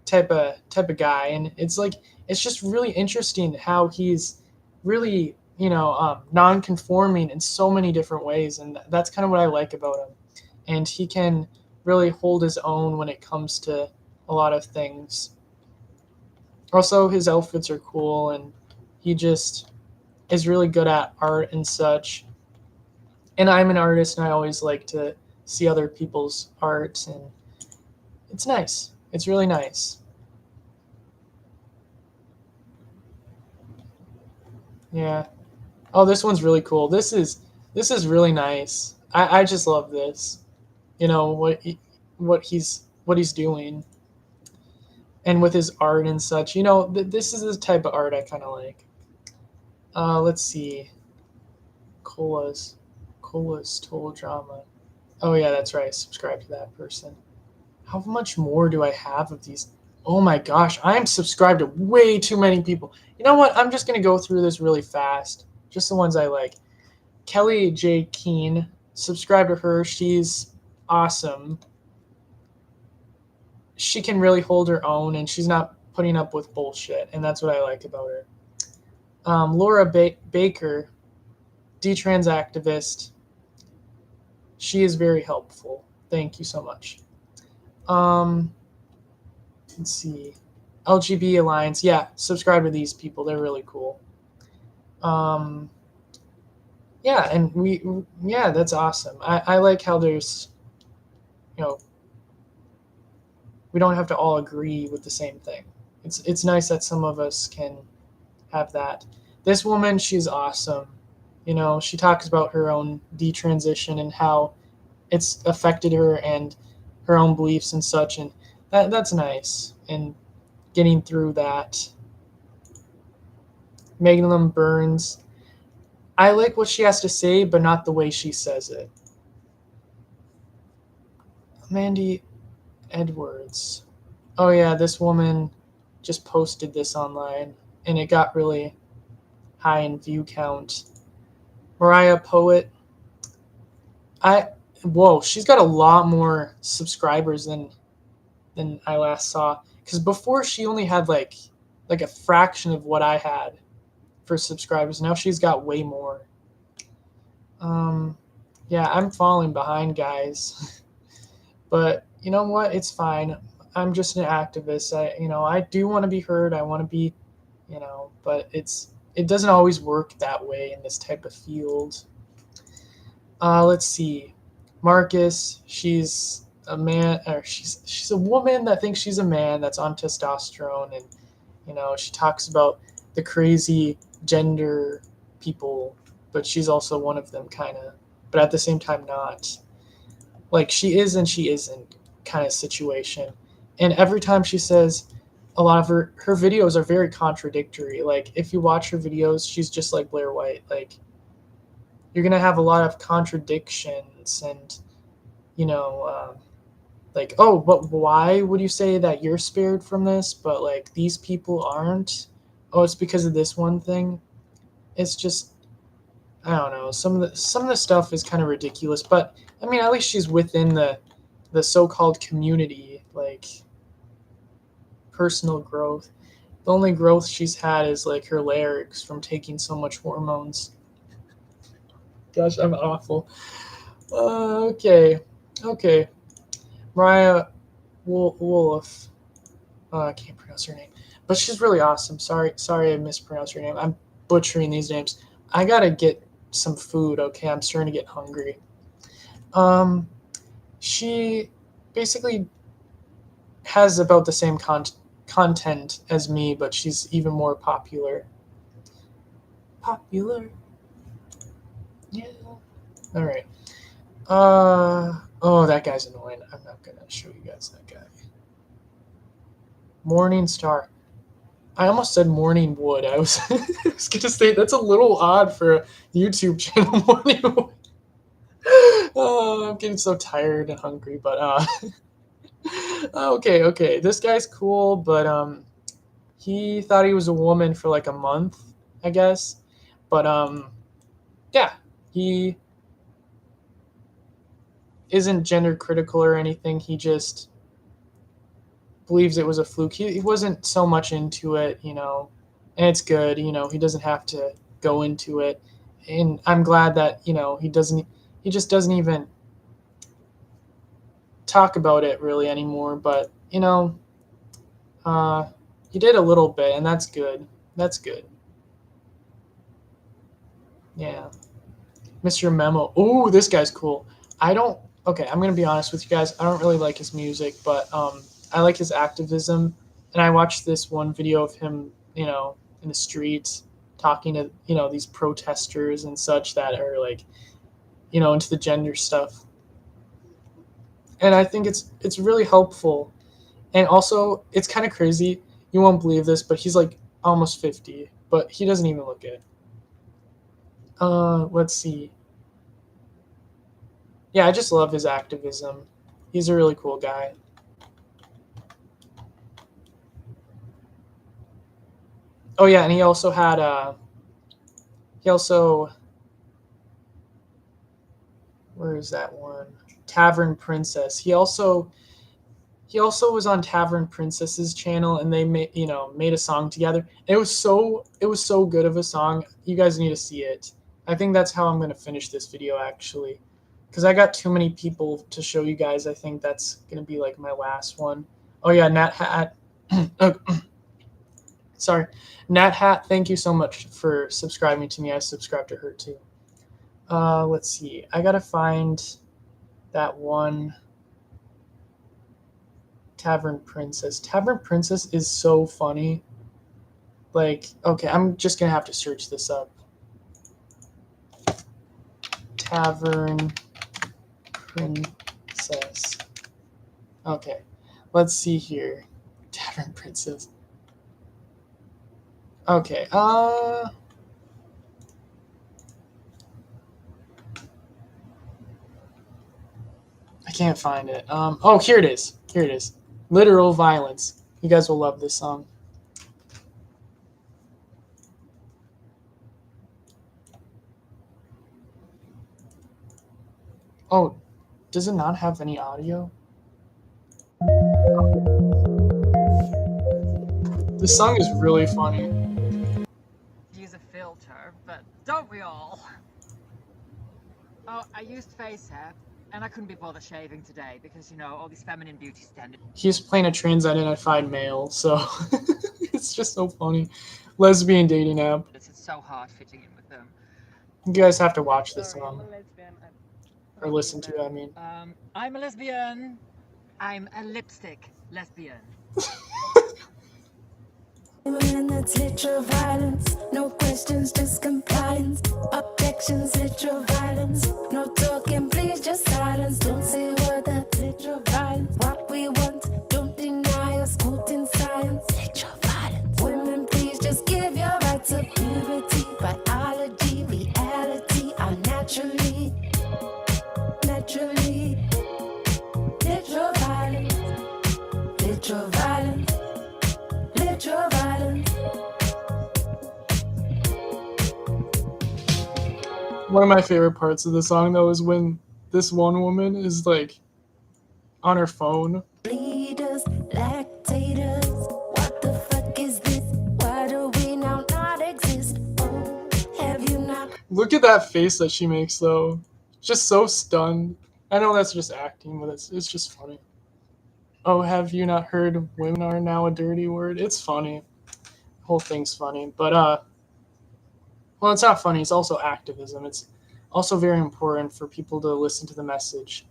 type of guy, and it's like it's just really interesting how he's really non-conforming in so many different ways, and that's kind of what I like about him. And he can really hold his own when it comes to a lot of things. Also, his outfits are cool, and he just is really good at art and such. And I'm an artist, and I always like to see other people's art, and it's nice. It's really nice. Yeah. Oh, this one's really cool. This is really nice. I just love this. What he's doing, and with his art and such. This is the type of art I kind of like. Let's see. Cola's Total Drama. Oh yeah, that's right. Subscribe to that person. How much more do I have of these? Oh my gosh, I am subscribed to way too many people. You know what? I'm just gonna go through this really fast. Just the ones I like. Kelly J. Keene, subscribe to her. She's awesome. She can really hold her own, and she's not putting up with bullshit, and that's what I like about her. Laura Baker, detrans activist. She is very helpful. Thank you so much. Let's see. LGB Alliance. Yeah, subscribe to these people. They're really cool. Yeah, and yeah, that's awesome. I like how there's, you know, we don't have to all agree with the same thing. It's nice that some of us can have that. This woman, she's awesome. She talks about her own detransition and how it's affected her and her own beliefs and such, and that's nice. And getting through that. Megan Burns. I like what she has to say, but not the way she says it. Mandy Edwards. Oh yeah, this woman just posted this online, and it got really high in view count. Mariah Poet. Whoa, she's got a lot more subscribers than I last saw. Because before she only had like a fraction of what I had for subscribers. Now she's got way more. Yeah, I'm falling behind, guys. But you know what? It's fine. I'm just an activist. I do want to be heard. I want to be, but it doesn't always work that way in this type of field. Let's see. Marcus, she's a man, or she's a woman that thinks she's a man that's on testosterone, and she talks about the crazy gender people, but she's also one of them, kind of, but at the same time not. Like, she is and she isn't kind of situation. And every time she says, a lot of her videos are very contradictory. Like, if you watch her videos, she's just like Blair White. Like, you're gonna have a lot of contradictions, and like, oh, but why would you say that you're spared from this, but like these people aren't? Oh, it's because of this one thing. It's just, I don't know. Some of the stuff is kind of ridiculous, but I mean, at least she's within the so-called community, like personal growth. The only growth she's had is like her larynx from taking so much hormones. Gosh, I'm awful. Okay. Mariah Wolf. I can't pronounce her name, but she's really awesome. Sorry, I mispronounced her name. I'm butchering these names. I gotta get some food. Okay, I'm starting to get hungry. She basically has about the same content as me, but she's even more popular. Popular. Yeah. All right. Oh, that guy's annoying. I'm not gonna show you guys that guy. Morning Star. I almost said Morning Wood. I was, I was gonna say that's a little odd for a YouTube channel. Morning Wood. Oh, I'm getting so tired and hungry, but okay. This guy's cool, but he thought he was a woman for like a month, I guess. But yeah, he isn't gender critical or anything. He just believes it was a fluke. He wasn't so much into it, and it's good. He doesn't have to go into it, and I'm glad that he just doesn't even talk about it really anymore. But uh, he did a little bit, and that's good. That's good. Yeah. Mr. Memo. Ooh, this guy's cool. I don't. Okay, I'm gonna be honest with you guys. I don't really like his music, but I like his activism. And I watched this one video of him, in the streets talking to these protesters and such that are like, into the gender stuff. And I think it's really helpful. And also, it's kind of crazy. You won't believe this, but he's like almost 50, but he doesn't even look it. Let's see. Yeah, I just love his activism. He's a really cool guy. Oh yeah, and he also had where is that one? Tavern Princess. He also was on Tavern Princess's channel, and they made a song together. It was so good of a song. You guys need to see it. I think that's how I'm gonna finish this video actually, because I got too many people to show you guys. I think that's gonna be like my last one. Oh yeah, Nat Hat. Sorry, Nat Hat. Thank you so much for subscribing to me. I subscribed to her too. Let's see. I gotta find that one. Tavern Princess. Tavern Princess is so funny. Like, okay, I'm just gonna have to search this up. Tavern Princess. Okay, let's see here. Tavern Princess. Okay, I can't find it. Oh, here it is. Here it is. Literal Violence. You guys will love this song. Oh, does it not have any audio? This song is really funny. Use a filter, but don't we all? Oh, I used FaceApp, and I couldn't be bothered shaving today because, all these feminine beauty standards. He's playing a trans-identified male, so it's just so funny. Lesbian dating app. It's so hard fitting in with them. You guys have to watch this Sorry, song. I'm a lesbian. Or listen to it, I mean. I'm a lesbian. I'm a lipstick lesbian. Minutes, literal violence. No questions, just compliance. Objections, literal violence. No talking, please just silence. Don't say word, that's literal violence. What we want, don't deny us. Quoting science, literal violence. Women, please just give your rights of purity. Biology, reality, are naturally. Literal violence. Literal violence. Literal violence. One of my favorite parts of the song, though, is when this one woman is like on her phone. Bleeders, lactators. What the fuck is this? Why do we now not exist? Oh, have you not? Look at that face that she makes, though. Just so stunned. I know that's just acting, but it's just funny. Oh, have you not heard women are now a dirty word? It's funny. The whole thing's funny. But, well, it's not funny. It's also activism. It's also very important for people to listen to the message.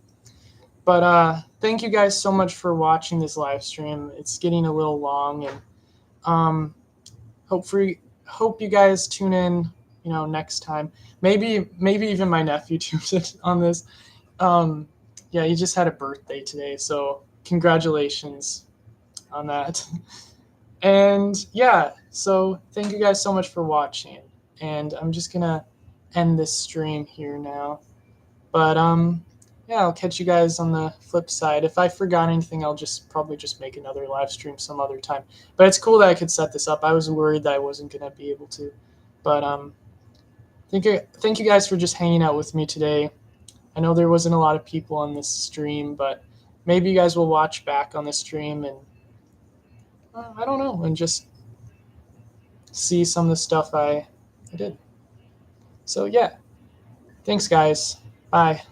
But thank you guys so much for watching this live stream. It's getting a little long, and hope you guys tune in, next time. Maybe even my nephew tunes in on this. Yeah, he just had a birthday today, so congratulations on that. And yeah, so thank you guys so much for watching. And I'm just gonna end this stream here now. But yeah, I'll catch you guys on the flip side. If I forgot anything, I'll probably just make another live stream some other time. But it's cool that I could set this up. I was worried that I wasn't gonna be able to. But thank you guys for just hanging out with me today. I know there wasn't a lot of people on this stream, but maybe you guys will watch back on the stream and I don't know, and just see some of the stuff I did. So yeah, thanks guys. Bye.